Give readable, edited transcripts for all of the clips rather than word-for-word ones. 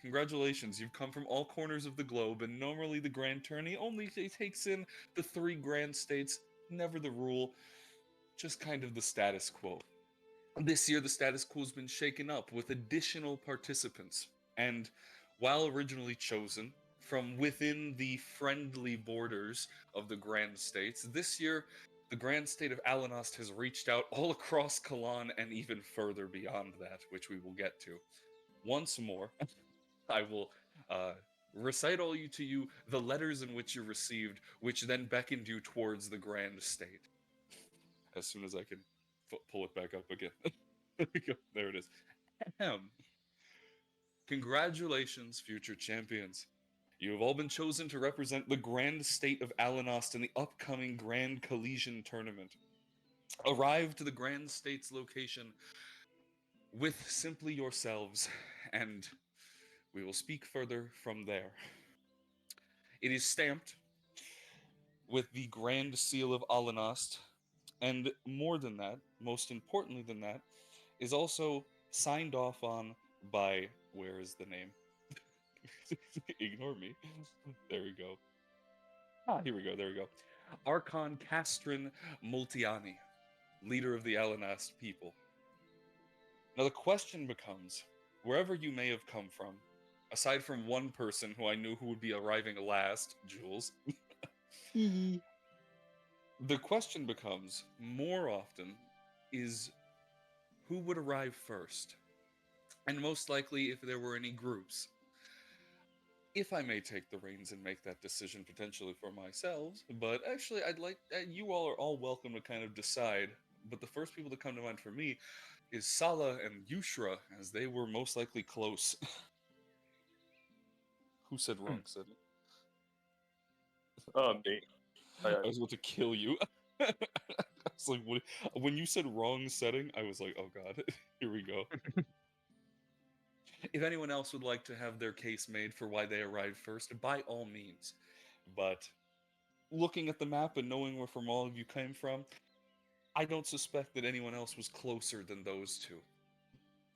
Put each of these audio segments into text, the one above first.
Congratulations, you've come from all corners of the globe, and normally the Grand Tourney only takes in the three Grand States, never the rule, just kind of the status quo. This year, the status quo has been shaken up with additional participants, and while originally chosen from within the friendly borders of the Grand States, this year the Grand State of Alanost has reached out all across Kalan and even further beyond that, which we will get to. Once more, I will uh, recite all you to you the letters in which you received, which then beckoned you towards the Grand State. As soon as I can pull it back up again. There we go. There it is. Ahem. Congratulations, future champions. You have all been chosen to represent the Grand State of Alanost in the upcoming Grand Collegian Tournament. Arrive to the Grand State's location with simply yourselves, and we will speak further from there. It is stamped with the Grand Seal of Alanost, and more than that, most importantly than that, is also signed off on by, where is the name? Ignore me. There we go. Here we go. There we go. Archon Castrin Multiani, leader of the Alanast people. Now the question becomes, wherever you may have come from, aside from one person who I knew who would be arriving last, Jules, the question becomes, more often, is who would arrive first? And most likely, if there were any groups. If I may take the reins and make that decision potentially for myself, but actually, I'd like you all are all welcome to kind of decide. But the first people to come to mind for me is Sala and Yushra, as they were most likely close. Who said wrong? Said it. Me. I was about to kill you. I was like, what? When you said wrong setting, I was like, oh god, here we go. If anyone else would like to have their case made for why they arrived first, by all means. But looking at the map and knowing where from all of you came from, I don't suspect that anyone else was closer than those two.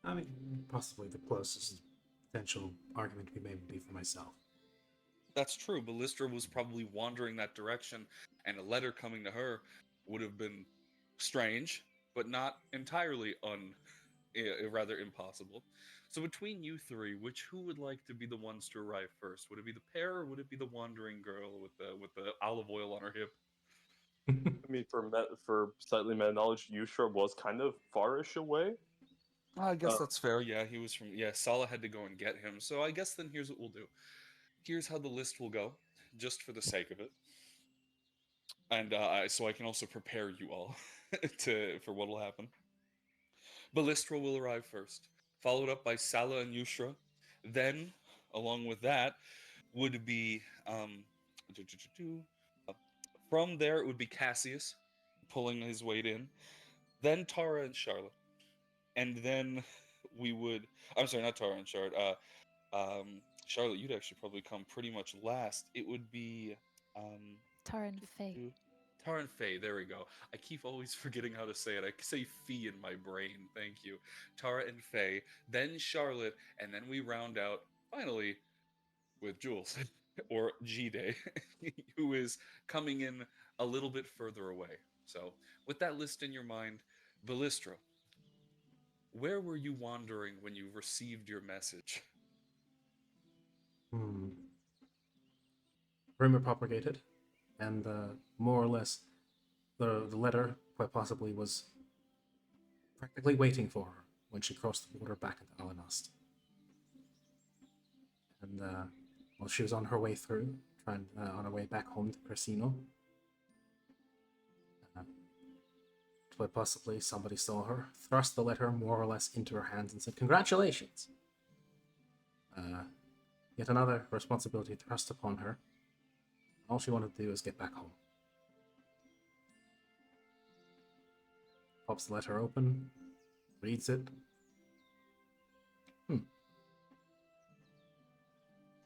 I mean, possibly the closest potential argument to be made would be for myself. That's true. Ballistra was probably wandering that direction, and a letter coming to her would have been strange, but not entirely rather impossible. So between you three, who would like to be the ones to arrive first? Would it be the pair, or would it be the wandering girl with the olive oil on her hip? I mean, for slightly meta knowledge, Yushra was kind of farish away. I guess that's fair. Yeah, he was from. Yeah, Salah had to go and get him. So I guess then here's what we'll do. Here's how the list will go, just for the sake of it, and so I can also prepare you all for what will happen. Ballistra will arrive first, followed up by Salah and Yushra. Then, along with that, would be from there it would be Cassius pulling his weight in. Then Tara and Charlotte, and then we would. I'm sorry, not Tara and Charlotte. Charlotte, you'd actually probably come pretty much last. It would be Tara and Faye. Tara and Faye, there we go. I keep always forgetting how to say it. I say Fee in my brain. Thank you. Tara and Faye, then Charlotte, and then we round out finally with Jules or G Day, who is coming in a little bit further away. So, with that list in your mind, Ballistra, where were you wandering when you received your message? Rumor propagated, and more or less, the letter quite possibly was practically waiting for her when she crossed the border back into Alanost. And while she was on her way through, on her way back home to Crescino, quite possibly somebody saw her, thrust the letter more or less into her hands, and said, "Congratulations! Yet another responsibility thrust upon her. All she wanted to do is get back home." Pops the letter open, reads it. A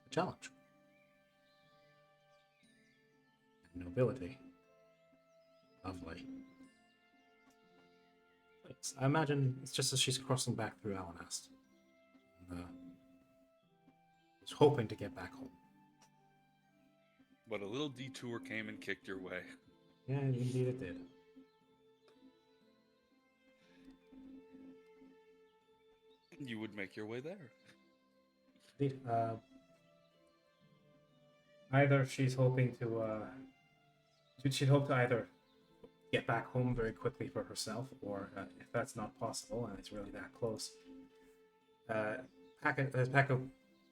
challenge. Nobility. Lovely. I imagine it's just as she's crossing back through Alanast. was hoping to get back home. But a little detour came and kicked your way. Yeah, indeed it did. You would make your way there. Indeed. Either she's hoping to, she'd hope to either get back home very quickly for herself, or if that's not possible and it's really that close, pack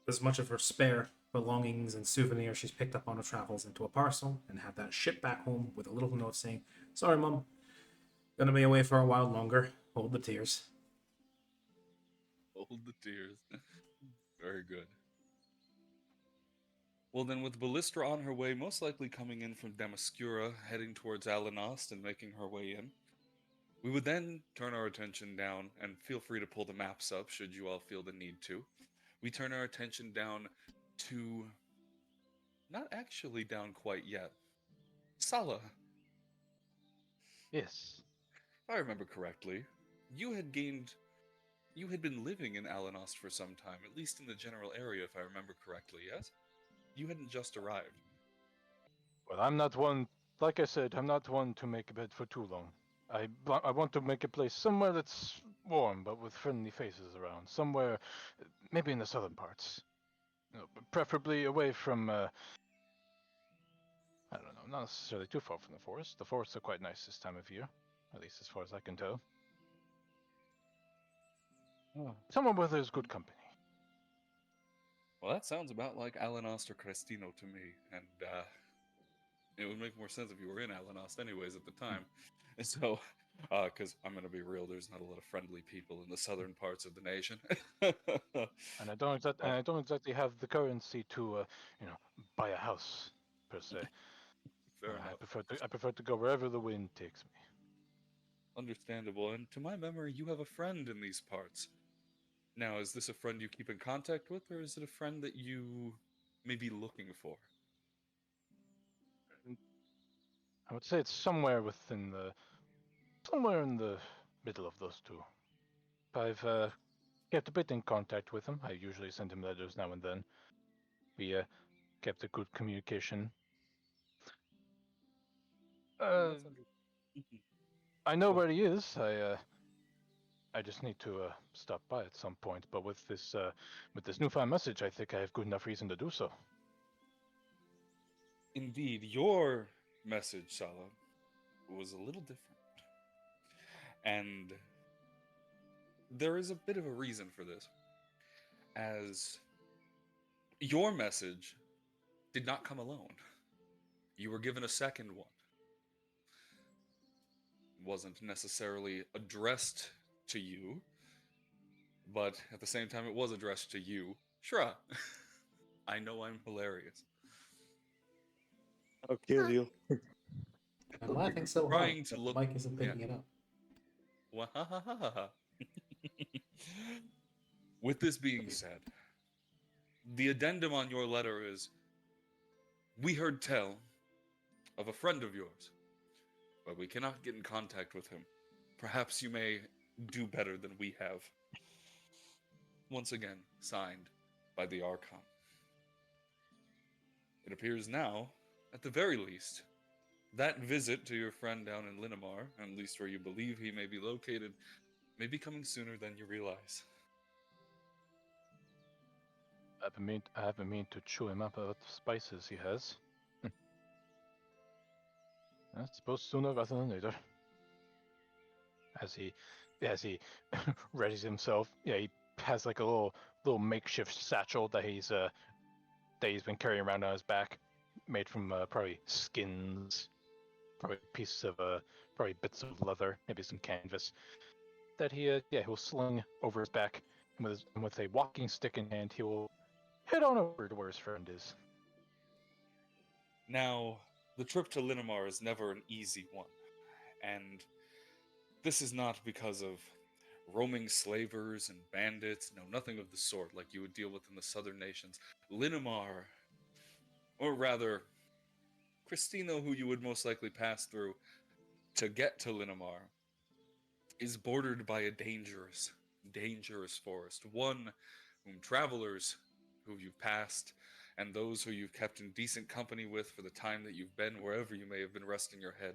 as much of her spare belongings and souvenirs she's picked up on her travels into a parcel and have that shipped back home with a little note saying, "Sorry, Mum, gonna be away for a while longer. Hold the tears." Hold the tears. Very good. Well, then, with Ballistra on her way, most likely coming in from Damascura, heading towards Alanost and making her way in, we would then turn our attention down, and feel free to pull the maps up should you all feel the need to. We turn our attention down to... not actually down quite yet. Sala, Yes. if I remember correctly, you had been living in Alanost for some time, at least in the general area, if I remember correctly, yes? You hadn't just arrived. Well, I'm not one. Like I said, I'm not one to make a bed for too long. I want to make a place somewhere that's warm, but with friendly faces around. Somewhere, maybe in the southern parts. But preferably away from. I don't know, not necessarily too far from the forest. The forests are quite nice this time of year, at least as far as I can tell. Somewhere where there's good company. Well, that sounds about like Alanost or Crestino to me, and it would make more sense if you were in Alanost anyways at the time. And so, because I'm going to be real, there's not a lot of friendly people in the southern parts of the nation. And I don't exactly have the currency to, buy a house per se. Fair I enough. prefer to go wherever the wind takes me. Understandable, and to my memory, you have a friend in these parts. Now, is this a friend you keep in contact with, or is it a friend that you may be looking for? I would say it's somewhere in the middle of those two. I've kept a bit in contact with him. I usually send him letters now and then. We kept a good communication. That's I know where he is. I just need to stop by at some point. But with this newfound message, I think I have good enough reason to do so. Indeed, your message, Sala, was a little different. And there is a bit of a reason for this. As your message did not come alone. You were given a second one. It wasn't necessarily addressed to you, but at the same time it was addressed to you. Shra, I know I'm hilarious. I'll kill you. I'm laughing so Trying hard to that look- Mike isn't picking it up. Wahahaha. With this being said, the addendum on your letter is, we heard tell of a friend of yours, but we cannot get in contact with him. Perhaps you may do better than we have. Once again, signed by the Archon. It appears now, at the very least, that visit to your friend down in Linamar, at least where you believe he may be located, may be coming sooner than you realize. I haven't mean to chew him up about the spices he has. I suppose sooner rather than later. As he readies himself, he has like a little makeshift satchel that he's been carrying around on his back, made from probably skins, probably pieces of probably bits of leather, maybe some canvas. That he'll sling over his back, and with a walking stick in hand, he will head on over to where his friend is. Now, the trip to Linamar is never an easy one, and this is not because of roaming slavers and bandits, no, nothing of the sort like you would deal with in the southern nations. Linamar, or rather, Cristino, who you would most likely pass through to get to Linamar, is bordered by a dangerous, dangerous forest, one whom travelers who you've passed, and those who you've kept in decent company with for the time that you've been wherever you may have been resting your head,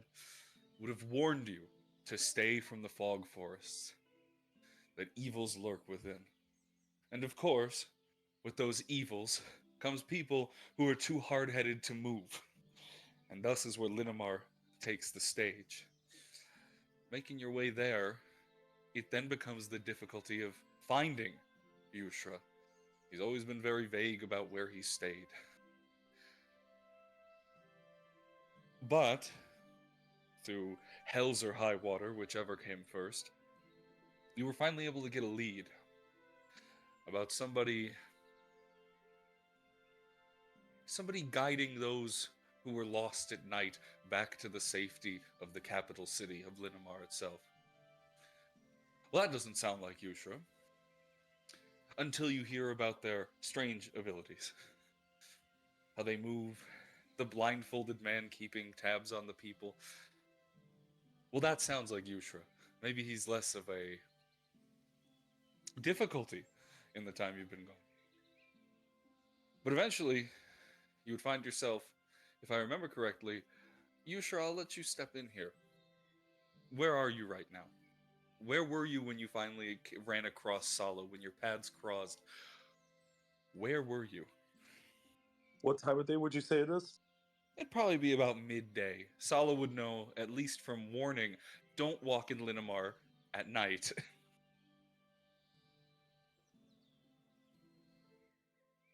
would have warned you to stay from the fog forests, that evils lurk within. And of course, with those evils comes people who are too hard-headed to move. And thus is where Linamar takes the stage. Making your way there, it then becomes the difficulty of finding Yushra. He's always been very vague about where he stayed. But, through hells or high water, whichever came first, you were finally able to get a lead about somebody guiding those who were lost at night back to the safety of the capital city of Linamar itself. Well, that doesn't sound like Yushra. Until you hear about their strange abilities. How they move, the blindfolded man keeping tabs on the people. Well, that sounds like Yushra. Maybe he's less of a difficulty in the time you've been gone. But eventually, you would find yourself, if I remember correctly, Yushra, I'll let you step in here. Where are you right now? Where were you when you finally ran across Sala, when your paths crossed? Where were you? What time of day would you say it is? It'd probably be about midday. Sala would know, at least from warning, don't walk in Linamar at night.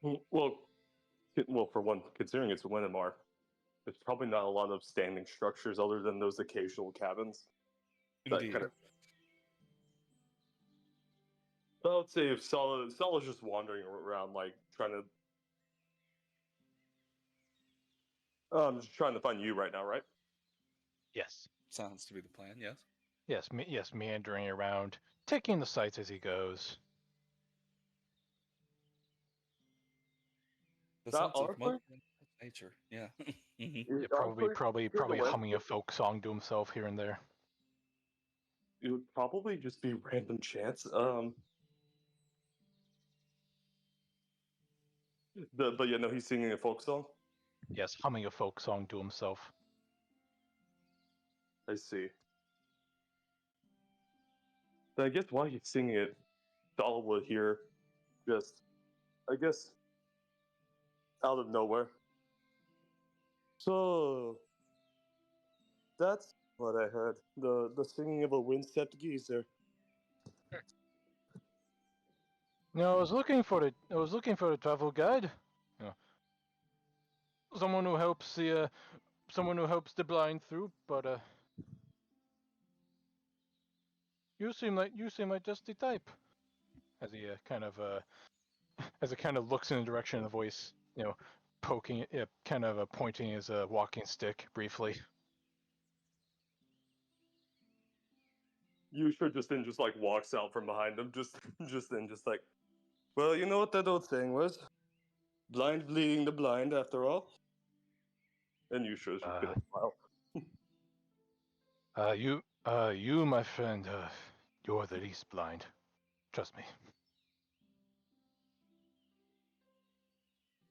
Well, for one, considering it's Winnemar, there's probably not a lot of standing structures other than those occasional cabins. That Indeed. kind of. I would say if Sala's just wandering around, like trying to, just trying to find you right now, right? Yes. Sounds to be the plan, yes? Yes, meandering around, taking the sights as he goes. The That sense of honestly- mother nature, yeah. Mhm. Yeah, Honestly, probably the way- humming a folk song to himself here and there. It would probably just be random chance. But yeah, no, he's singing a folk song. Yes, humming a folk song to himself. I see. But I guess while he's singing it, Sala would hear just, I guess, out of nowhere. So that's what I heard. The singing of a wind-stepped geezer. No, I was looking for the travel guide. Yeah. Someone who helps the blind through, but you seem like just the type. As he as it kind of looks in the direction of the voice, poking it, kind of pointing his walking stick briefly. You should just like walks out from behind him, just like, well, you know what that old saying was? Blind leading the blind, after all. And you should just gonna smile. You, my friend, you're the least blind. Trust me.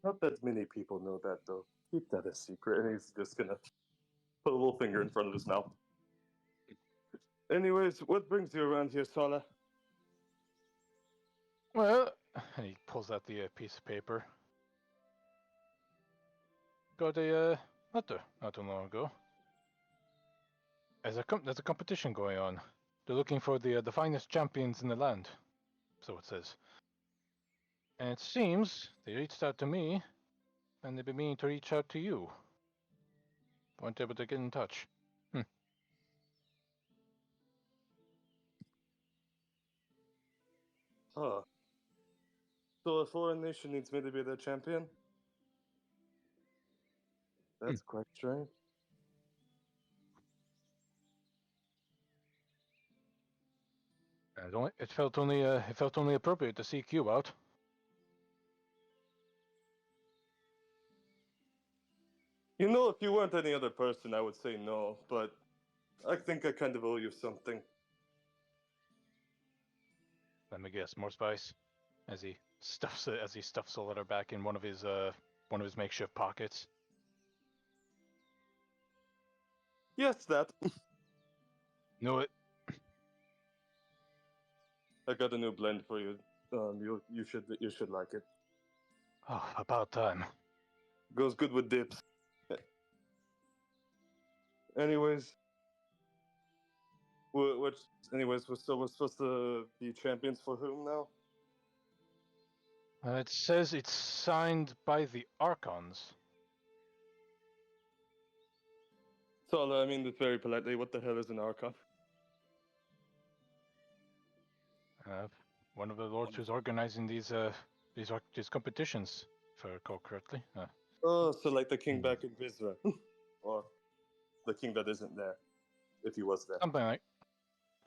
Not that many people know that though. Keep that a secret. And he's just gonna put a little finger in front of his mouth. Anyways, what brings you around here, Sala? Well, and he pulls out the piece of paper. Got a letter not too long ago. There's a competition going on. They're looking for the finest champions in the land, so it says. And it seems they reached out to me, and they've been meaning to reach out to you. Weren't able to get in touch. Huh. So a foreign nation needs me to be their champion? That's quite strange. And it felt only appropriate to seek you out. You know, if you weren't any other person, I would say no, but I think I kind of owe you something. Let me guess, more spice. As he stuffs the letter back in one of his makeshift pockets. Yes, that. Knew it. I got a new blend for you. You should like it. Oh, about time. Goes good with dips. Anyways, we're supposed to be champions for whom now? It says it's signed by the Archons. So I mean this very politely. What the hell is an archon? One of the lords who's organizing these competitions, if I recall correctly. Oh, so like the king back in Visra, or the king that isn't there, if he was there.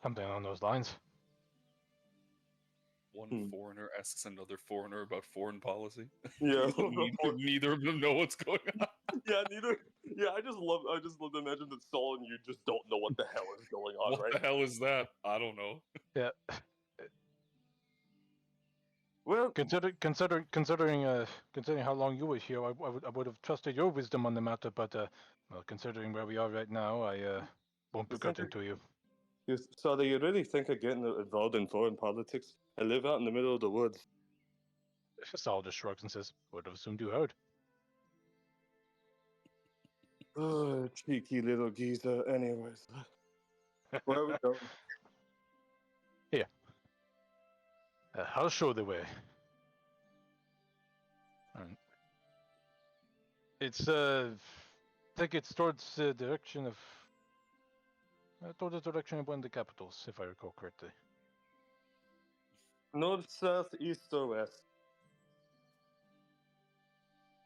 Something along those lines. One foreigner asks another foreigner about foreign policy. Yeah. Neither of them know what's going on. Yeah, neither. Yeah, I just love to imagine that Saul and you just don't know what the hell is going on, What right? the hell is that? I don't know. Yeah. Well, Considering how long you were here, I would have trusted your wisdom on the matter. But well, considering where we are right now, I won't begrudge it to you. So do you really think of getting involved in foreign politics? I live out in the middle of the woods. Saul just shrugs and says, "Would have assumed you heard." Oh, cheeky little geezer. Anyways, where are we going? Here. I'll show the way. It's I think it's towards the direction of one of the capitals, if I recall correctly. North, south, east, or west?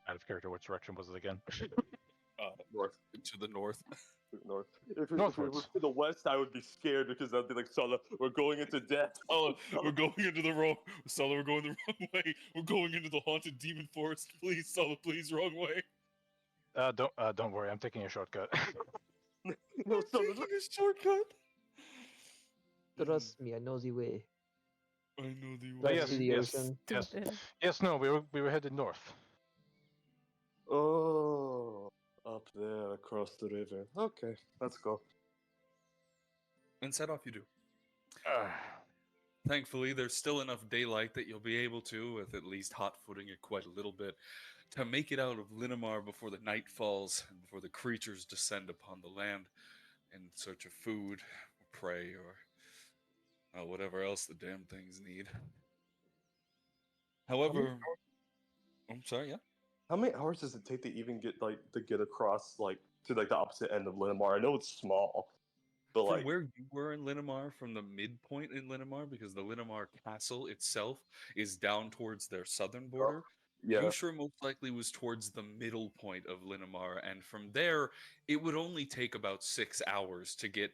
Out of character, which direction was it again? North. To the north. North. If it Northwards. was to the west, I would be scared because I'd be like, Sala, we're going into death. Oh, we're going into the wrong. Sala, we're going the wrong way. We're going into the haunted demon forest. Please, Sala, please, wrong way. Don't worry, I'm taking a shortcut. No, Sala, Taking a shortcut. Trust me, I know the way. I know the Right way. yes, to the yes, ocean. yes, yes. No, we were headed north. Oh, up there across the river. Okay, let's go. And set off you do. Thankfully, there's still enough daylight that you'll be able to, with at least hot-footing it quite a little bit, to make it out of Linamar before the night falls and before the creatures descend upon the land in search of food, or prey, or whatever else the damn things need. However, I'm sorry, yeah? How many hours does it take to even get across to the opposite end of Linamar? I know it's small, but From where you were in Linamar, from the midpoint in Linamar, because the Linamar castle itself is down towards their southern border, yeah. Bushra most likely was towards the middle point of Linamar, and from there, it would only take about 6 hours to get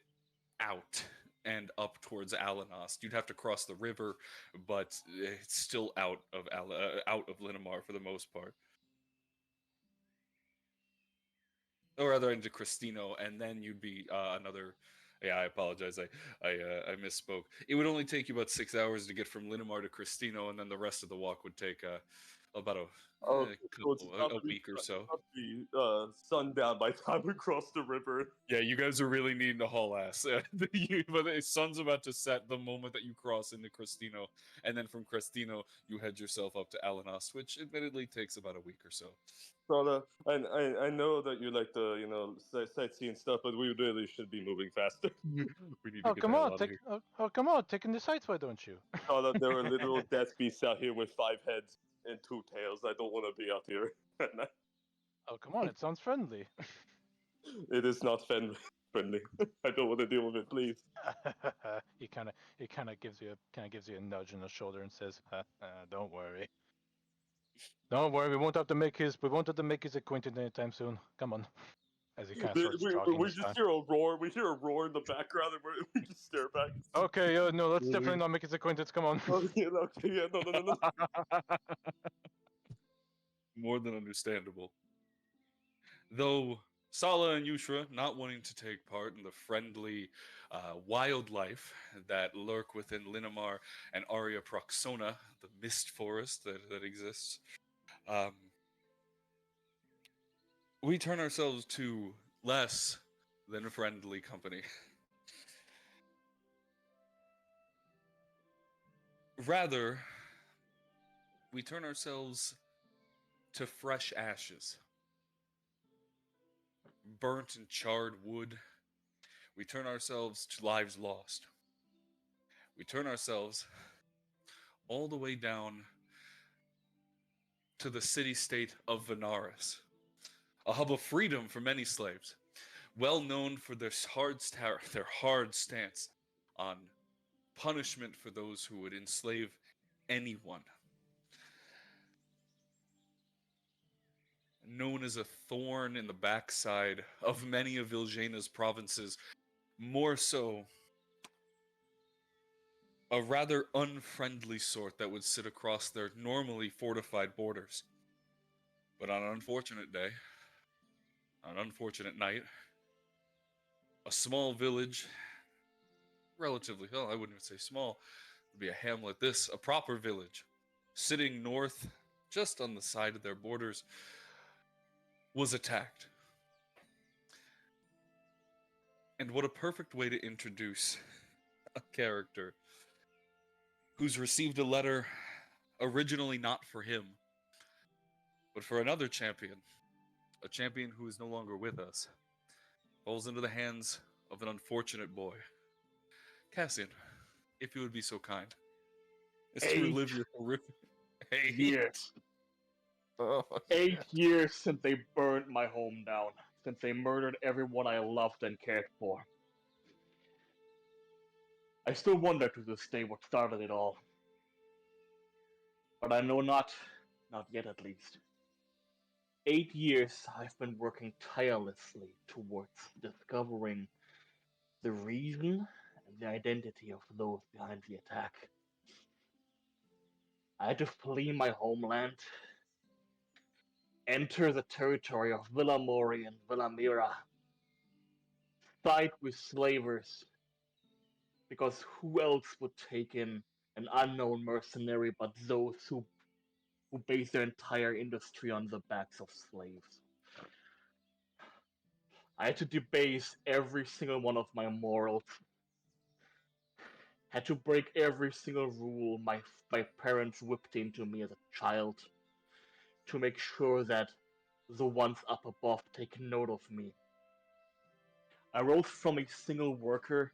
out and up towards Alanost. You'd have to cross the river, but it's still out of Linamar for the most part. Or rather into Cristino, and then you'd be another. Yeah, I apologize. I misspoke. It would only take you about 6 hours to get from Linamar to Cristino, and then the rest of the walk would take about a week or so. Be sundown by the time we cross the river. Yeah, you guys are really needing to haul ass. But the sun's about to set the moment that you cross into Cristino, and then from Cristino you head yourself up to Alanost, which admittedly takes about a week or so. So I know that you like to sightsee stuff, but we really should be moving faster. We need to Oh get come the hell on, out of here. come on, taking the sights, why don't you? So that there are little death beasts out here with 5 heads and 2 tails. I don't want to be out here. Oh come on, it sounds friendly. It is not friendly. I don't want to deal with it, please. he kind of gives you a nudge on the shoulder and says, "Don't worry, don't worry. We won't have to make his acquaintance anytime soon. Come on." As he kind of starts jogging. We just hear a roar. We hear a roar in the background, and we just stare back. Okay, no, let's definitely not make his acquaintance. Come on. Okay, yeah, no. More than understandable. Though Sala and Yushra, not wanting to take part in the friendly wildlife that lurk within Linamar and Aria Proxona, the mist forest that exists, um, we turn ourselves to less than friendly company. Rather, we turn ourselves to fresh ashes, burnt and charred wood. We turn ourselves to lives lost. We turn ourselves all the way down to the city-state of Venaris, a hub of freedom for many slaves, well known for their hard stance on punishment for those who would enslave anyone. Known as a thorn in the backside of many of Vilgena's provinces, more so a rather unfriendly sort that would sit across their normally fortified borders. But on an unfortunate day, on an unfortunate night, a small village, relatively, well, I wouldn't even say small, it would be a hamlet, this, a proper village, sitting north, just on the side of their borders, was attacked. And what a perfect way to introduce a character who's received a letter originally not for him, but for another champion, a champion who is no longer with us, falls into the hands of an unfortunate boy. Cassian, if you would be so kind, as to relive your horrific... 8 years. Oh, 8 years since they burned my home down. Since they murdered everyone I loved and cared for. I still wonder to this day what started it all. But I know not yet at least. 8 years I've been working tirelessly towards discovering the reason and the identity of those behind the attack. I had to flee my homeland, enter the territory of Villamori and Villamira, fight with slavers, because who else would take in an unknown mercenary but those who base their entire industry on the backs of slaves? I had to debase every single one of my morals. Had to break every single rule my parents whipped into me as a child to make sure that the ones up above take note of me. I rose from a single worker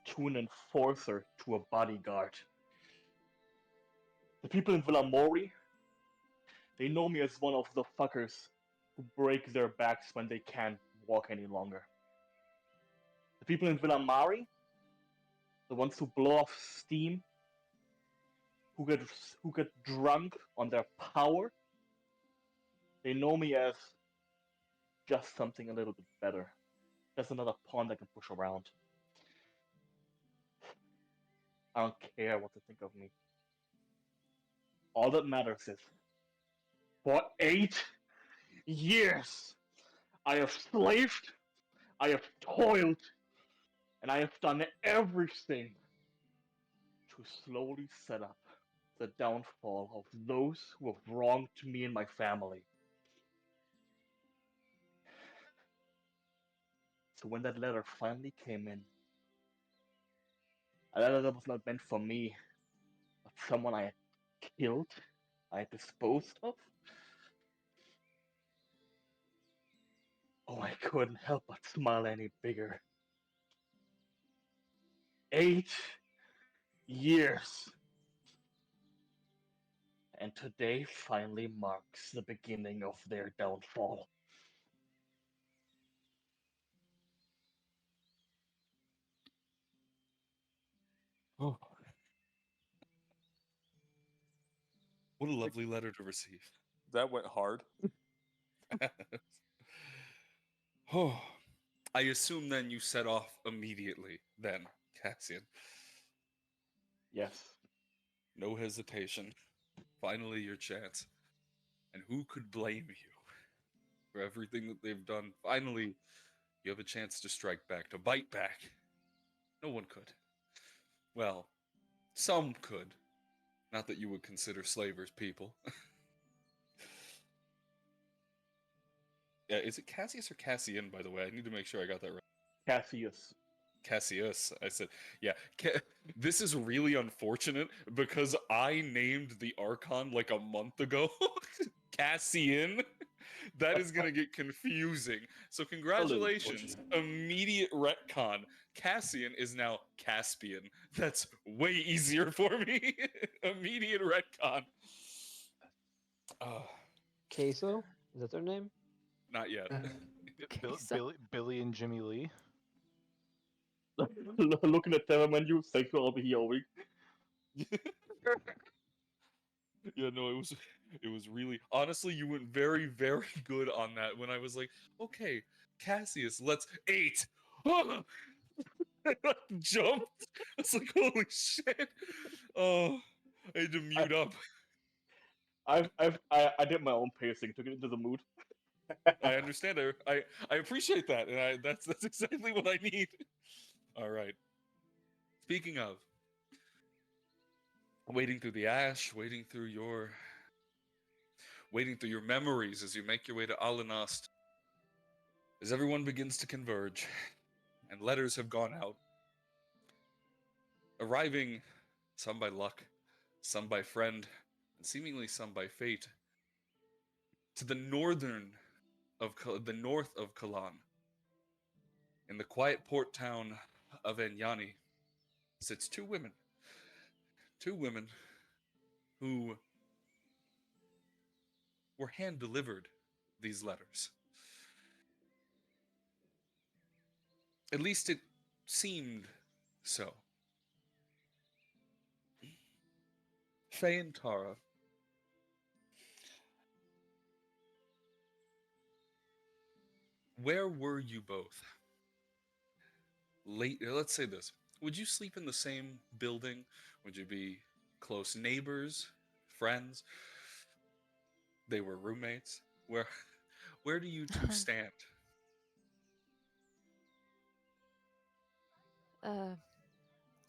to an enforcer to a bodyguard. The people in Villamori, they know me as one of the fuckers who break their backs when they can't walk any longer. The people in Villamari, the ones who blow off steam, who get drunk on their power, they know me as just something a little bit better. Just another pawn that can push around. I don't care what to think of me. All that matters is, for 8 years, I have slaved, I have toiled, and I have done everything to slowly set up the downfall of those who have wronged me and my family. So when that letter finally came in, a letter that was not meant for me, but someone I had killed, I had disposed of, oh, I couldn't help but smile any bigger. 8 years. And today finally marks the beginning of their downfall. oh. What a lovely letter to receive. That went hard. Oh, I assume then you set off immediately, then, Cassian. Yes. No hesitation. Finally, your chance. And who could blame you? for everything that they've done. Finally, you have a chance to strike back, to bite back. No one could. Well, some could. Not that you would consider slavers people. Yeah, is it Cassius or Cassian, by the way? I need to make sure I got that right. Cassius. Cassius. I said, yeah. This is really unfortunate because I named the Archon like a month ago. Cassian. That is going to get confusing. So congratulations. Immediate retcon. Cassian is now Caspian. That's way easier for me. Immediate retcon. Queso? Is that their name? Not yet. Billy and Jimmy Lee. Looking at Terra menu, thank you, I'll be here all week. Yeah, no, it was really honestly you went very, very good on that when I was like, okay, Cassius, let's 8. Jumped. I was like, holy shit. Oh, I had to mute up. I did my own pacing to get into the mood. I understand. I appreciate that, and that's exactly what I need. All right. Speaking of wading through the ash, wading through your memories as you make your way to Alanost, as everyone begins to converge, and letters have gone out, arriving, some by luck, some by friend, and seemingly some by fate, to the north of Kalan, in the quiet port town of Enyani, sits two women who were hand-delivered these letters. At least it seemed so. Faye and Tara, where were you both? Let's say this. Would you sleep in the same building? Would you be close neighbors, friends? They were roommates. Where do you two stand?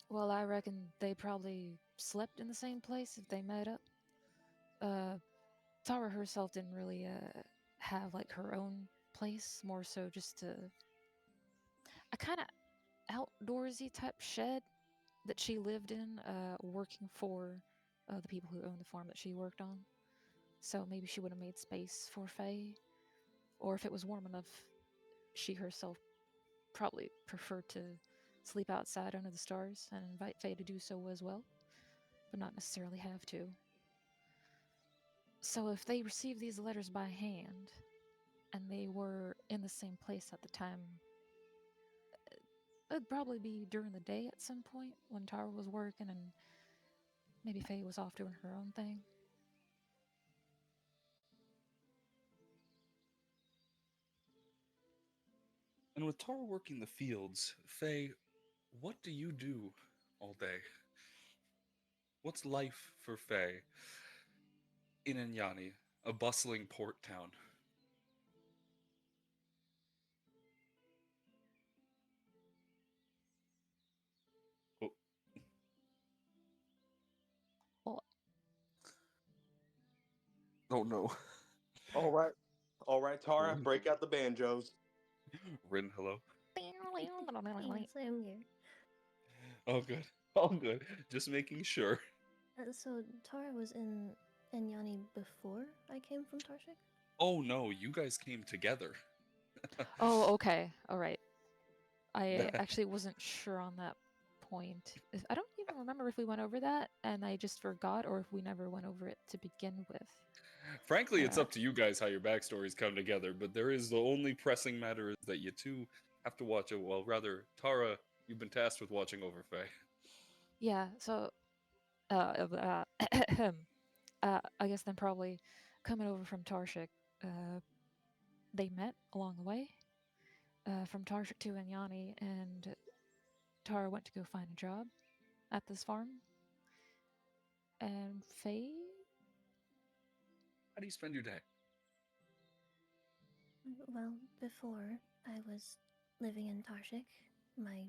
Well, I reckon they probably slept in the same place if they met up. Tara herself didn't really have like her own place, more so just a kind of outdoorsy type shed that she lived in, working for the people who owned the farm that she worked on. So maybe she would have made space for Faye, or if it was warm enough, she herself probably preferred to sleep outside under the stars and invite Faye to do so as well, but not necessarily have to. So if they received these letters by hand, and they were in the same place at the time, it'd probably be during the day at some point when Tara was working and maybe Faye was off doing her own thing. And with Tara working the fields, Faye, what do you do all day? What's life for Faye in Enyani, a bustling port town? Oh no. All right, Tara, break out the banjos. Rin, hello. Yes, I'm here. Oh good. Oh good. Just making sure. So Tara was in Enyani before I came from Tarshik? Oh no, you guys came together. Oh, okay. All right. I actually wasn't sure on that point. I don't even remember if we went over that and I just forgot, or if we never went over it to begin with. Frankly, it's up to you guys how your backstories come together, but there is the only pressing matter is that you two have to watch it. Well, rather, Tara, you've been tasked with watching over Faye. Yeah, so I guess then probably coming over from Tarshik, they met along the way from Tarshik to Enyani, and Tara went to go find a job at this farm. And Faye? How do you spend your day? Well, before I was living in Tarshik, my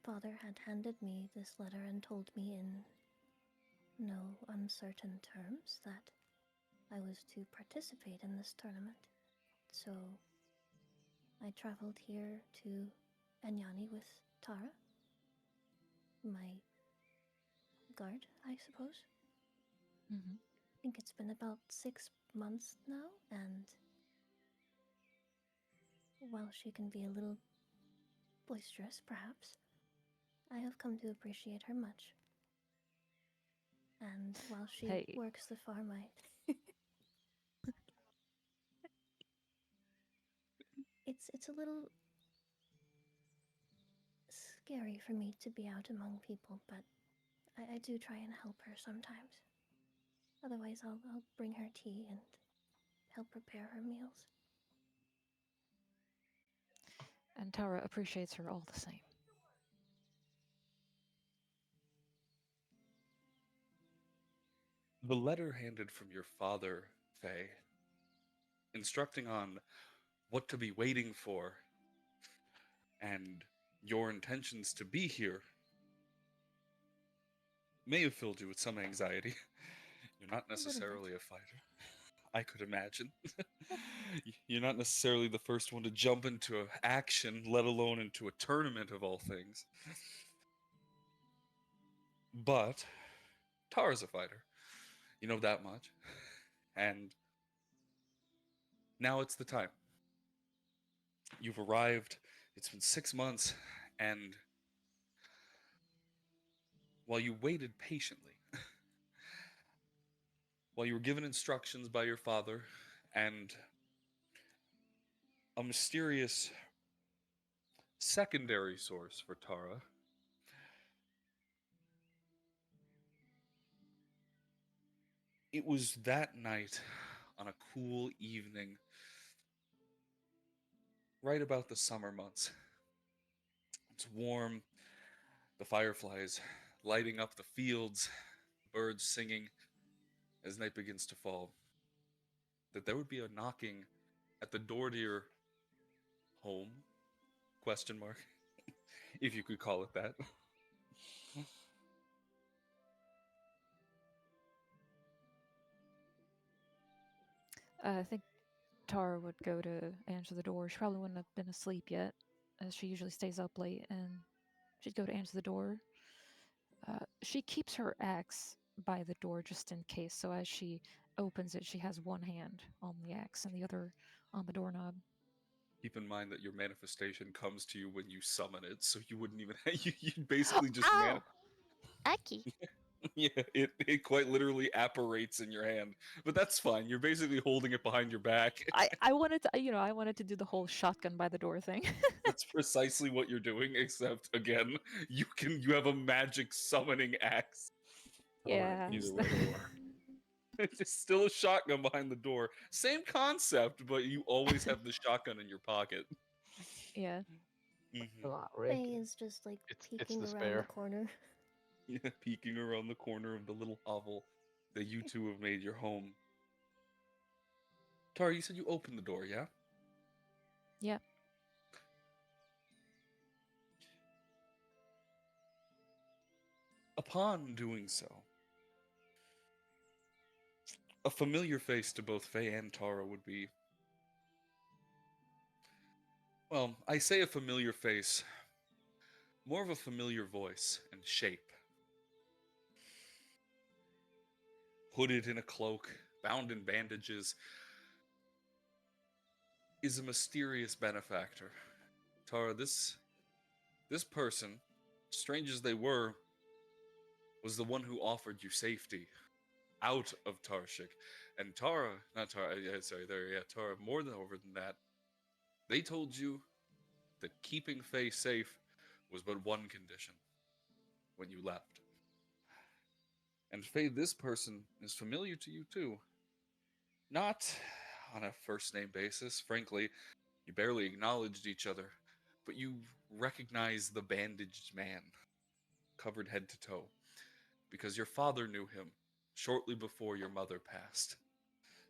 father had handed me this letter and told me in no uncertain terms that I was to participate in this tournament. So I traveled here to Anyani with Tara, my guard, I suppose. Mm-hmm. I think it's been about 6 months now, and while she can be a little boisterous, perhaps, I have come to appreciate her much. And while she Hey. works the farm, it's a little scary for me to be out among people, but I do try and help her sometimes. Otherwise, I'll bring her tea and help prepare her meals. And Tara appreciates her all the same. The letter handed from your father, Faye, instructing on what to be waiting for and your intentions to be here, may have filled you with some anxiety. You're not necessarily a fighter, I could imagine. You're not necessarily the first one to jump into action, let alone into a tournament of all things. But Tara's a fighter. You know that much. And now it's the time. You've arrived. It's been 6 months, and while you waited patiently, while you were given instructions by your father, and a mysterious secondary source for Tara, it was that night on a cool evening, right about the summer months. It's warm, the fireflies lighting up the fields, birds singing as night begins to fall, that there would be a knocking at the door to your home, question mark, if you could call it that. I think Tara would go to answer the door. She probably wouldn't have been asleep yet, as she usually stays up late, and she'd go to answer the door. She keeps her axe by the door just in case, so as she opens it, she has one hand on the axe and the other on the doorknob. Keep in mind that your manifestation comes to you when you summon it, so you wouldn't even you basically just Ow! Aki. yeah, it quite literally apparates in your hand. But that's fine. You're basically holding it behind your back. I wanted to, I wanted to do the whole shotgun by the door thing. That's precisely what you're doing, except again, you have a magic summoning axe. Yeah. Is Either the way. door. It's still a shotgun behind the door. Same concept, but you always have the shotgun in your pocket. Yeah. Mm-hmm. Not Rick. Faye is just like It's peeking the around the spare. corner. Yeah, peeking around the corner of the little hovel that you two have made your home. Tara, you said you opened the door, yeah? Yeah. Upon doing so, a familiar face to both Faye and Tara would be. Well, I say a familiar face, more of a familiar voice and shape. Hooded in a cloak, bound in bandages, is a mysterious benefactor. Tara, this person, strange as they were, was the one who offered you safety out of Tarshik. And Tara, not Tara, yeah, sorry, there, yeah, Tara, more than over than that, they told you that keeping Faye safe was but one condition when you left. And Faye, this person is familiar to you too. Not on a first name basis, frankly, you barely acknowledged each other, but you recognize the bandaged man, covered head to toe, because your father knew him shortly before your mother passed.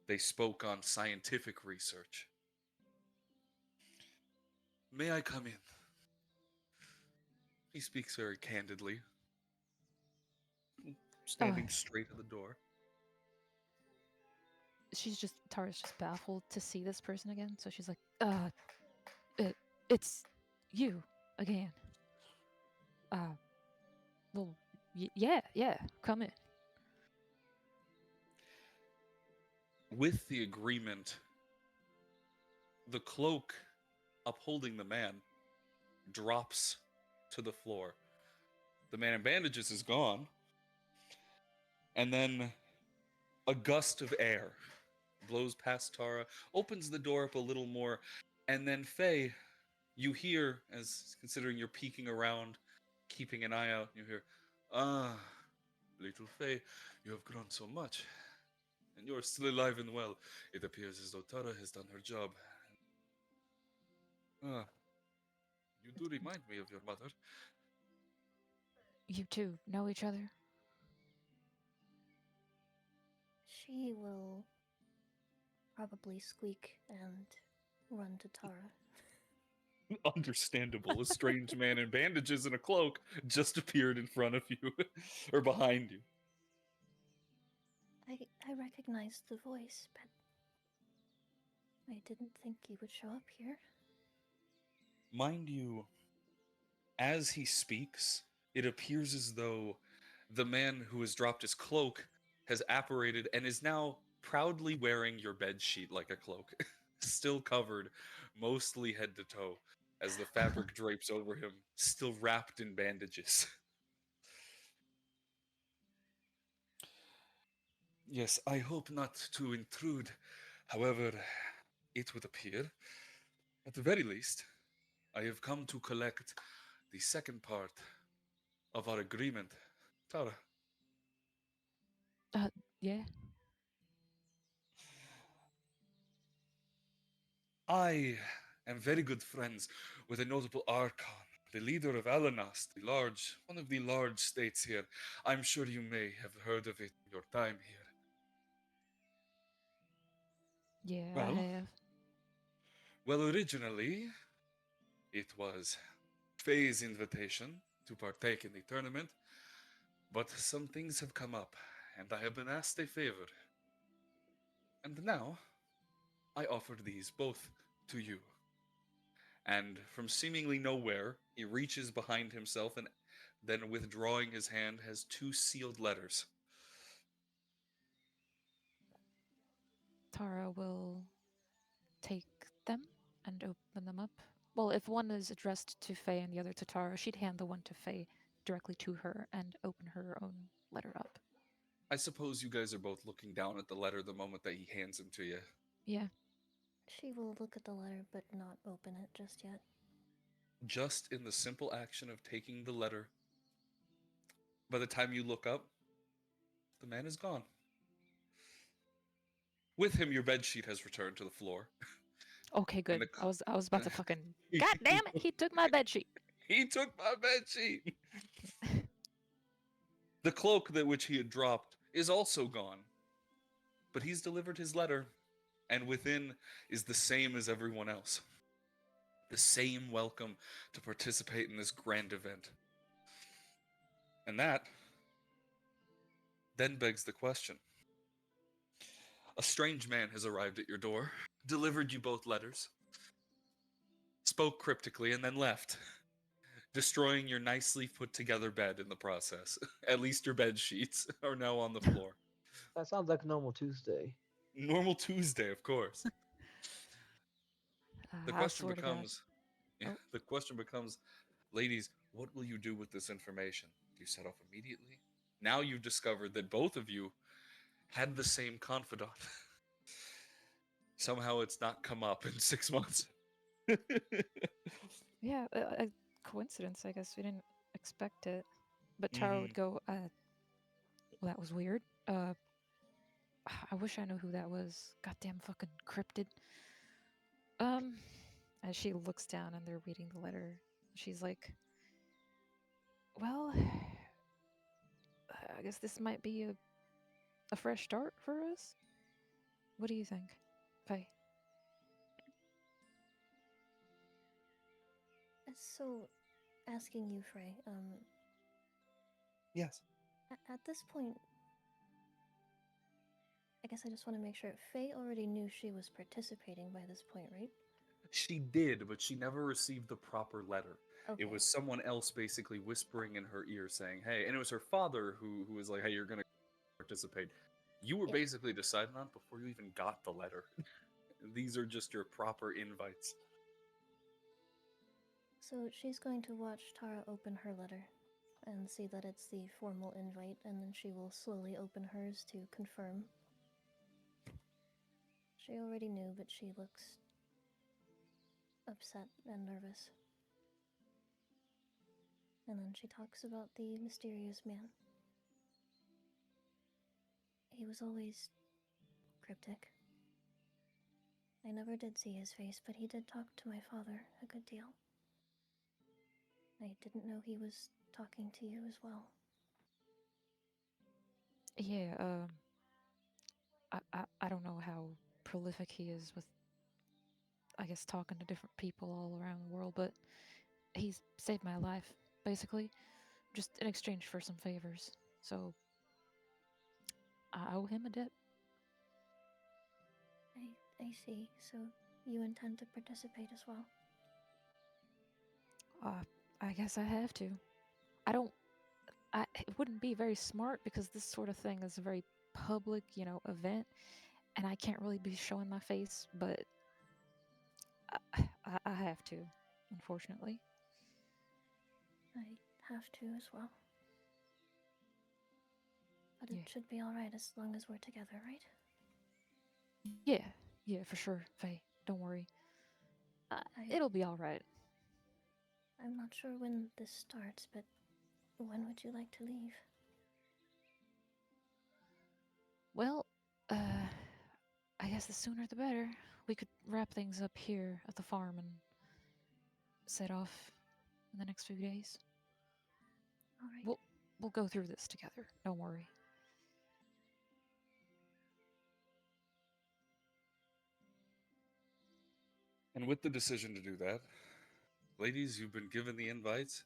They spoke on scientific research. May I come in? He speaks very candidly, standing straight at the door. Tara's just baffled to see this person again, so she's like, it's you again. Well, yeah, come in. With the agreement, the cloak upholding the man drops to the floor. The man in bandages is gone, and then a gust of air blows past Tara, opens the door up a little more, and then Faye, you hear, as considering you're peeking around, keeping an eye out, you hear, "Ah, little Faye, you have grown so much, and you are still alive and well. It appears as though Tara has done her job. Ah, you do remind me of your mother." You two know each other? She will probably squeak and run to Tara. Understandable. A strange man in bandages and a cloak just appeared in front of you, or behind you. I recognized the voice, but I didn't think he would show up here. Mind you, as he speaks, it appears as though the man who has dropped his cloak has apparated and is now proudly wearing your bed sheet like a cloak, still covered, mostly head to toe, as the fabric drapes over him, still wrapped in bandages. Yes, I hope not to intrude. However, it would appear, at the very least, I have come to collect the second part of our agreement. Tara, Yeah. I am very good friends with a notable Archon, the leader of Alanas, one of the large states here. I'm sure you may have heard of it in your time here. Yeah, I Well, have. well, originally, it was Faye's invitation to partake in the tournament, but some things have come up, and I have been asked a favor. And now, I offer these both to you. And from seemingly nowhere, he reaches behind himself and then, withdrawing his hand, has two sealed letters. Tara will take them and open them up. Well, if one is addressed to Faye and the other to Tara, she'd hand the one to Faye directly to her and open her own letter up. I suppose you guys are both looking down at the letter the moment that he hands him to you. Yeah. She will look at the letter but not open it just yet. Just in the simple action of taking the letter, by the time you look up, the man is gone. With him, your bedsheet has returned to the floor. Okay, good. the- I was about to fucking. God damn it! He took my bedsheet. He took my bedsheet! The cloak that which he had dropped is also gone. But he's delivered his letter, and within is the same as everyone else. The same welcome to participate in this grand event. And that then begs the question. A strange man has arrived at your door, delivered you both letters, spoke cryptically, and then left, destroying your nicely put together bed in the process. At least your bed sheets are now on the floor. That sounds like a normal Tuesday. Normal Tuesday, of course. The I question swear to God. becomes, Oh. the question becomes, ladies, what will you do with this information? Do you set off immediately? Now you've discovered that both of you had the same confidant. Somehow it's not come up in 6 months. Yeah, a coincidence, I guess. We didn't expect it. But Tara would go, well, that was weird. I wish I knew who that was. Goddamn fucking cryptid. As she looks down and they're reading the letter, she's like, well, I guess this might be a fresh start for us. What do you think, Faye? So, asking you, Fray, Yes. at this point, I guess I just want to make sure Faye already knew she was participating by this point, right? She did, but she never received the proper letter. Okay. It was someone else basically whispering in her ear saying, hey, and it was her father who was like, hey, you're going to participate. You were Yeah. basically deciding on before you even got the letter. These are just your proper invites. So she's going to watch Tara open her letter and see that it's the formal invite, and then she will slowly open hers to confirm. She already knew, but she looks upset and nervous. And then she talks about the mysterious man. He was always cryptic. I never did see his face, but he did talk to my father a good deal. I didn't know he was talking to you as well. Yeah, I don't know how prolific he is with, I guess, talking to different people all around the world, but he's saved my life, basically, just in exchange for some favors. So I owe him a debt. I see. So you intend to participate as well? I guess I have to. I don't. It wouldn't be very smart because this sort of thing is a very public, event, and I can't really be showing my face. But I have to, unfortunately. I have to as well. But it Yeah. should be alright as long as we're together, right? Yeah, for sure, Faye. Don't worry. It'll be all right. I'm not sure when this starts, but when would you like to leave? Well, I guess the sooner the better. We could wrap things up here at the farm and set off in the next few days. Alright. We'll go through this together. Don't worry. And with the decision to do that, ladies, you've been given the invites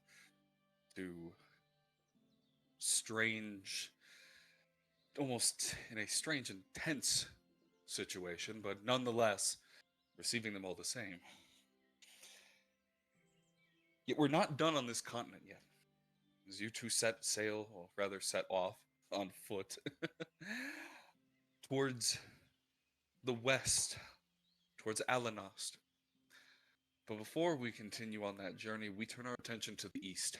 to strange, almost in a strange and tense situation, but nonetheless, receiving them all the same. Yet we're not done on this continent yet. As you two set sail, or rather set off on foot, towards the west, towards Alanost. But before we continue on that journey, we turn our attention to the east.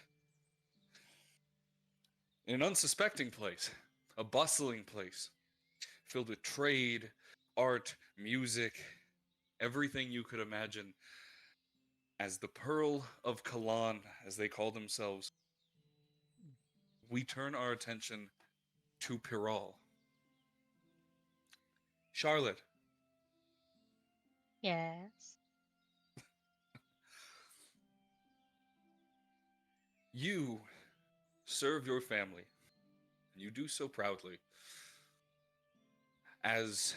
In an unsuspecting place, a bustling place, filled with trade, art, music, everything you could imagine, as the Pearl of Kalan, as they call themselves, we turn our attention to Piral. Charlotte, Yes. you serve your family, and you do so proudly. As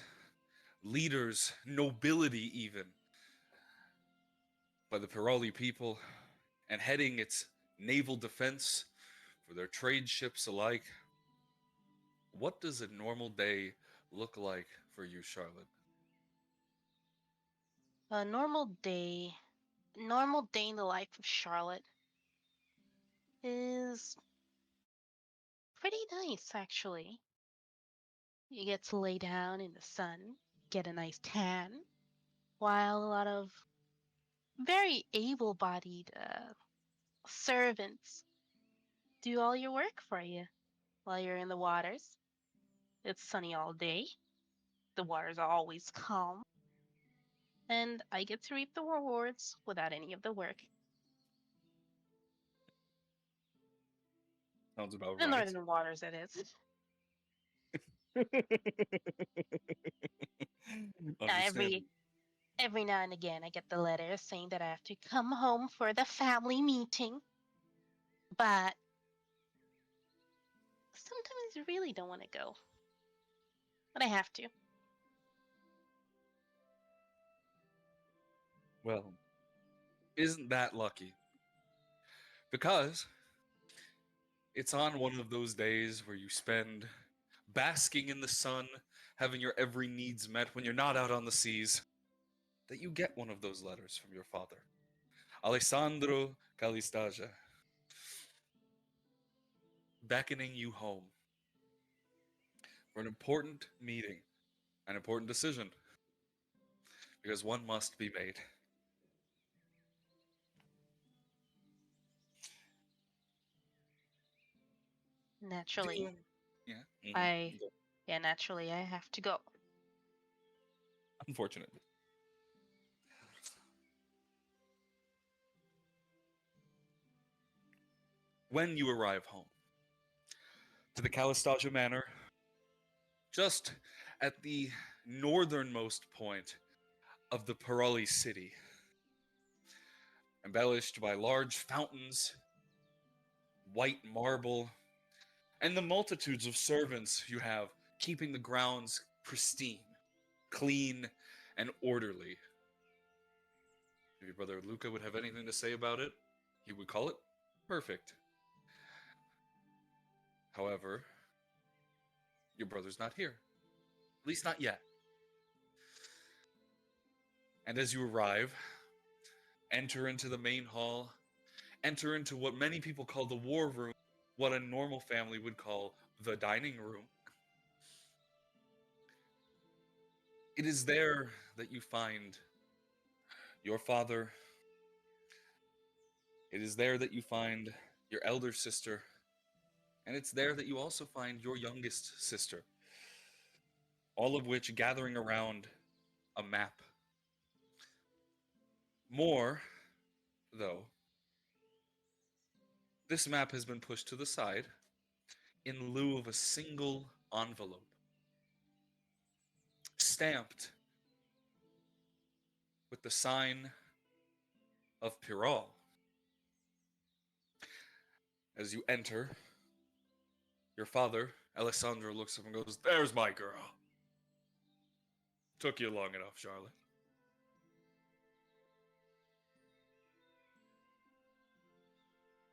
leaders, nobility even, by the Pirali people, and heading its naval defense for their trade ships alike. What does a normal day look like for you, Charlotte? A normal day in the life of Charlotte is pretty nice, actually. You get to lay down in the sun, get a nice tan, while a lot of very able-bodied servants do all your work for you while you're in the waters. It's sunny all day. The waters are always calm. And I get to reap the rewards without any of the work. Sounds about The right. northern waters, that is. Now, Understand. every now and again, I get the letter saying that I have to come home for the family meeting. But sometimes you really don't want to go. But I have to. Well, isn't that lucky? Because it's on one of those days where you spend basking in the sun, having your every needs met when you're not out on the seas, that you get one of those letters from your father, Alessandro Calistaja, beckoning you home for an important meeting, an important decision, because one must be made. Naturally, Yeah. I naturally I have to go. Unfortunately. When you arrive home to the Calistaja Manor, just at the northernmost point of the Parali city, embellished by large fountains, white marble, and the multitudes of servants you have keeping the grounds pristine, clean, and orderly. If your brother Luca would have anything to say about it, he would call it perfect. However, your brother's not here. At least not yet. And as you arrive, enter into the main hall, enter into what many people call the war room, what a normal family would call the dining room. It is there that you find your father. It is there that you find your elder sister. And it's there that you also find your youngest sister. All of which gathering around a map. More, though, this map has been pushed to the side in lieu of a single envelope, stamped with the sign of Piral. As you enter, your father, Alessandro, looks up and goes, "There's my girl. Took you long enough, Charlotte."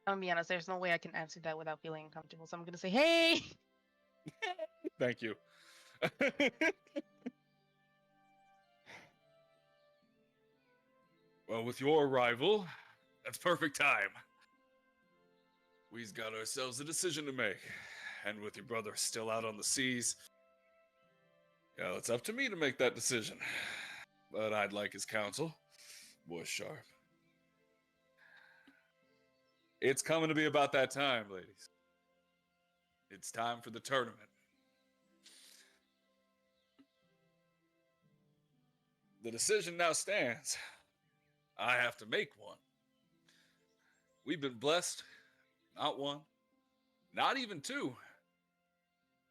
I'm gonna be honest, there's no way I can answer that without feeling uncomfortable. So I'm gonna say, hey! Thank you. Well, with your arrival, that's perfect time. We've got ourselves a decision to make. And with your brother still out on the seas, yeah, it's up to me to make that decision. But I'd like his counsel. Boy, sharp. It's coming to be about that time, ladies. It's time for the tournament. The decision now stands. I have to make one. We've been blessed, not one, not even two,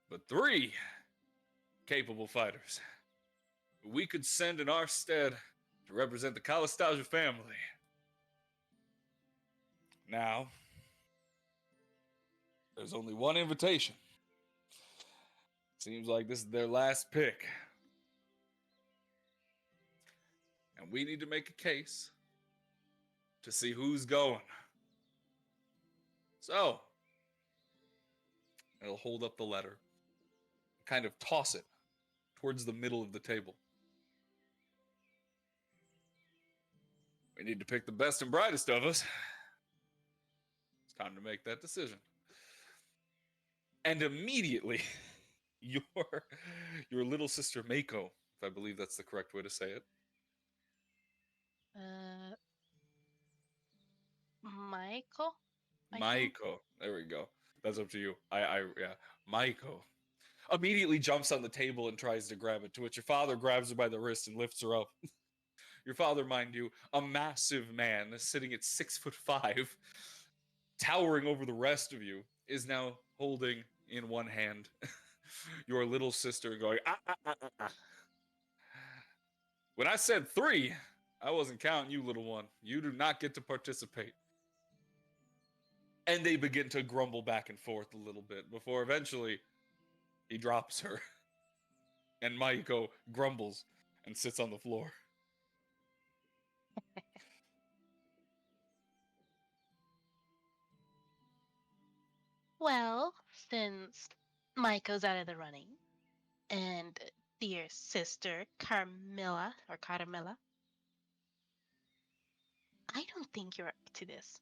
but three capable fighters who we could send in our stead to represent the Calistaja family. Now, there's only one invitation. Seems like this is their last pick. And we need to make a case to see who's going. So, I'll hold up the letter, kind of toss it towards the middle of the table. We need to pick the best and brightest of us. It's time to make that decision. And immediately, your little sister Mako, if I believe that's the correct way to say it. Michael? Maiko. There we go. That's up to you. Yeah. Maiko immediately jumps on the table and tries to grab it, to which your father grabs her by the wrist and lifts her up. Your father, mind you, a massive man sitting at 6'5", towering over the rest of you, is now holding in one hand your little sister going, ah, ah, ah, ah, ah. When I said 3, I wasn't counting you, little one. You do not get to participate. And they begin to grumble back and forth a little bit before eventually he drops her. And Maiko grumbles and sits on the floor. Well, since Maiko's out of the running, and dear sister Carmilla, I don't think you're up to this.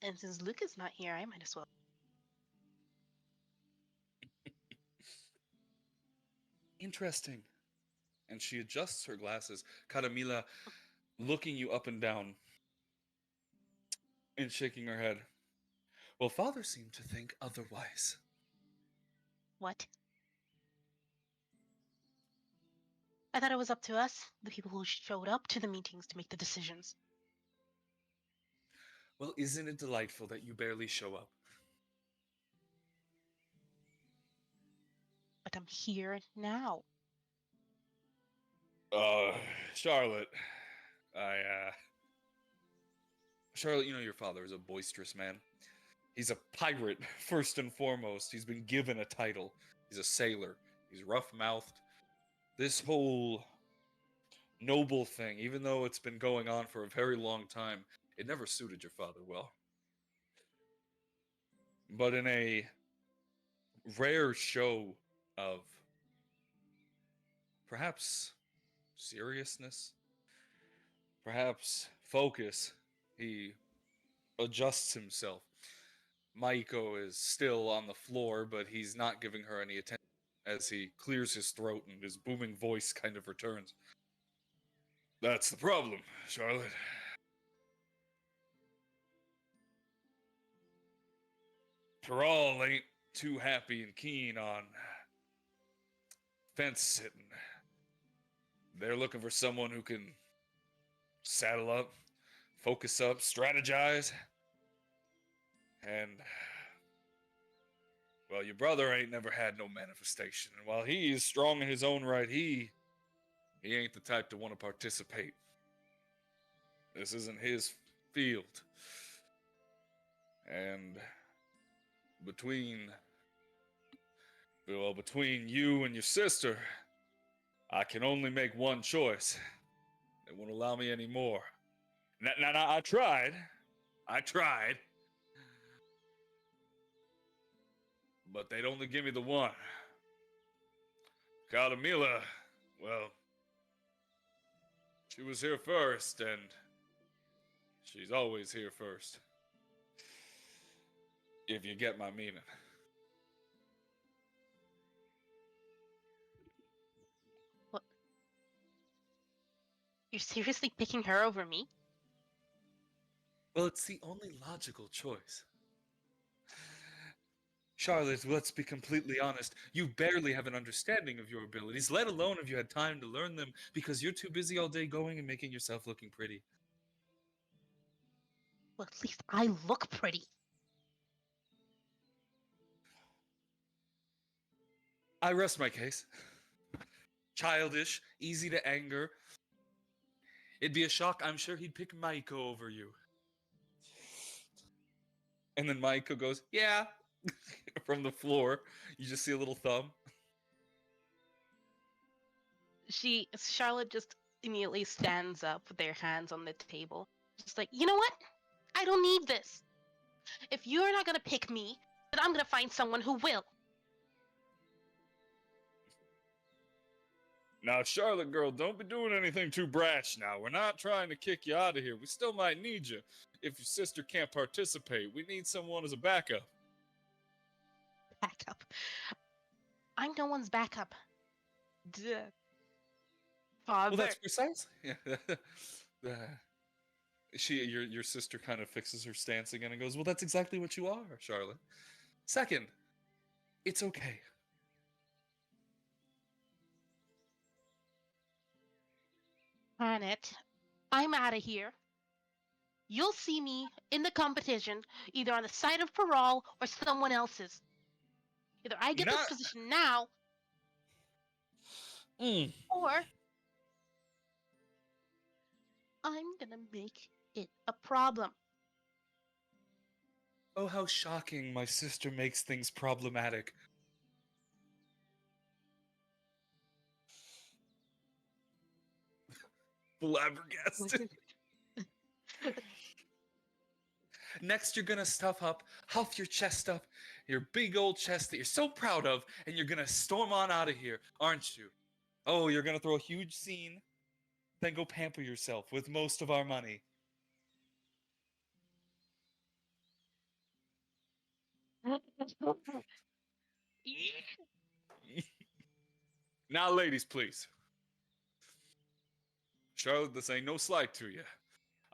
And since Luke is not here, I might as well. Interesting. And she adjusts her glasses, Carmilla looking you up and down and shaking her head. Well, father seemed to think otherwise. What? I thought it was up to us, the people who showed up to the meetings, to make the decisions. Well, isn't it delightful that you barely show up? But I'm here now. Charlotte, Charlotte, you know your father is a boisterous man. He's a pirate, first and foremost. He's been given a title. He's a sailor. He's rough-mouthed. This whole noble thing, even though it's been going on for a very long time, it never suited your father well. But in a rare show of perhaps seriousness, perhaps focus, he adjusts himself. Maiko is still on the floor, but he's not giving her any attention as he clears his throat and his booming voice kind of returns. That's the problem, Charlotte. Peral ain't too happy and keen on fence sitting. They're looking for someone who can saddle up, focus up, strategize, and well, your brother ain't never had no manifestation, and while he is strong in his own right, he ain't the type to want to participate. This isn't his field. And between you and your sister, I can only make one choice. They won't allow me any more. Now, I tried. But they'd only give me the one. Carmilla, well, she was here first, and she's always here first. If you get my meaning. What? You're seriously picking her over me? Well, it's the only logical choice. Charlotte, let's be completely honest. You barely have an understanding of your abilities, let alone have you had time to learn them, because you're too busy all day going and making yourself looking pretty. Well, at least I look pretty. I rest my case. Childish, easy to anger. It'd be a shock. I'm sure he'd pick Maiko over you. And then Maiko goes, yeah, from the floor. You just see a little thumb. Charlotte just immediately stands up with their hands on the table. Just like, you know what? I don't need this. If you're not gonna pick me, then I'm gonna find someone who will. Now, Charlotte girl, don't be doing anything too brash now. We're not trying to kick you out of here. We still might need you. If your sister can't participate, we need someone as a backup. Backup. I'm no one's backup. Duh. Father. Well, that's precisely. Your sister kind of fixes her stance again and goes, well, that's exactly what you are, Charlotte. Second, it's okay. Planet, I'm out of here. You'll see me in the competition, either on the side of Peral or someone else's. Either I get this position now, or I'm gonna make it a problem. Oh, how shocking. My sister makes things problematic. Flabbergasted. Next, you're gonna huff your chest up, your big old chest that you're so proud of, and you're gonna storm on out of here, aren't you? Oh, you're gonna throw a huge scene, then go pamper yourself with most of our money. Now, ladies, please. Charlotte, this ain't no slight to you.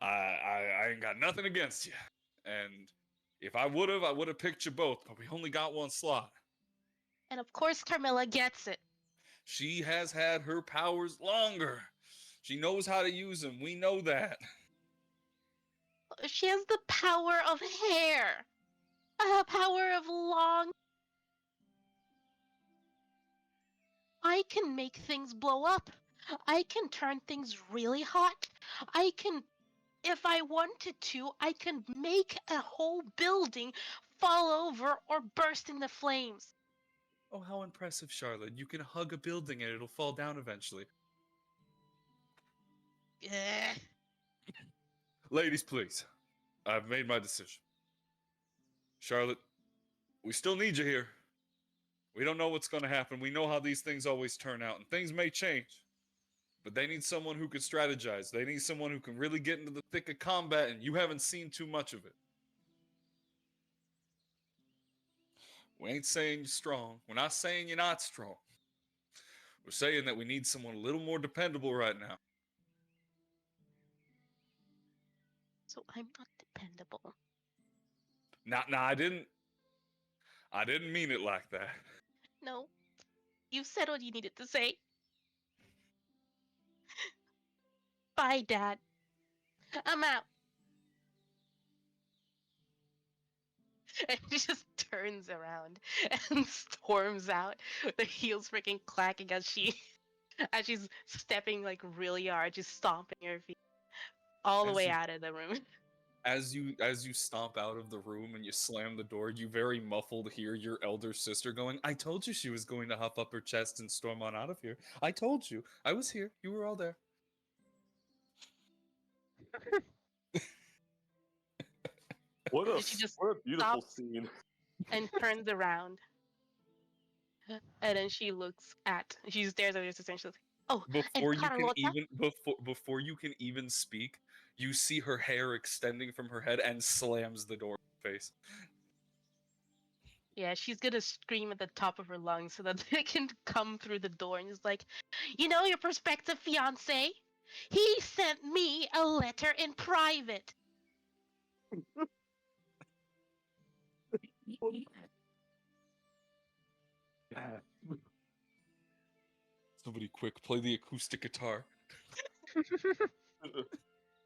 I ain't got nothing against you. And if I would have picked you both, but we only got one slot. And of course, Carmilla gets it. She has had her powers longer. She knows how to use them. We know that. She has the power of hair. Power of long. I can make things blow up. I can turn things really hot. I can, if I wanted to, I can make a whole building fall over or burst into flames. Oh, how impressive, Charlotte. You can hug a building and it'll fall down eventually. Yeah. Ladies, please. I've made my decision. Charlotte, we still need you here. We don't know what's going to happen. We know how these things always turn out, and things may change. But they need someone who can strategize. They need someone who can really get into the thick of combat, and you haven't seen too much of it. We ain't saying you're strong. We're not saying you're not strong. We're saying that we need someone a little more dependable right now. So I'm not dependable. Nah, I didn't mean it like that. No. You said what you needed to say. Bye, Dad. I'm out. And she just turns around and storms out, the heels freaking clacking as she's stepping like really hard, just stomping her feet all the way out of the room. As you stomp out of the room and you slam the door, you very muffled hear your elder sister going, "I told you she was going to huff up her chest and storm on out of here. I told you. I was here. You were all there." What a She just beautiful stops scene. and turns around. And then she stares at her sister and she's like, "Oh, and Carlota?" Before you can even speak, you see her hair extending from her head and slams the door in her face. Yeah, she's gonna scream at the top of her lungs so that they can come through the door, and is like, "You know your prospective fiance? He sent me a letter in private." Somebody quick, play the acoustic guitar.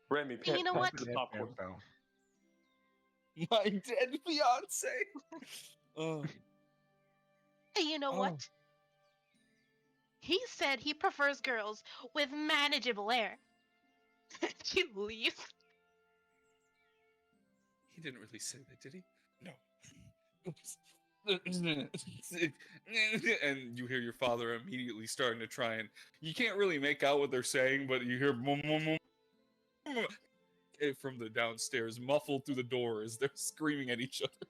Remy, And you know what? the popcorn. My dead fiance. Oh. And you know what? He said he prefers girls with manageable hair. She leaves. He didn't really say that, did he? No. And you hear your father immediately starting to try and you can't really make out what they're saying, but you hear from the downstairs, muffled through the door as they're screaming at each other.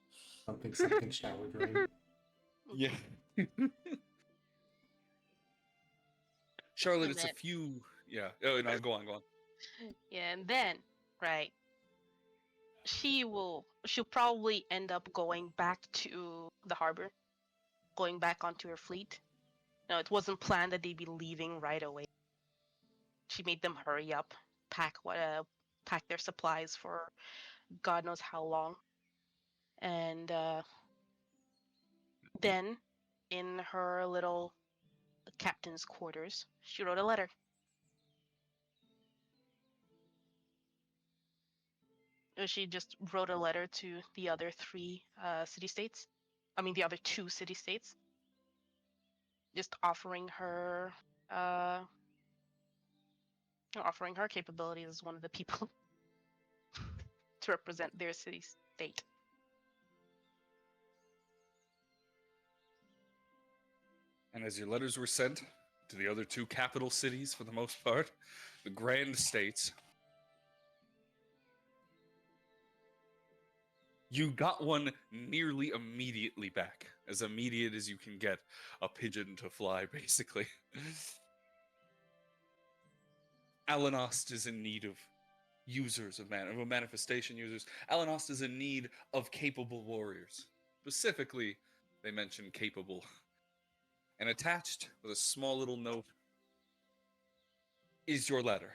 Something shower drain. Yeah. Charlotte, And it's then- a few. Yeah. Oh, no, go on. Yeah, and then, right, she'll probably end up going back to the harbor, going back onto her fleet. No, it wasn't planned that they'd be leaving right away. She made them hurry up, pack their supplies for God knows how long, and then in her little captain's quarters, she wrote a letter. She just wrote a letter to the other city-states. I mean, the other 2 city-states. Just offering her capabilities as one of the people to represent their city-state. And as your letters were sent to the other 2 capital cities, for the most part, the Grand States, You got one nearly immediately back, as immediate as you can get a pigeon to fly, basically. Alanost is in need of users of manifestation users. Alanost is in need of capable warriors. Specifically, they mention capable. And attached with a small little note is your letter.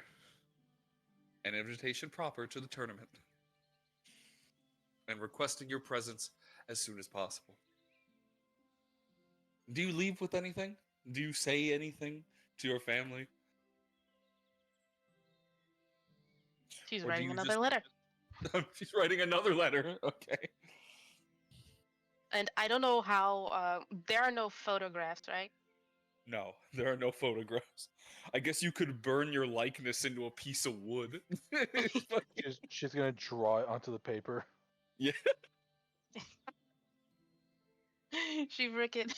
An invitation proper to the tournament. And requesting your presence as soon as possible. Do you leave with anything? Do you say anything to your family? She's Or do writing you another just... letter. She's writing another letter. Okay. And I don't know how. There are no photographs, right? No, there are no photographs. I guess you could burn your likeness into a piece of wood. But- She's gonna draw it onto the paper. yeah. she freaking.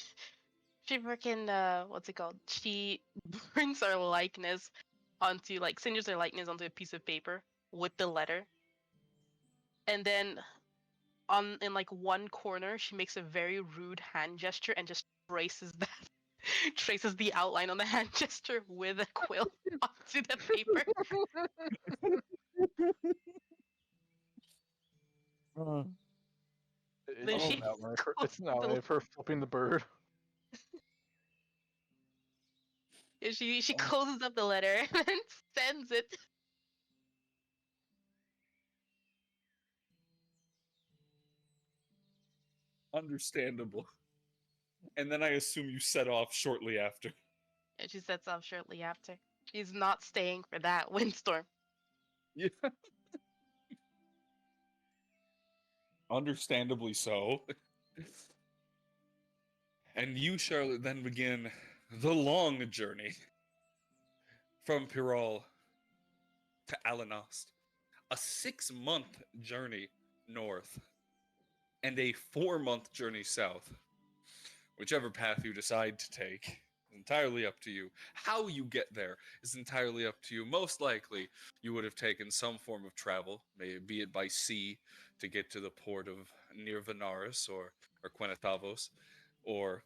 She freaking. What's it called? She burns her likeness onto like singes her likeness onto a piece of paper with the letter, and then in like one corner she makes a very rude hand gesture and just traces that traces the outline on the hand gesture with a quill onto the paper. Then It's she an outline for closes it's an the outline for flipping the bird. she closes up the letter and then sends it. Understandable. And then I assume you set off shortly after. And she sets off shortly after. She's not staying for that windstorm. Yeah. Understandably so. And you, Charlotte, then begin the long journey from Pirol to Alanost. A 6-month journey north and a 4-month journey south. Whichever path you decide to take is entirely up to you. How you get there is entirely up to you. Most likely, you would have taken some form of travel, be it by sea to get to the port of near Venaris or Quenatavos, or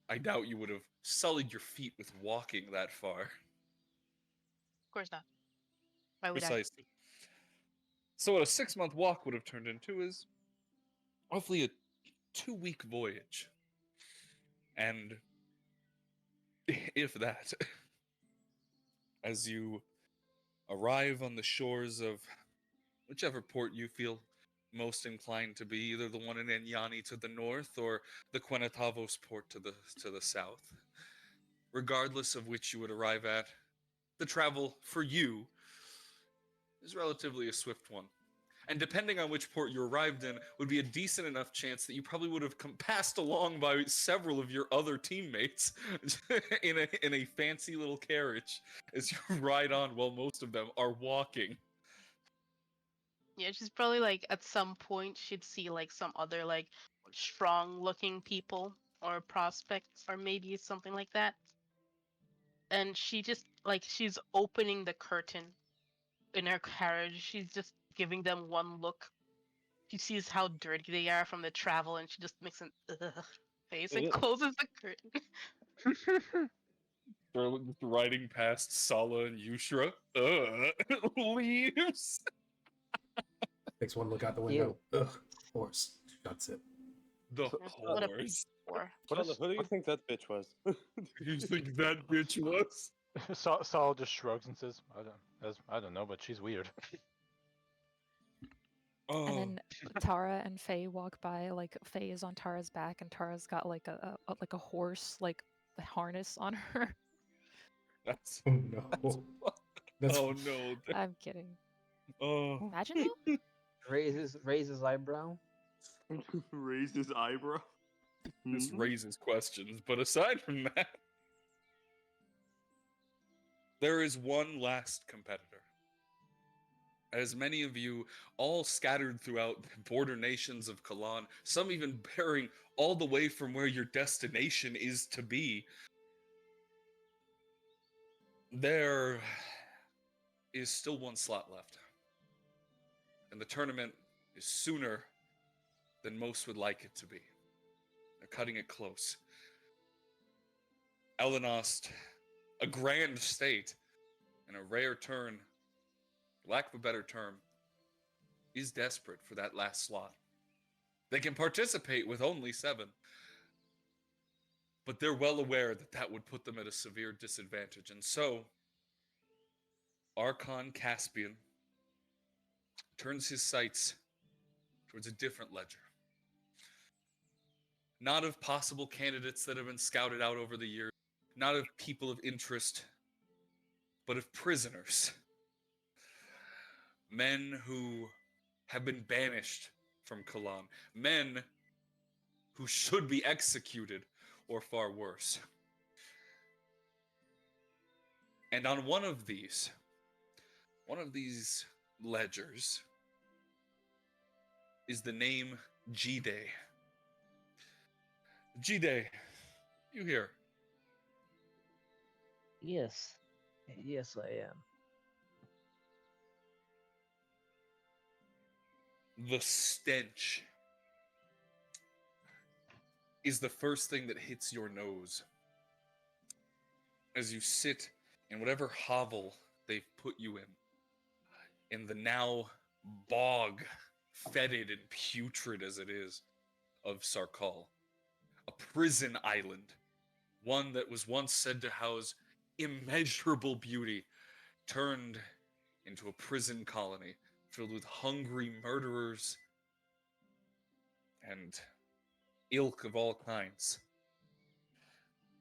I doubt you would have sullied your feet with walking that far. Of course not. Why would Precisely. So what a 6-month walk would have turned into is roughly a 2-week voyage. And if that, as you arrive on the shores of whichever port you feel most inclined to be, either the one in Enyani to the north or the Quenatavos port to the south. Regardless of which you would arrive at, the travel for you is relatively a swift one. And depending on which port you arrived in, would be a decent enough chance that you probably would have passed along by several of your other teammates in a fancy little carriage as you ride on while most of them are walking. Yeah, she's probably like at some point she'd see like some other like strong looking people or prospects or maybe something like that. And she just like she's opening the curtain in her carriage. She's just giving them one look. She sees how dirty they are from the travel and she just makes an ugh face and Yeah. closes the curtain. They're just riding past Sala and Yushra. Leaves. Takes one look out the window. Ugh, horse. Shuts it. The What a horse. poor. Charlotte, who do you think that bitch was? You think that bitch was? Saul just shrugs and says, I don't know, but she's weird." Oh, And then Tara and Faye walk by. Like Faye is on Tara's back, and Tara's got like a horse like harness on her. that's... Oh no. That's Oh no. I'm kidding. Oh. Imagine though. Raises eyebrow. Raised his eyebrow. This Mhm. raises questions, but aside from that, there is one last competitor. As many of you, all scattered throughout the border nations of Kalan, some even bearing all the way from where your destination is to be, there is still one slot left. And the tournament is sooner than most would like it to be. They're cutting it close. Elenost, a grand state, and a rare turn, for lack of a better term, is desperate for that last slot. They can participate with only 7, but they're well aware that that would put them at a severe disadvantage. And so, Archon Caspian turns his sights towards a different ledger. Not of possible candidates that have been scouted out over the years, not of people of interest, but of prisoners. Men who have been banished from Kalan. Men who should be executed, or far worse. And on one of these ledgers, is the name G-Day. G-Day, you here? Yes. Yes, I am. The stench is the first thing that hits your nose as you sit in whatever hovel they've put you in the now bog, fetid and putrid as it is, of Sarkal. A prison island, one that was once said to house immeasurable beauty, turned into a prison colony filled with hungry murderers and ilk of all kinds.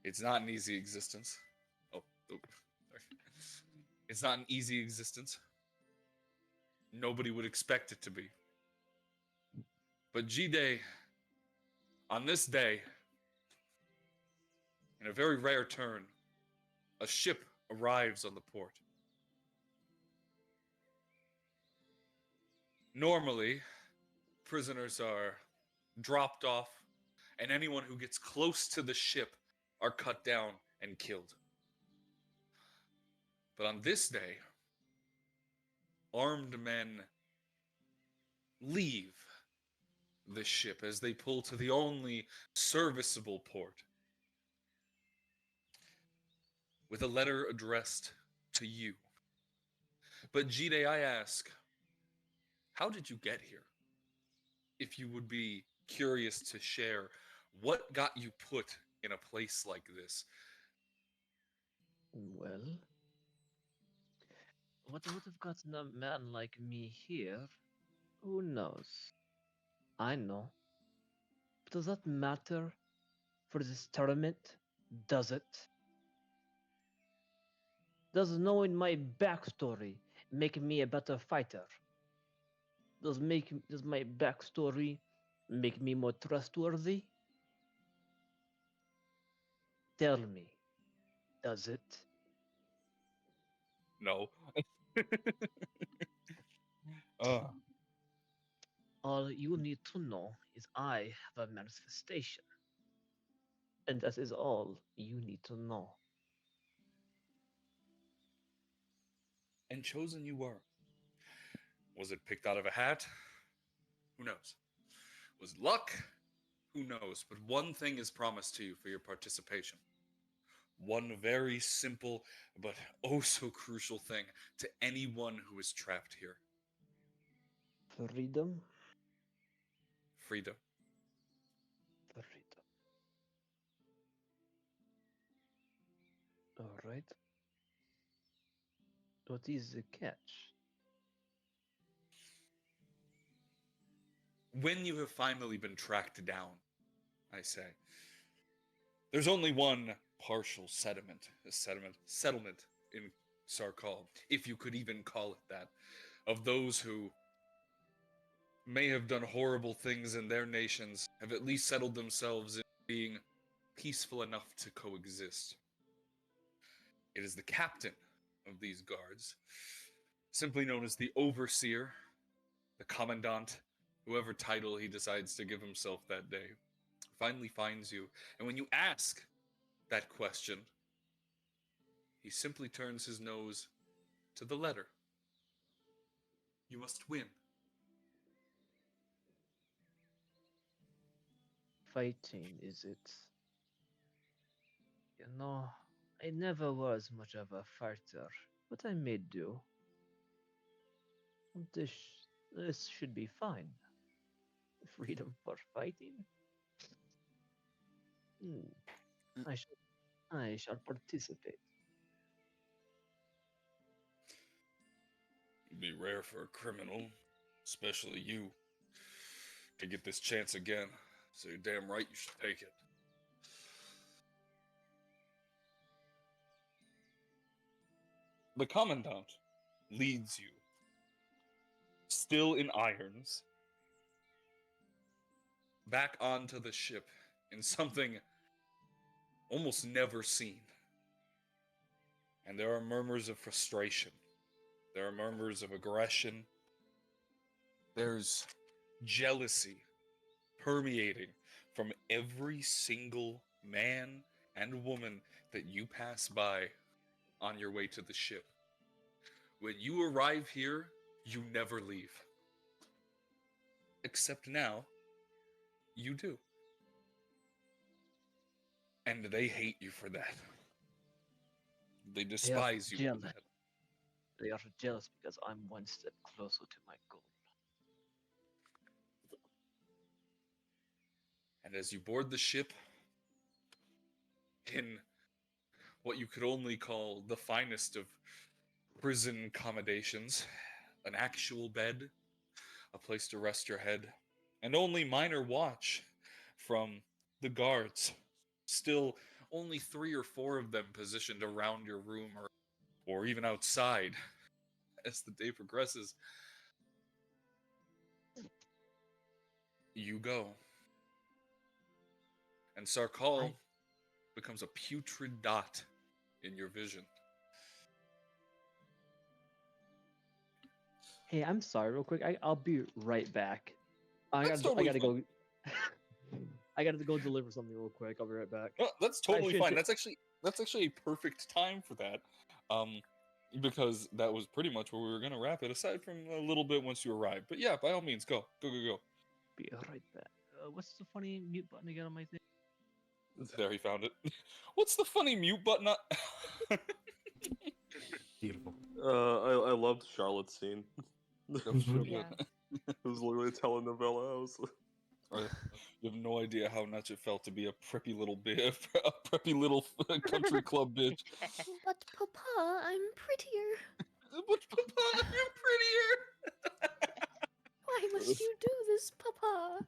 It's not an easy existence. Sorry. It's not an easy existence. Nobody would expect it to be. But G-Day, on this day, in a very rare turn, a ship arrives on the port. Normally, prisoners are dropped off, and anyone who gets close to the ship are cut down and killed. But on this day, armed men leave the ship as they pull to the only serviceable port with a letter addressed to you. But G-Day, I ask, how did you get here? If you would be curious to share, what got you put in a place like this? Well, what would have gotten a man like me here? Who knows? I know. But does that matter for this tournament? Does it? Does knowing my backstory make me a better fighter? Does my backstory make me more trustworthy? Tell me, does it? No. All you need to know is I have a manifestation. And that is all you need to know. And chosen you were. Was it picked out of a hat? Who knows? Was it luck? Who knows? But one thing is promised to you for your participation. One very simple but oh so crucial thing to anyone who is trapped here. Freedom? Freedom. Freedom. All right. What is the catch? When you have finally been tracked down, I say, there's only one partial settlement in Sarkal, if you could even call it that, of those who may have done horrible things in their nations, have at least settled themselves in being peaceful enough to coexist. It is the captain of these guards, simply known as the Overseer, the Commandant, whoever title he decides to give himself that day, finally finds you. And when you ask that question, he simply turns his nose to the letter. You must win. fighting, is it? You know, I never was much of a fighter, but I may do. This, this should be fine. Freedom for fighting? Hmm. I shall participate. It'd be rare for a criminal, especially you, to get this chance again. So you're damn right you should take it. The Commandant leads you, still in irons, back onto the ship in something almost never seen. And there are murmurs of frustration. There are murmurs of aggression. There's jealousy permeating from every single man and woman that you pass by on your way to the ship. When you arrive here, you never leave. Except now, you do. And they hate you for that. They despise you for jealous. that. They are jealous because I'm one step closer to my goal. And as you board the ship in what you could only call the finest of prison accommodations, an actual bed, a place to rest your head, and only minor watch from the guards. Still, only 3 or 4 of them positioned around your room or even outside as the day progresses. You go. And Sarkal becomes a putrid dot in your vision. Hey, I'm sorry, real quick. I'll be right back. That's totally I gotta fine. go. I gotta go deliver something real quick. I'll be right back. No, that's totally should fine. t- That's actually a perfect time for that, because that was pretty much where we were gonna wrap it. Aside from a little bit once you arrive, but yeah, by all means, go. Be right back. What's the funny mute button again on my thing? There, he found it. What's the funny mute button? Beautiful. I loved Charlotte's scene. That was really Yeah. good. It was literally a telenovela. I was You have no idea how much it felt to be a preppy little a preppy little country club bitch. But Papa, I'm prettier. But Papa, you're prettier. Why must you do this, Papa?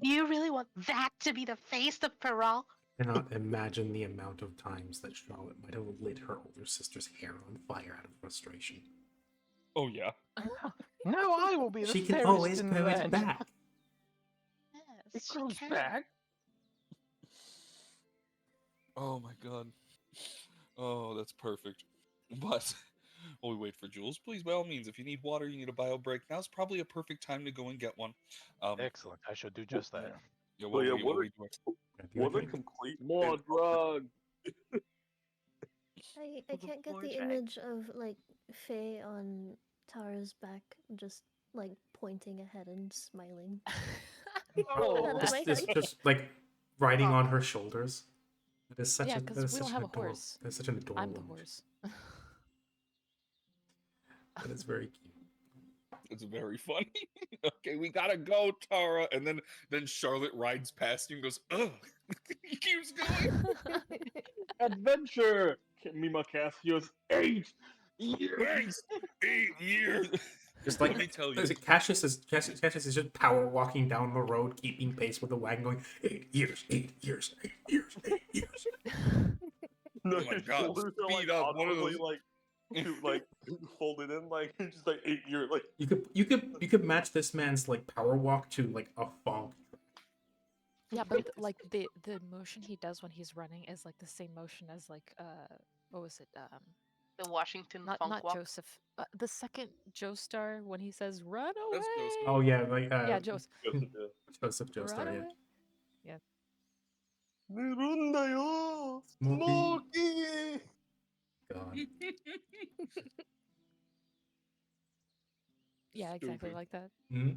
Do you really want that to be the face of Perral? Cannot imagine the amount of times that Charlotte might have lit her older sister's hair on fire out of frustration. Oh yeah. Now I will be the She can fairest always in grow the it land. back. It Yes, she grows can. back. Oh my god. Oh, that's perfect. But while we wait for Jules, please, by all means, if you need water, you need a bio break, now's probably a perfect time to go and get one. Excellent. I shall do just that. Yeah, But yeah, what we do? what a complete More and drugs. I For the can't get floor the check. image of like Faye on Tara's back, just like pointing ahead and smiling. Oh, Out of my Just, head. just like riding Oh. on her shoulders. That is such Yeah, a, 'cause that is we don't such have an a adorable, horse. that is such an adorable I'm the image. horse. That is very cute. It's very funny. Okay, we gotta go, Tara. And then Charlotte rides past you and goes, ugh. He keeps going. adventure! Mima Cassius, 8 years! 8 years. Just like Let me tell you. is it Cassius is just power walking down the road, keeping pace with the wagon, going 8 years, 8 years, 8 years, 8 years. No, Oh my his God, shoulders are speed like up, one of awkwardly those- like folded in, like just like 8 years, like You could match this man's like power walk to like a funk. Yeah, but like the motion he does when he's running is like the same motion as like what was it? The Washington Not Funk Walk. Joseph. The second Joestar when he says "Run away." That's Joseph. Oh yeah, like Yeah, Joseph. Joseph Run Joestar, yeah. away. Yeah. Nirundayo, Smokey. Smokey. God. Yeah, exactly Stupid. like that. Mhm.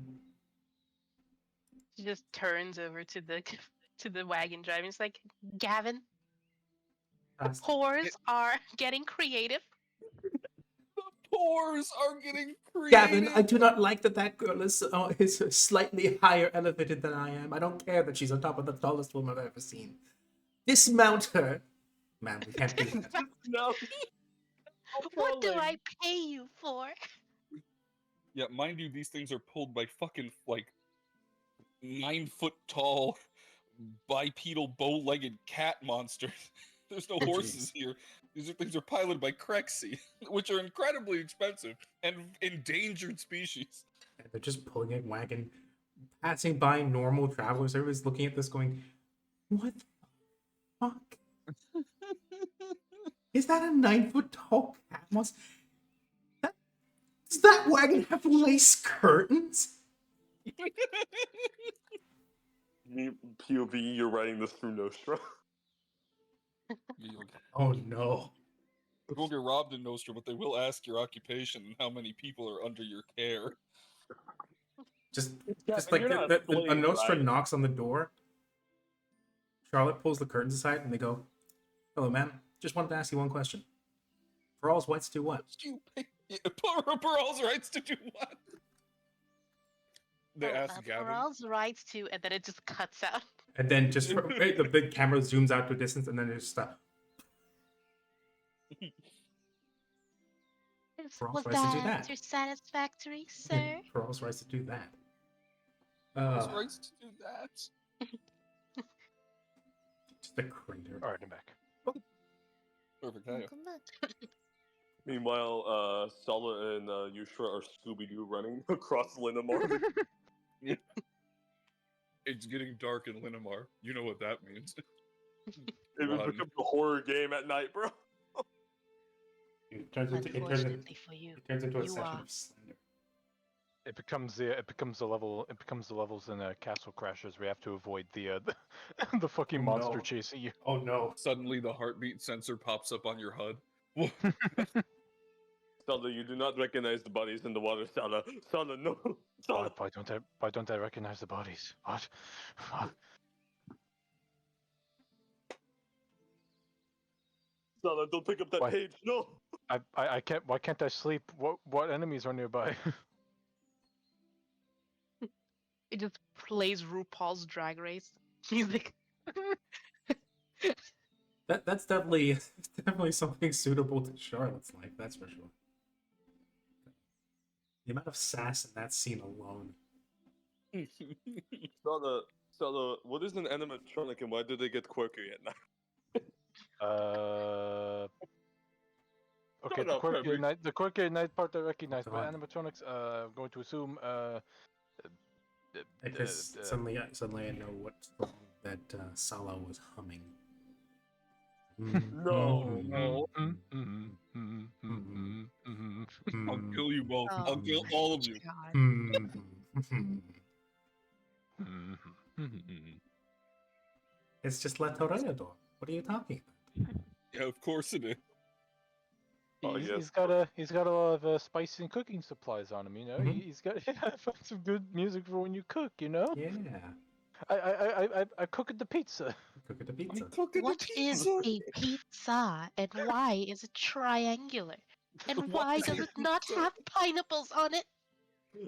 She just turns over to the to the wagon driver. It's like, Gavin, the That's- pores are getting creative. Pores are getting creative. Gavin, I do not like that girl is slightly higher elevated than I am. I don't care that she's on top of the tallest woman I've ever seen. Dismount her. Man, we can't do that. No. What do I pay you for? Yeah, mind you, these things are pulled by fucking, like, 9-foot tall, bipedal, bow-legged cat monsters. There's no horses here. These things are piloted by Crexy, which are incredibly expensive and endangered species. And they're just pulling a wagon, passing by normal travelers. Everybody's looking at this going, what the fuck? Is that a 9-foot tall cat monster? Does that wagon have lace curtains? POV, you're writing this through Nostra. Oh no. You won't get robbed in Nostra, but they will ask your occupation and how many people are under your care. Just Yeah, like you're not a playing Nostra right. knocks on the door. Charlotte pulls the curtains aside and they go, hello, ma'am. Just wanted to ask you one question. For all's whites do what? Peral's rights to do what? They ask Gavin. Peral's rights to, and then it just cuts out. And then just the big camera zooms out to a distance and then it's stuff. For all's Was rights to do that that. your satisfactory, sir? For all's rights to do that. Peral's rights to do that. Just a crater. Alright, I'm back. Perfect. Hell yeah. Welcome back. Meanwhile, Sala and Yushra are Scooby-Doo running across Linamar. It's getting dark in Linamar. You know what that means. It Run. becomes a horror game at night, bro. It turns into Unfortunately for you, a session you are. of Slender. It becomes the levels in Castle Crashers. We have to avoid the the fucking Oh, monster no. chasing you. Oh no. Suddenly, the heartbeat sensor pops up on your HUD. Sala, you do not recognize the bodies in the water, Sala. Sala, no. Sala. Why don't I recognize the bodies? What? Sala, don't pick up that Why? page, no. I can't. Why can't I sleep? What enemies are nearby? It just plays RuPaul's Drag Race music. That's definitely something suitable to Charlotte's life, that's for sure. The amount of sass in that scene alone. Sala, what is an animatronic and why do they get quirky at night? Okay, Shut up, Henry. the quirky night part I recognize, Go but on. animatronics, I'm going to assume, Because suddenly I know what song that Sala was humming. No. No. I'll kill you both. Oh, I'll kill all of you. God. It's just La Toreador. What are you talking about? Yeah, of course it is. Oh, He's, yes. he's got a lot of spice and cooking supplies on him. You know, Mhm. he's got some good music for when you cook. You know, Yeah. I cook at the pizza. Cook at the pizza. What is a pizza, and why is it triangular? And What why is does a it not pizza? have pineapples on it?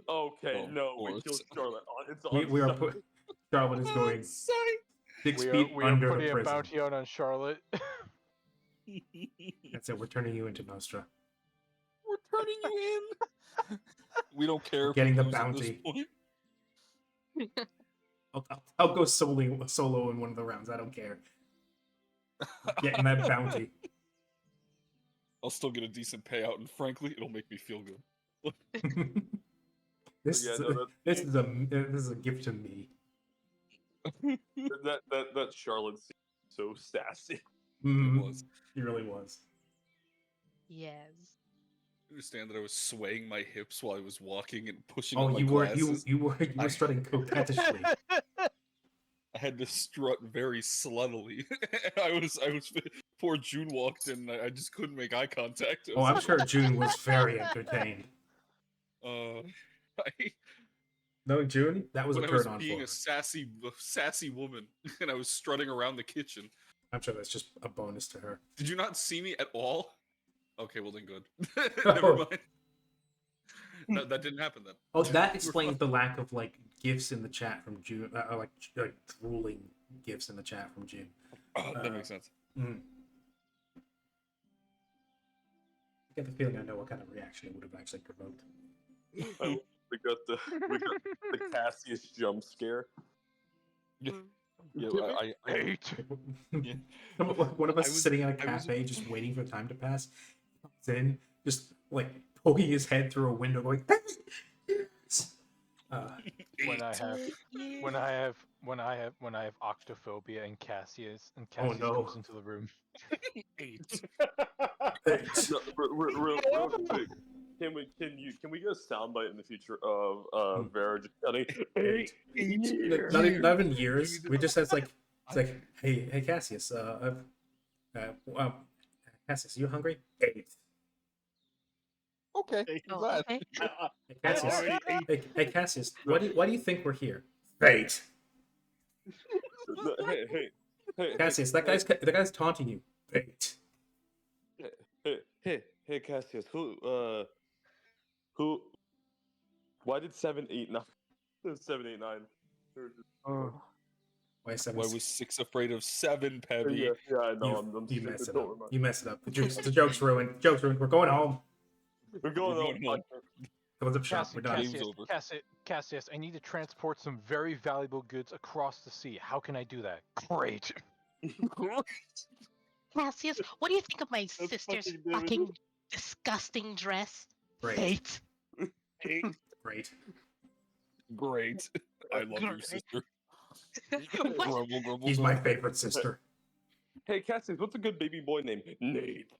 Okay, Of no, we course. killed Charlotte. It's on We are site. put. Charlotte is going Sorry. 6 We feet are under the putting a prison. bounty out on Charlotte. That's it. We're turning you into Nostra. We're turning you in. We don't care. If Getting we the lose at this bounty. point. I'll go solo in one of the rounds. I don't care. Getting that bounty. I'll still get a decent payout, and frankly, it'll make me feel good. This Yeah, is no, this is a gift to me. that Charlotte scene is so sassy. Mhm. was. He really was. Yes. I understand that I was swaying my hips while I was walking and pushing Oh, up my you were glasses. you were strutting coquettishly. I had to strut very sluttily. I was. Poor June walked in. I just couldn't make eye contact. Oh, I'm sure June was very entertained. I, No, June, that was when a I was turn on being for a her. sassy woman and I was strutting around the kitchen. I'm sure that's just a bonus to her. Did you not see me at all? Okay, well then good. Oh. Never mind. No, that didn't happen then. Oh, that We're explains fine. the lack of like gifts in the chat from June, like drooling gifts in the chat from June. Oh, that makes sense. Mm. I get the feeling I know what kind of reaction it would have actually provoked. We got the Cassius jump scare. Yeah, I Hate. yeah. One of us I was- sitting at a I was- cafe just waiting for time to pass. Comes in, just like poking his head through a window, going. When I have octophobia and Cassius comes into the room. 8. No, real quick. Can we get a soundbite in the future of Vera just shouting 8 years? Not even years. We just says like, it's like, hey Cassius, Cassius, you hungry? 8. Okay. Oh, glad. okay. Hey Cassius, already ate. hey Cassius, why do you think we're here? Fate. Hey, Cassius, that guy's taunting you. Fate. Hey, Cassius, who? Why did 789? 789. Why seven? Why was 6 afraid of 7, Pebby? Yeah, I know. You, I'm you stupid. mess it Don't up. remind You mess it up. The joke's ruined. Joke's ruined. We're going home. me. We're going home. Close up shop. We're done. Game's over. Cassius, I need to transport some very valuable goods across the sea. How can I do that? Great. Cassius, what do you think of my That's sister's fucking David. fucking disgusting dress? Great. Hate. Great. Great. I love your Great. sister. What? Grumble, grumble, He's my grumble. favorite sister. Hey, Cassius, what's a good baby boy name? Nate.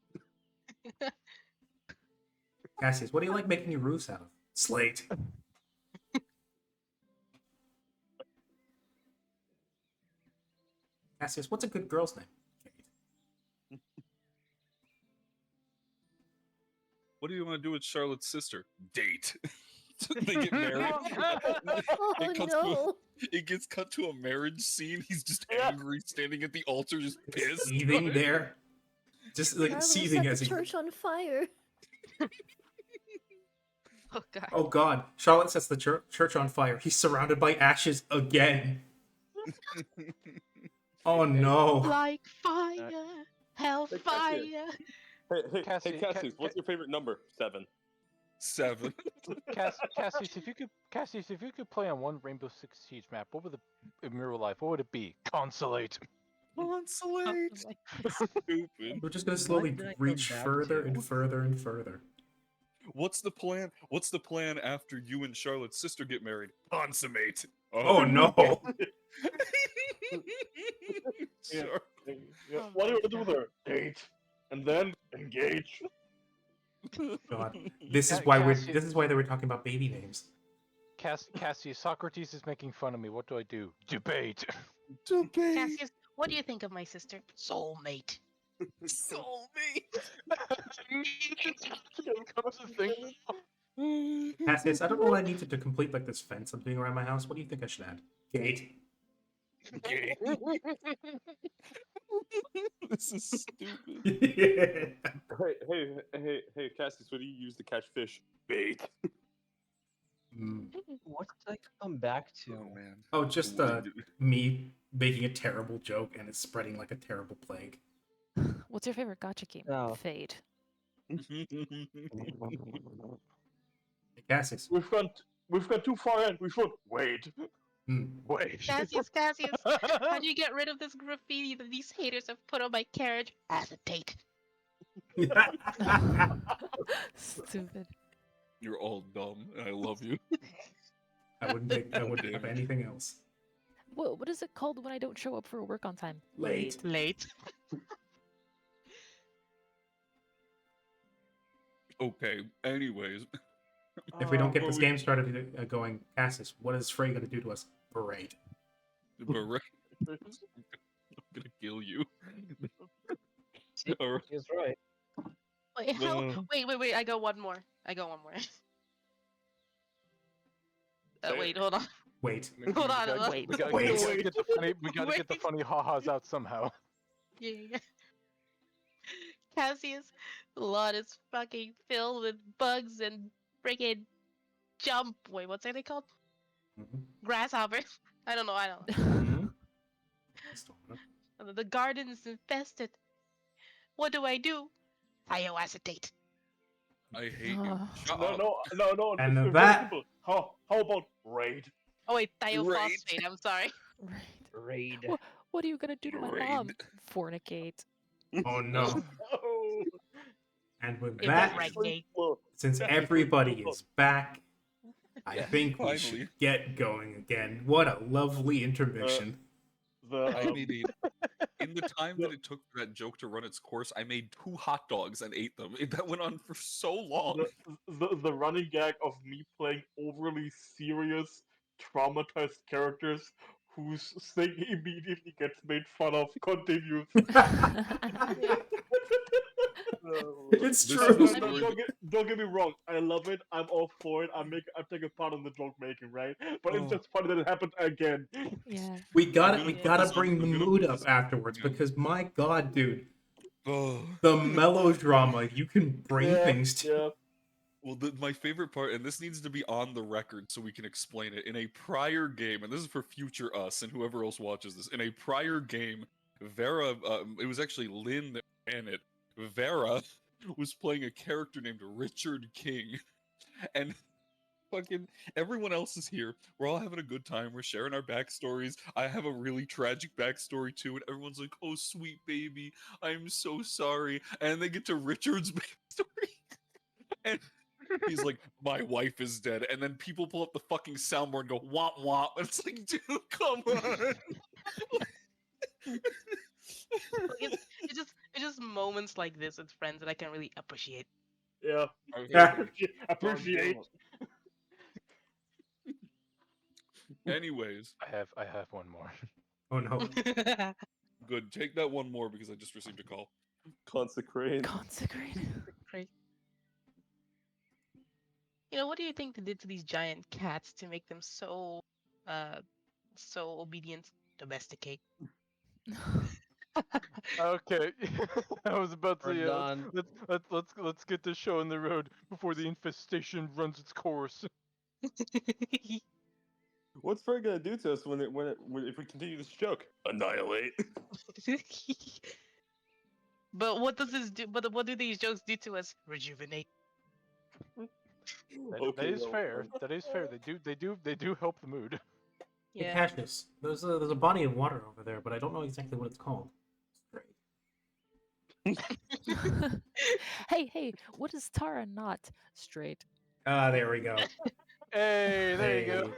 Cassius, what do you like making your roofs out of? Slate. Cassius, what's a good girl's name? Kate. What do you want to do with Charlotte's sister? Date. They get married. Oh no! It gets cut to a marriage scene. He's just Yeah. angry, standing at the altar, just pissed. Seething there. Just like Carlos seething set as the he. church on fire. Oh god. Oh God! Charlotte sets the church on fire. He's surrounded by ashes again. Oh no! Like fire, hellfire. Hey, Cassius, Cassius, what's your favorite number? 7. 7. Cassius, if you could play on one Rainbow Six Siege map, what would in real life? What would it be? Consolate. Consolate. Stupid. We're just gonna slowly did I come reach back further to? and further and further. What's the plan? What's the plan after you and Charlotte's sister get married? Consummate. Oh no! Yeah. Sure. Yeah. Oh What do my you do with her? Date. And then engage. God, this is Ca- why Cassius- this is why they were talking about baby names. Cassius, Socrates is making fun of me. What do I do? Debate. Debate. Cassius, what do you think of my sister? Soulmate. Soulmate. Cassius, I don't know what I need to complete like this fence I'm doing around my house. What do you think I should add? Gate. Gay. This is stupid. Hey, Cassius, what do you use to catch fish? Bait. Mm. What did I come back to? Oh man. Oh, just What did me making a terrible joke and it's spreading like a terrible plague. What's your favorite gotcha game? Oh. Fade. Hey, Cassius. We've gone too far in. We should wait. Mm. Wait. Cassius, how do you get rid of this graffiti that these haters have put on my carriage? As a date. Stupid. You're all dumb, and I love you. I wouldn't have anything else. What is it called when I don't show up for work on time? Late. Late. Okay. Anyways, If we don't get Well, this we- game started going, Cassius, what is Frey gonna do to us? Parade. Beret. I'm gonna kill you. Alright. He's right. Wait, how? Uh. Wait. I got one more. Wait, hold on. Wait. I mean, Hold on, hold on. We gotta, Wait. we gotta get the funny. We gotta get the Wait. funny ha-has out somehow. Yeah. Cassius' lot is fucking filled with bugs and freaking jump. Wait, what's it called? Mhm. Grasshoppers. I don't know. Mhm. The garden is infested. What do I do? Thioacetate. I hate you. Shut No, up. no. And it's very that- simple. How about raid? Oh wait, Right. thiophosphate. I'm sorry. Right. Raid. What are you gonna do to my Raid. mom? Fornicate. Oh no. Oh, And with If that, I Impregnate. since That's everybody pretty is back, I Yeah, think we finally. should get going again. What a lovely intermission. I made in the time that the- it took for that joke to run its course, I made 2 hot dogs and ate them. That went on for so long. the running gag of me playing overly serious, traumatized characters whose thing immediately gets made fun of continues. It's This true. is No, where don't get me wrong. I love it. I'm all for it. I'm taking part in the joke making, right? But it's Oh. just funny that it happened again. Yeah. We I'm gotta gonna put gotta this on- bring the I'm gonna mood put up this on- afterwards yeah. because my god, dude, Oh. the melodrama you can bring Yeah, things to. yeah. Well, my favorite part, and this needs to be on the record so we can explain it. In a prior game, and this is for future us and whoever else watches this. In a prior game, Vera, it was actually Lynn that ran it. Vera was playing a character named Richard King, and fucking everyone else is here. We're all having a good time. We're sharing our backstories. I have a really tragic backstory too, and everyone's like, "Oh, sweet baby, I'm so sorry." And they get to Richard's backstory, and he's like, "My wife is dead," and then people pull up the fucking soundboard and go womp womp, and it's like, dude, come on. It's just moments like this with friends that I can really appreciate. Yeah. Yeah. Appreciate. Anyways, I have one more. Oh no. good. Take that one more because I just received a call. Consecrate. Consecrate. Great. What do you think they did to these giant cats to make them so obedient? Domesticate. Okay, I was about We're to. done. Let's get this show on the road before the infestation runs its course. What's Fred gonna do to us when if we continue this joke? Annihilate. But what does this do? But what do these jokes do to us? Rejuvenate. That is well, fair. That is fair. They do help the mood. Hey, Yeah. Cassius, there's a body of water over there, but I don't know exactly what it's called. Hey, what is Tara not straight? Ah, there we go. Hey, there you go.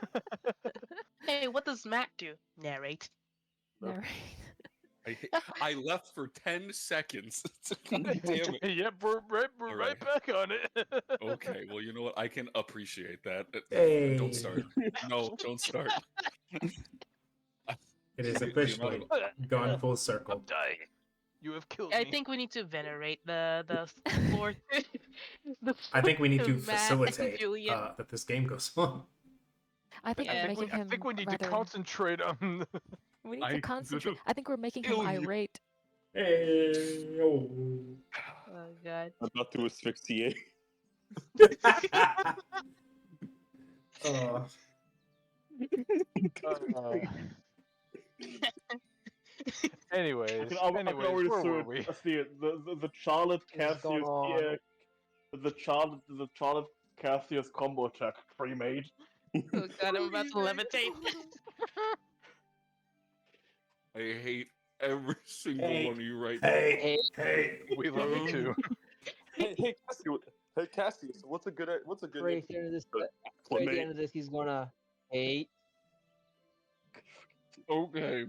Hey, what does Matt do? Narrate. Narrate. I left for 10 seconds. God damn it. Yep, we're right Alright. back on it. Okay, well, you know what? I can appreciate that. Hey. Don't start. No, don't start. It is The officially amount gone full I'm circle. dying. You have killed I me. think we need to venerate the floor. I think we need to Matt and facilitate Julian. that this game goes on. I think Yeah. we're making him I think we need to rather. concentrate on. We need I'm to gonna concentrate. I think we're making him kill you. irate. Hey, oh. Oh god. I'm about to asphyxiate. Oh. Anyways, I can already where see were it. we? I see it. The Charlotte What's going Cassius, on? the Charlotte Cassius combo attack pre-made. Oh god, I'm about to levitate. I hate every single Hey. one of you right now. Hey, hey. We love you too. Hey, Cassius. What's a good Right at the end of this, right at the end of this, he's gonna hate. Okay.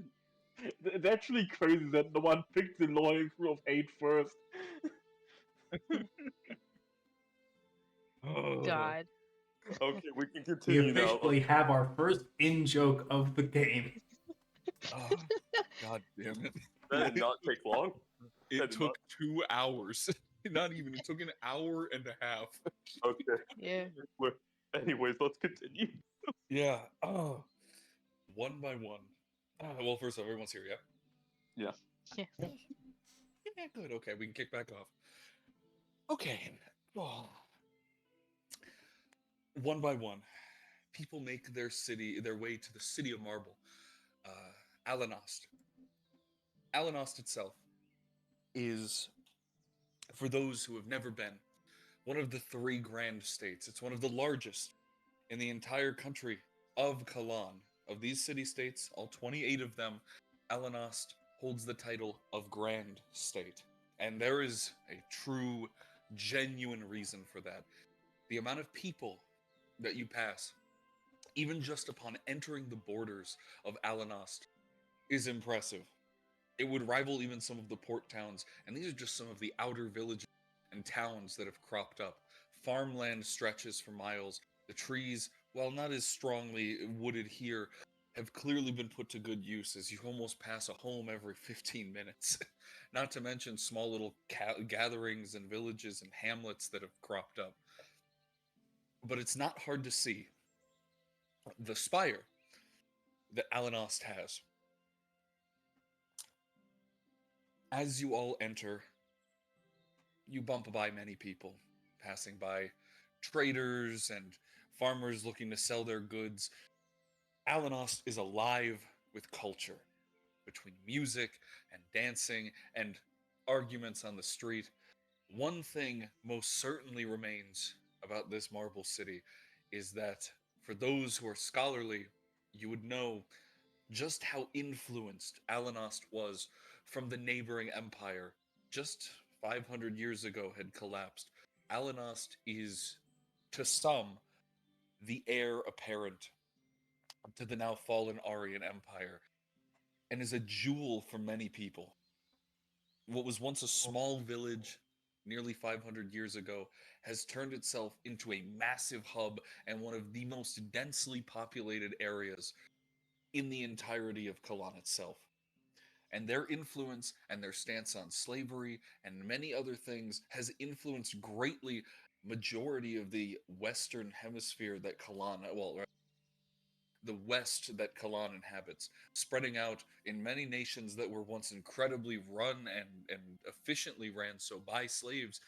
It's actually crazy that no one picked the loyal crew of 8 first. God. Okay, we can We continue now. officially have our first in-joke of the game. Oh, God damn it. That did not take long. It That did took 2 hours. Not even. It took an hour and a half. Okay. Yeah. Anyways, let's continue. Yeah. Oh, one by one. Well, first off, everyone's here, yeah? Yeah. Yes. Yeah, good. Okay, we can kick back off. Okay. Oh. One by one, people make their way to the city of marble, Alanost. Alanost itself is, for those who have never been, one of the three grand states. It's one of the largest in the entire country of Kalan. Of these city-states, all 28 of them, Alanost holds the title of Grand State. And there is a true, genuine reason for that. The amount of people that you pass, even just upon entering the borders of Alanost, is impressive. It would rival even some of the port towns, and these are just some of the outer villages and towns that have cropped up. Farmland stretches for miles. The trees, while not as strongly wooded here, have clearly been put to good use as you almost pass a home every 15 minutes. Not to mention small little gatherings and villages and hamlets that have cropped up. But it's not hard to see the spire that Alanost has. As you all enter, you bump by many people, passing by traders and farmers looking to sell their goods. Alanost is alive with culture, between music and dancing and arguments on the street. One thing most certainly remains about this marble city is that for those who are scholarly, you would know just how influenced Alanost was from the neighboring empire just 500 years ago had collapsed. Alanost is, to some, the heir apparent to the now fallen Aryan Empire, and is a jewel for many people. What was once a small village nearly 500 years ago has turned itself into a massive hub and one of the most densely populated areas in the entirety of Kalan itself. And their influence and their stance on slavery and many other things has influenced greatly majority of the Western hemisphere that Kalan, well, the West that Kalan inhabits, spreading out in many nations that were once incredibly run and efficiently ran so by slaves,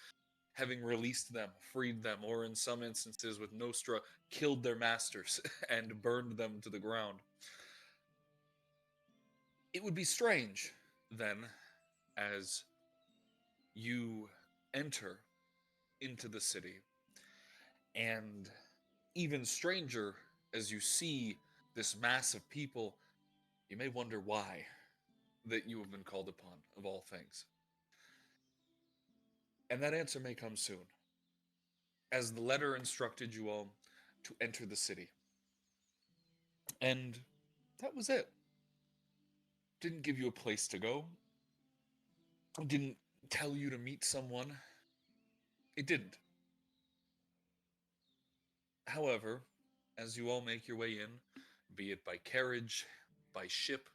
having released them, freed them, or in some instances with Nostra, killed their masters and burned them to the ground. It would be strange, then, as you enter into the city, and even stranger as you see this mass of people, you may wonder why that you have been called upon, of all things. And that answer may come soon, as the letter instructed you all to enter the city. And that was it. Didn't give you a place to go. Didn't tell you to meet someone. It didn't. However, as you all make your way in, be it by carriage, by ship,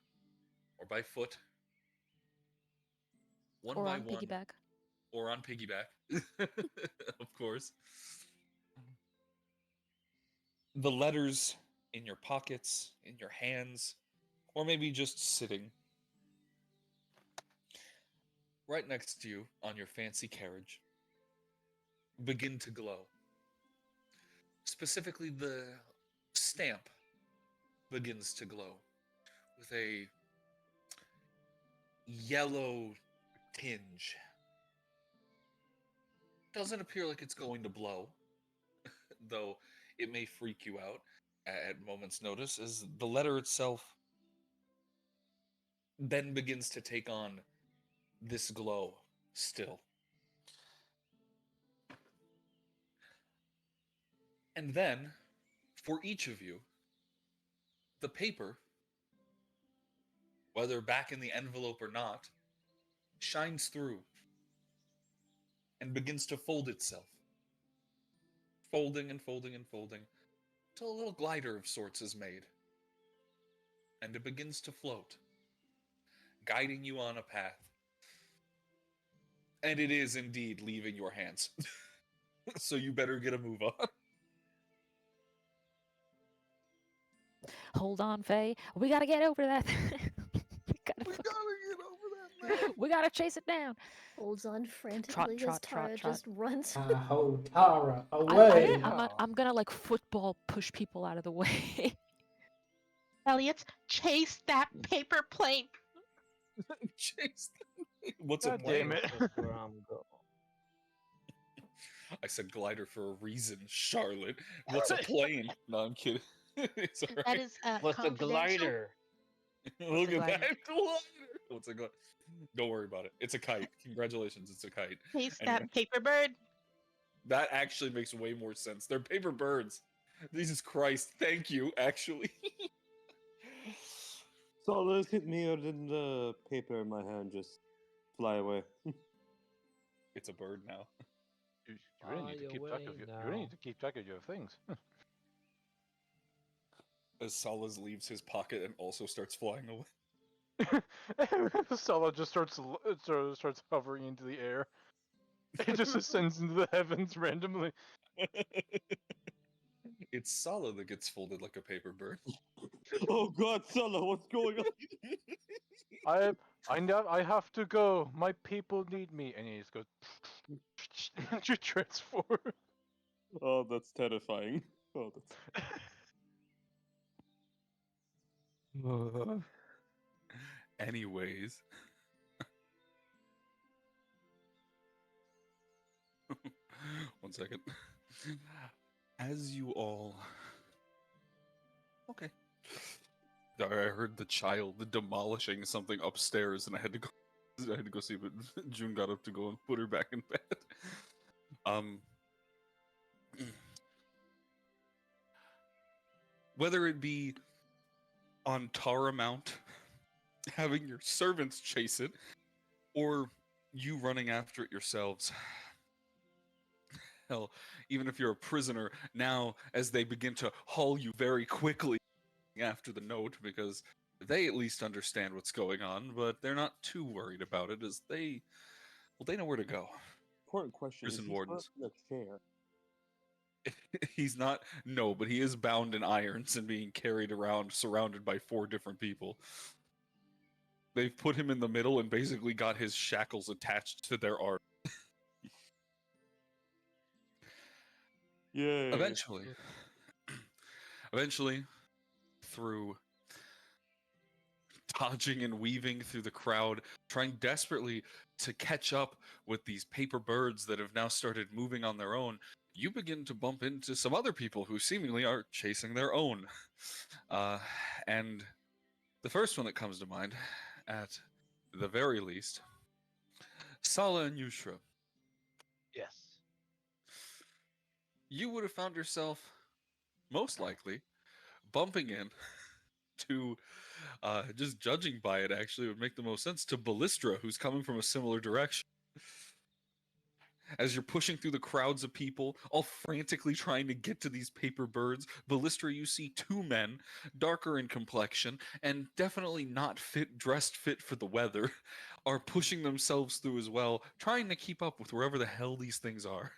or by foot, one Or by on one, piggyback. or on piggyback, of course, the letters in your pockets, in your hands, or maybe just sitting right next to you on your fancy carriage begin to glow. Specifically, the stamp begins to glow with a yellow tinge. Doesn't appear like it's going to blow, though it may freak you out at moment's notice, as the letter itself then begins to take on this glow still. And then, for each of you, the paper, whether back in the envelope or not, shines through and begins to fold itself. Folding and folding and folding, till a little glider of sorts is made. And it begins to float, guiding you on a path. And it is indeed leaving your hands. So you better get a move on. Hold on, Faye. We gotta get over that. We gotta chase it down. Holds on frantically as trot, Tara trot. just runs. Oh, Tara, I, away! I'm gonna like football push people out of the way. Elliot, chase that paper plane. Chase them. What's God a plane? damn it. That's where I'm going. I said glider for a reason, Charlotte. What's a plane? No, I'm kidding. It's That alright. is What's a confidential. glider? Look a at that glider? glider. What's a glider? Don't worry about it. It's a kite. Congratulations, it's a kite. Chase Anyway. that paper bird. That actually makes way more sense. They're paper birds. Jesus Christ, thank you, actually. Solace hit me, or did the paper in my hand just fly away? It's a bird now. You really need to keep track of your. You really need to keep track of your things. As Salas leaves his pocket and also starts flying away. Sala just starts hovering into the air. It just ascends into the heavens randomly. It's Sala that gets folded like a paper bird. Oh God, Sala, what's going on? I have to go. My people need me, and he just goes. You transform. Oh, that's terrifying. Oh, that's... Anyways. One second. As you all... Okay. I heard the child demolishing something upstairs, and I had to go see, but June got up to go and put her back in bed. Whether it be on Tara Mount, having your servants chase it, or you running after it yourselves. Hell, even if you're a prisoner, now as they begin to haul you very quickly after the note, because they at least understand what's going on, but they're not too worried about it, as they know where to go. Important question. Prison Is he wardens. in a chair? He's not, no, but he is bound in irons and being carried around, surrounded by 4 different people. They've put him in the middle and basically got his shackles attached to their arms. Yay. Eventually, through dodging and weaving through the crowd, trying desperately to catch up with these paper birds that have now started moving on their own, you begin to bump into some other people who seemingly are chasing their own. And the first one that comes to mind, at the very least, Sala and Yushra. Yes. You would have found yourself, most likely, bumping in to, just judging by it actually would make the most sense, to Ballistra, who's coming from a similar direction. As you're pushing through the crowds of people, all frantically trying to get to these paper birds, Ballistra, you see 2 men, darker in complexion, and definitely not dressed fit for the weather, are pushing themselves through as well, trying to keep up with wherever the hell these things are.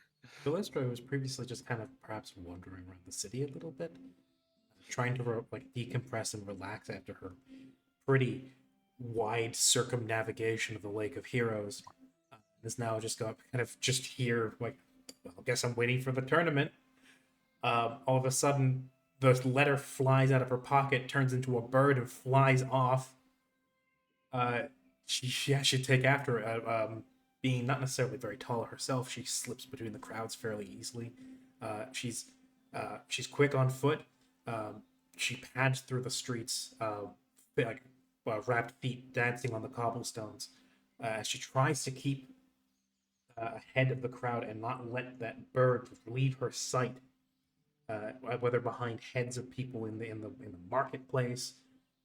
Ballistra was previously just kind of perhaps wandering around the city a little bit, trying to decompress and relax after her pretty wide circumnavigation of the Lake of Heroes. Is now just kind of just here, like, well, I guess I'm waiting for the tournament. All of a sudden, the letter flies out of her pocket, turns into a bird, and flies off. She should take after it. Being not necessarily very tall herself, she slips between the crowds fairly easily. She's quick on foot. She pads through the streets, wrapped feet dancing on the cobblestones. She tries to keep ahead of the crowd and not let that bird leave her sight, whether behind heads of people in the marketplace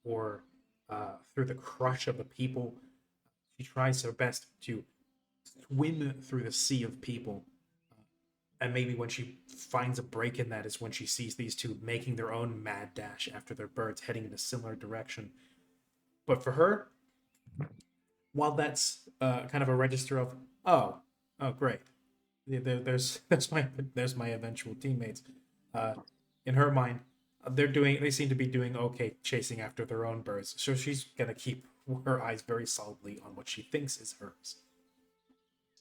or through the crush of the people. She tries her best to swim through the sea of people, and maybe when she finds a break in that is when she sees these 2 making their own mad dash after their birds, heading in a similar direction. But for her, while that's kind of a register of oh great, there's my eventual teammates, in her mind, They seem to be doing okay chasing after their own birds, so she's gonna keep her eyes very solidly on what she thinks is hers.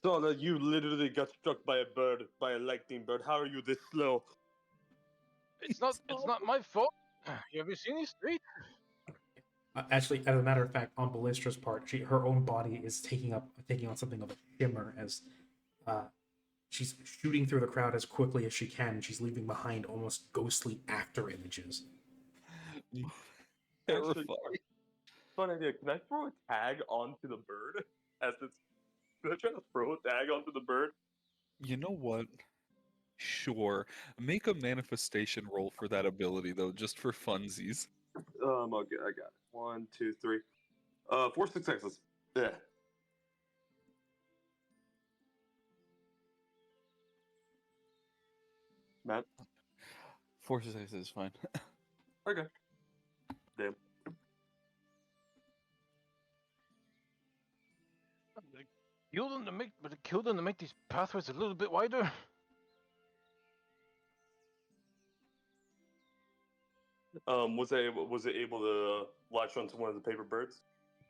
So you literally got struck by a lightning bird. How are you this slow? It's not my fault. Have you seen his street? Actually, as a matter of fact, on Ballistra's part, her own body is taking on something of a shimmer as she's shooting through the crowd as quickly as she can. She's leaving behind almost ghostly after images. Terrifying. Fun idea. Can I throw a tag onto the bird as it's? Can I try to throw a tag onto the bird? You know what? Sure. Make a manifestation roll for that ability, though, just for funsies. Okay, I got it. 1, 2, 3. 4 successes. Yeah. Matt? 4 successes is fine. Okay. Damn. Kill them to make these pathways a little bit wider. Was it able to latch onto one of the paper birds?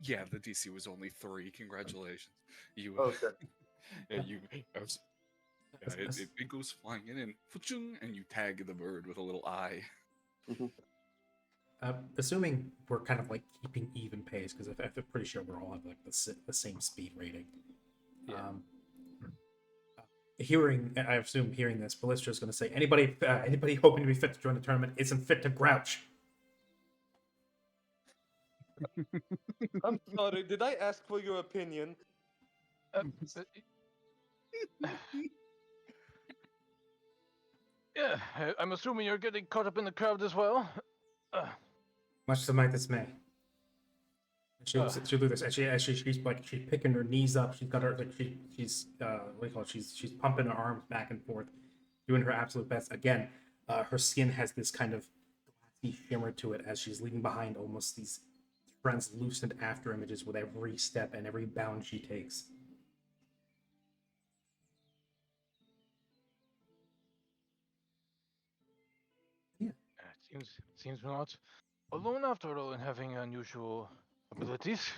Yeah, the DC was only 3. Congratulations. You. Okay. Yeah, it goes flying in and you tag the bird with a little eye. Assuming we're kind of like keeping even pace, because I'm pretty sure we're all have like the same speed rating. Yeah. I assume hearing this, Ballistra's going to say, anybody hoping to be fit to join the tournament isn't fit to grouch. I'm sorry, did I ask for your opinion? Yeah, I'm assuming you're getting caught up in the crowd as well. Much to my dismay. She'll do this. She's picking her knees up. She's got her she's what do you call it? She's pumping her arms back and forth, doing her absolute best. Again, her skin has this kind of glassy shimmer to it as she's leaving behind almost these translucent after images with every step and every bound she takes. Yeah. Seems we're not alone after all in having unusual abilities.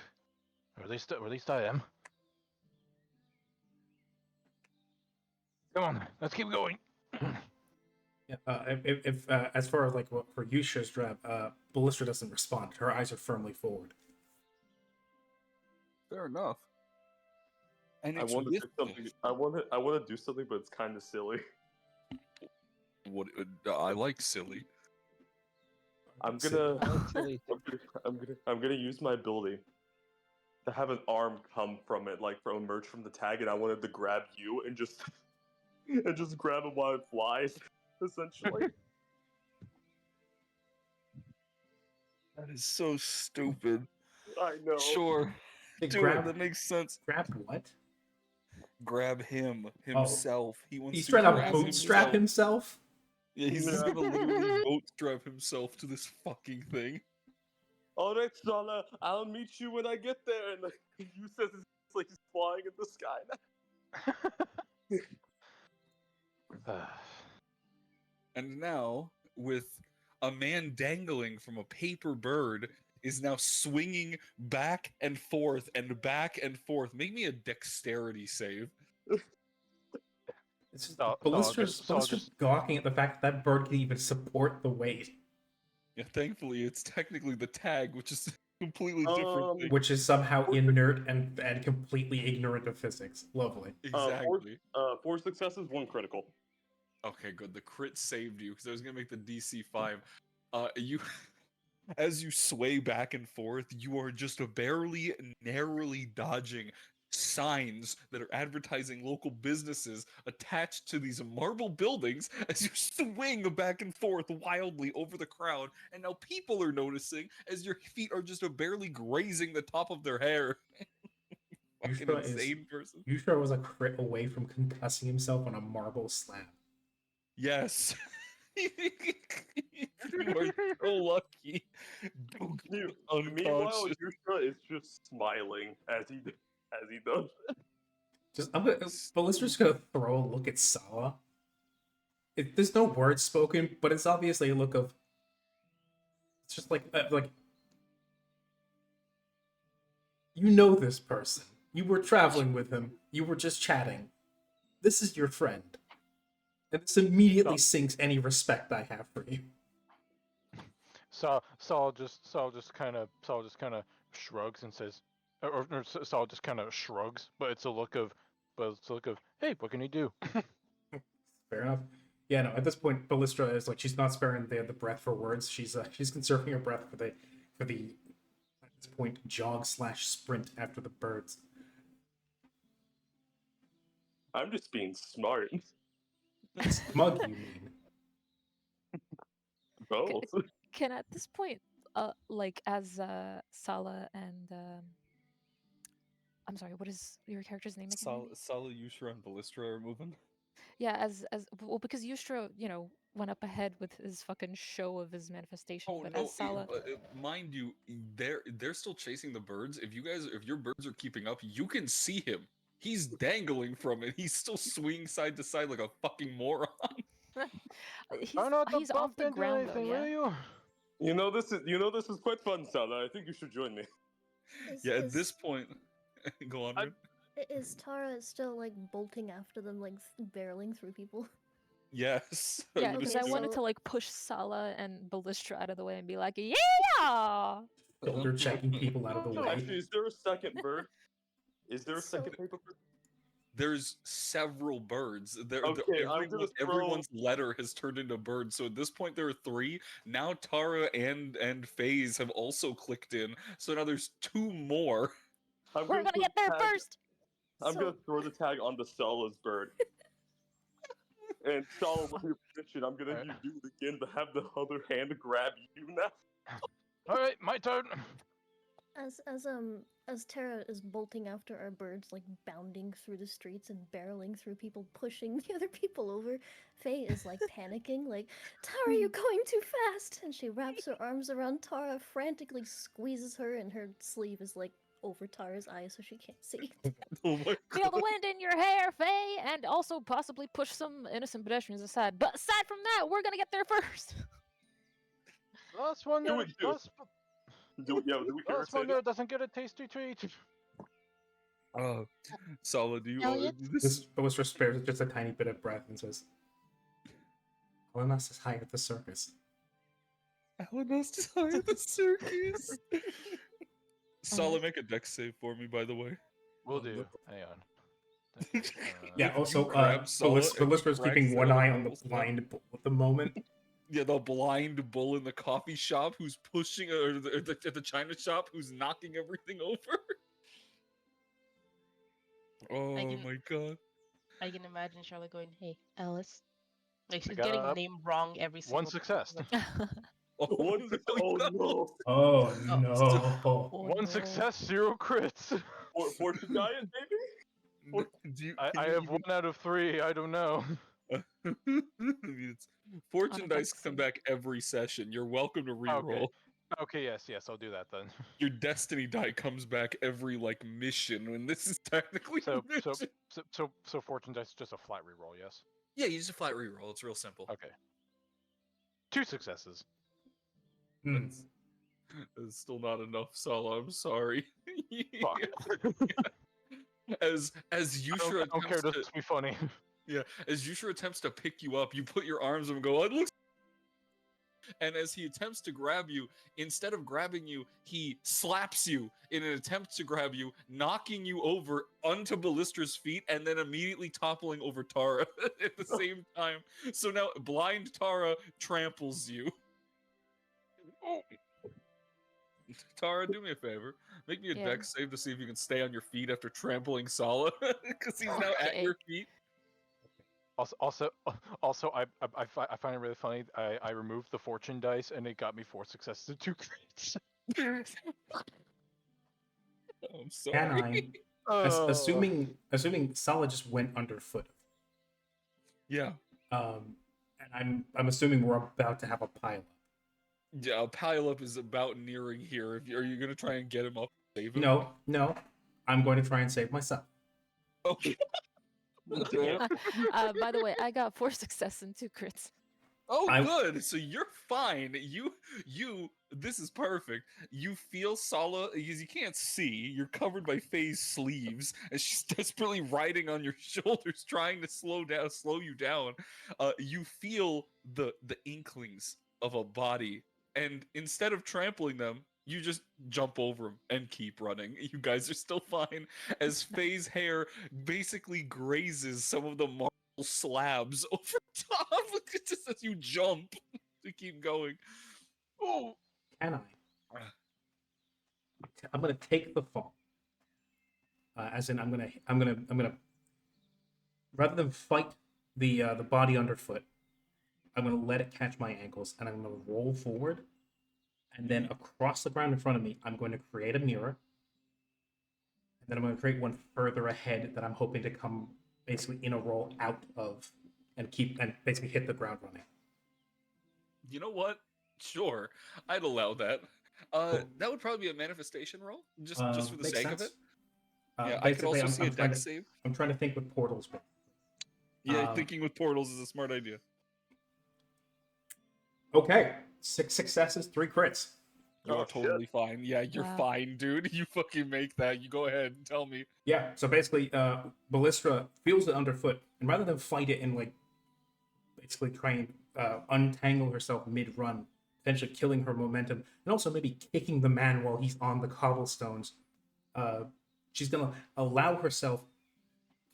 Or at least I am. Come on, let's keep going. Yeah, if as far as like what for you, Shizdrab, Ballistra doesn't respond. Her eyes are firmly forward. Fair enough. And I it's want to with do something. I want to do something, but it's kind of silly. What I like silly. I'm gonna use my ability to have an arm come from it, like emerge from the tag, and I wanted to grab you and just grab it while it flies, essentially. That is so stupid. I know. Sure. That makes sense. Grab what? Grab himself. He wants He's to trying to grab bootstrap himself? Yeah, he's just gonna literally bootstrap himself to this fucking thing. Alright, Sala, I'll meet you when I get there. And you says it's like he's flying in the sky. And now, with a man dangling from a paper bird, is now swinging back and forth and back and forth. Make me a dexterity save. Ballistra's gawking at the fact that bird can even support the weight. Yeah, thankfully, it's technically the tag, which is completely different thing. Which is somehow inert and completely ignorant of physics. Lovely. Exactly. 4 successes, 1 critical. Okay, good. The crit saved you, because I was going to make the DC 5. As you sway back and forth, you are just barely, narrowly dodging signs that are advertising local businesses attached to these marble buildings as you swing back and forth wildly over the crowd, and now people are noticing as your feet are just barely grazing the top of their hair. Fucking insane person. Yushra was a crit away from concussing himself on a marble slab. Yes. You are so lucky. Meanwhile, Yushra is just smiling as he does. Ballistra's gonna throw a look at Sala. There's no words spoken, but it's obviously a look of, It's just like you know this person. You were traveling with him. You were just chatting. This is your friend. And this immediately sinks any respect I have for you. Saul just kind of shrugs and says, or Saul just kind of shrugs, but it's a look of, hey, what can you do? Fair enough. Yeah, no. At this point, Ballistra is like she's not sparing the breath for words. She's conserving her breath for the at this point jog/sprint after the birds. I'm just being smart. Smug, you mean? Both. Can at this point, like as Sala and I'm sorry, what is your character's name again? Sala, Yushra, and Ballistra are moving. Yeah, as well, because Yustra, went up ahead with his fucking show of his manifestation. Oh but no! as Sala, Mind you, they're still chasing the birds. If your birds are keeping up, you can see him. He's dangling from it. He's still swinging side to side like a fucking moron. Try not to he's off bump the into ground anything, though, yeah. will you? You know this is quite fun, Sala. I think you should join me. Yeah, at this point, go on. Rin. Is Tara still like bolting after them, like barreling through people? Yes. Yeah, I'm because gonna I do wanted it. to like push Sala and Ballistra out of the way and be like, yeah. Shoulder checking people out of the way. Actually, is there a second bird? Is there a So- second paper bird? There's several birds. Okay, I'm gonna throw- everyone's letter has turned into birds. So at this point, there are 3. Now Tara and FaZe have also clicked in. So now there's 2 more. We're gonna get there first. I'm gonna throw the tag on the Sala's bird. And Sala, with your permission, I'm gonna Alright. do it again, but have the other hand grab you now. All right, my turn. As Tara is bolting after our birds, like bounding through the streets and barreling through people, pushing the other people over, Faye is like panicking, like, Tara, you're going too fast! And she wraps her arms around Tara, frantically squeezes her, and her sleeve is like over Tara's eyes so she can't see. Oh my Feel the wind in your hair, Faye, and also possibly push some innocent pedestrians aside. But aside from that, we're gonna get there first. Last one Do there. it, do it. Do we care Last one there doesn't get a tasty treat. Sala, do you Elliot? This Ballistra spares just a tiny bit of breath and says, Alanas is high at the circus. Alanos is high at the circus. Sala, make a dex save for me, by the way. Will do. Hang on. Yeah, also, grab Sala and Ballistra's drag keeping one Sala eye on the across the- blind bull at the moment. Yeah, the blind bull in the coffee shop who's pushing, or at the china shop who's knocking everything over. Oh can- my god. I can imagine Charlotte going, "Hey, Alice." Like she's got getting a- name wrong every single One time. success. Oh, What is it? Oh no! Oh no! Oh, One no. success, 0 crits. Fortune diet, maybe? Do you, I can you have even- 1 out of 3. I don't know. I mean, fortune On a dice dex come save. back every session. You're welcome to reroll. Okay, yes, I'll do that then. Your destiny die comes back every like mission, and this is technically a So mission. fortune dice is just a flat reroll, yes. Yeah, you just a flat reroll. It's real simple. Okay. 2 successes. Hmm. It's still not enough, Sala. I'm sorry. Fuck. As I Yushra don't care. attempts This to, is be funny. yeah, as Yushra attempts to pick you up, you put your arms and go, "It looks." And as he attempts to grab you, instead of grabbing you, he slaps you in an attempt to grab you, knocking you over onto Ballistra's feet, and then immediately toppling over Tara at the same time. So now blind Tara tramples you. Oh. Tara, do me a favor. Make me a Yeah. dex save to see if you can stay on your feet after trampling Sala, because he's now at Okay. your feet. Also, I find it really funny. I removed the fortune dice and it got me 4 successes and 2 crits. I'm Can sorry. I, assuming Sala just went underfoot, Yeah. and I'm assuming we're about to have a pile up. Yeah, a pile up is about nearing here. Are you gonna try and get him up? Save him? No, I'm going to try and save myself. Okay. Damn. By the way, I got 4 success and 2 crits. Oh, I- good. So you're fine. This is perfect. You feel Sala because you can't see. You're covered by Faye's sleeves, and she's desperately riding on your shoulders, trying to slow you down. You feel the inklings of a body, and instead of trampling them, you just jump over them and keep running. You guys are still fine, as Faye's hair basically grazes some of the slabs over top just as you jump to keep going. Oh, Can I? I'm gonna take the fall. As in, I'm gonna rather than fight the body underfoot, I'm gonna let it catch my ankles, and I'm gonna roll forward, and then across the ground in front of me, I'm going to create a mirror, and then I'm going to create one further ahead that I'm hoping to come basically in a roll out of, and basically hit the ground running. You know what? Sure, I'd allow that. Cool. That would probably be a manifestation roll, just for the Makes sake sense. of it. Yeah, I could Basically, also see a I'm trying dex to save. I'm trying to think with portals, but Yeah, thinking with portals is a smart idea. okay, 6 successes, 3 crits. You Oh, are totally fine. Yeah, you're Wow. fine, dude. You fucking make that. You go ahead and tell me. Yeah, so basically, Ballistra feels it underfoot, and rather than fight it and like basically try and untangle herself mid-run, potentially killing her momentum, and also maybe kicking the man while he's on the cobblestones, she's gonna allow herself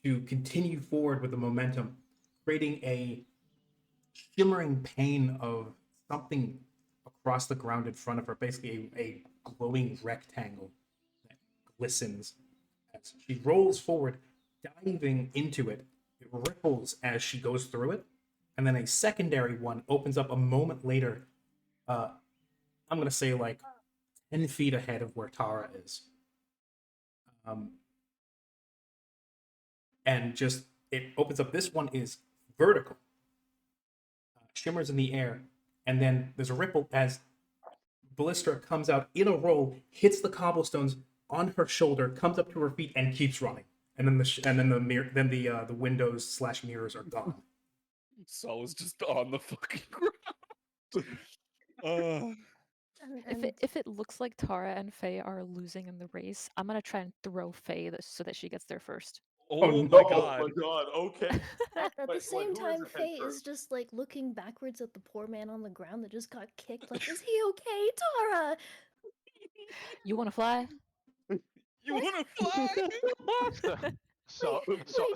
to continue forward with the momentum, creating a shimmering pane of something across the ground in front of her, basically a glowing rectangle that glistens. As she rolls forward, diving into it, it ripples as she goes through it, and then a secondary one opens up a moment later. I'm gonna say like 10 feet ahead of where Tara is. And just it opens up. This one is vertical, shimmers in the air, and then there's a ripple as Ballista comes out in a roll, hits the cobblestones on her shoulder, comes up to her feet, and keeps running. And then the windows slash mirrors are gone. Sola's just on the fucking ground. If it looks like Tara and Faye are losing in the race, I'm gonna try and throw Faye so that she gets there first. Oh no. my Oh god. my god, okay. At the Wait, same who is time, the head Faye is first? just like looking backwards at the poor man on the ground that just got kicked. Like, is he okay, Tara? You want to fly? You wanna fly? So Wait, Saul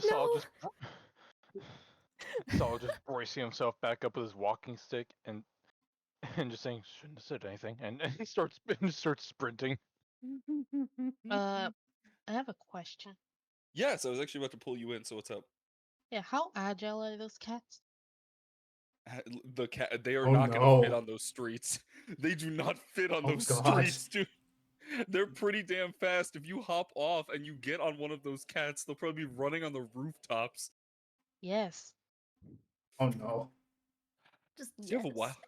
no. just bracing himself back up with his walking stick and just saying, shouldn't have said anything, and he starts sprinting. I have a question. Yes, I was actually about to pull you in, so what's up? Yeah, how agile are those cats? The cat, they are Oh, not gonna fit no. on those streets. They do not fit on Oh, those God. streets, dude. They're pretty damn fast. If you hop off and you get on one of those cats, they'll probably be running on the rooftops. Yes. Oh no. Just Do you have a wild? yes.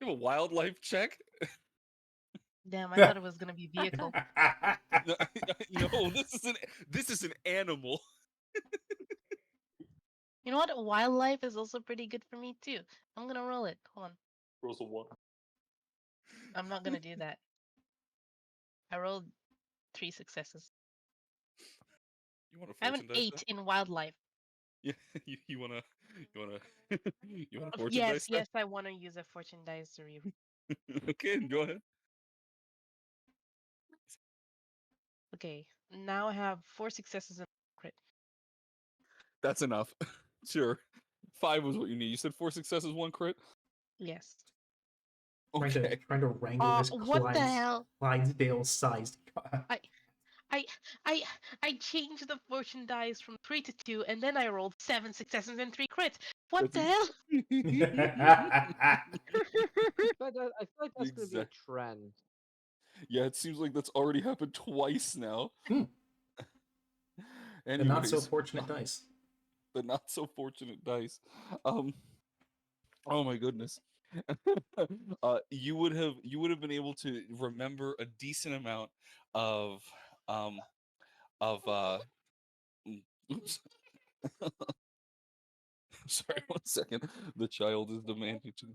You have a wildlife check? Damn, I thought it was gonna be vehicle. No, this is an animal. You know what? Wildlife is also pretty good for me too. I'm gonna roll it. Hold on. Rolls a 1. I'm not gonna do that. I rolled 3 successes. You want a I have an fortune dice? 8 in wildlife. Yeah, you wanna you want a fortune Yes, dice? yes, I want to use a fortune dice to re. Okay, go ahead. Okay, now I have 4 successes and a crit. That's enough. Sure. 5 was what you need. You said 4 successes, 1 crit? Yes. Okay. Trying to wrangle this What the hell? Clydesdale-sized. I I changed the fortune dice from 3 to 2, and then I rolled 7 successes and 3 crits. What the hell? I feel like that's gonna be a Exact- trend. Yeah, it seems like that's already happened twice now. The Anyways, not so fortunate dice. the not so fortunate dice. Oh my goodness. You would have been able to remember a decent amount of of oops. Sorry, 1 second. The child is demanding to.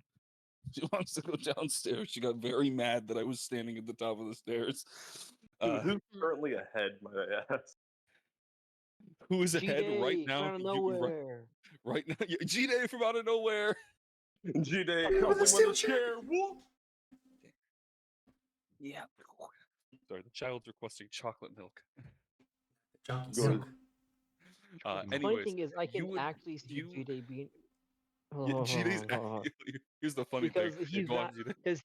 She wants to go downstairs. She got very mad that I was standing at the top of the stairs. Who's currently ahead, might I ask? Who is ahead right G-Day, now? out of nowhere. Right now, G-Day from out of nowhere. G-Day, With a help me steel with the chair. chair. Whoop! Yeah. Sorry, the child's requesting chocolate milk. Jockey Go silk. The funny Anyways, thing is, I can would- actually see you- G-Day being. Yeah, G-Day's. Here's the funny because thing. he's Go on, not. G-Day. Because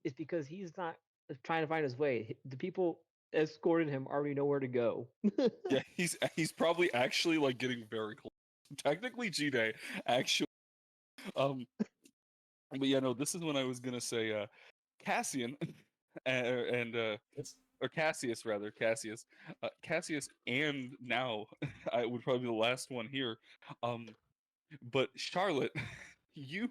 it's because he's not trying to find his way. The people escorting him already know where to go. Yeah, he's probably actually like getting very close. Technically, G-Day actually. But yeah, no. This is when I was gonna say Cassian, and It's or Cassius rather, Cassius, and now I would probably be the last one here. But Charlotte, you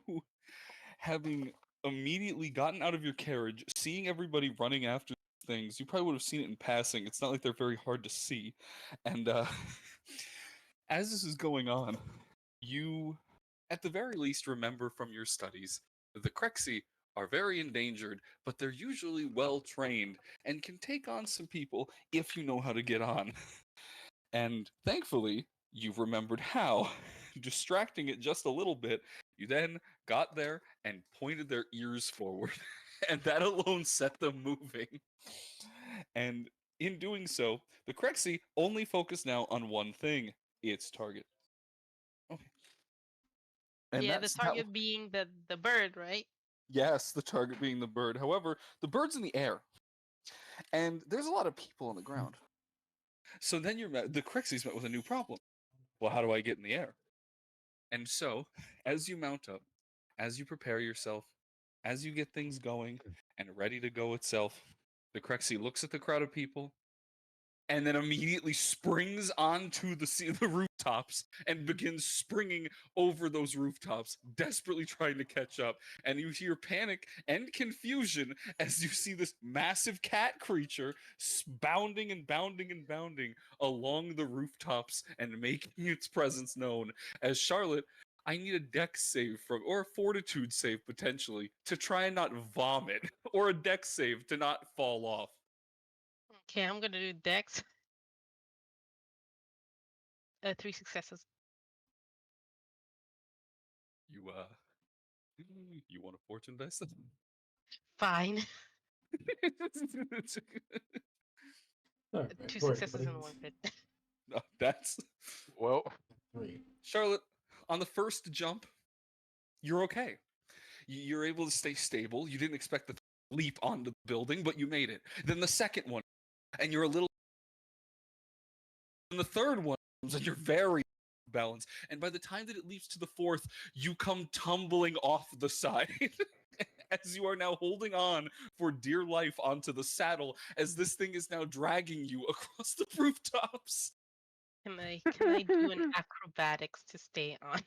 having immediately gotten out of your carriage, seeing everybody running after things, you probably would have seen it in passing. It's not like they're very hard to see. And as this is going on, you, at the very least, remember from your studies that the Crexi are very endangered, but they're usually well trained and can take on some people if you know how to get on. And thankfully, you've remembered how. Distracting it just a little bit, you then got there and pointed their ears forward. And that alone set them moving. And in doing so, the Crexi only focus now on one thing, its target. Okay. And Yeah, the that's that. target being the bird, right? Yes, the target being the bird. However, the bird's in the air. And there's a lot of people on the ground. So then the Crexis met with a new problem. Well, how do I get in the air? And so, as you mount up, as you prepare yourself, as you get things going and ready to go itself, the Crexi looks at the crowd of people and then immediately springs onto the rooftops and begins springing over those rooftops, desperately trying to catch up. And you hear panic and confusion as you see this massive cat creature bounding and bounding and bounding along the rooftops and making its presence known. As Charlotte, I need a dex save or a fortitude save potentially to try and not vomit, or a dex save to not fall off. Okay, I'm gonna do Dex. 3 successes. You want a fortune dice? Fine. all right. 2 Where successes and everybody 1 crit. No, that's Well, Three. Charlotte. On the first jump, you're okay. You're able to stay stable. You didn't expect to leap onto the building, but you made it. Then the second one, and you're a little. And the third one, and you're very balanced. And by the time that it leaps to the fourth, you come tumbling off the side. As you are now holding on for dear life onto the saddle, as this thing is now dragging you across the rooftops. Can I do an acrobatics to stay on?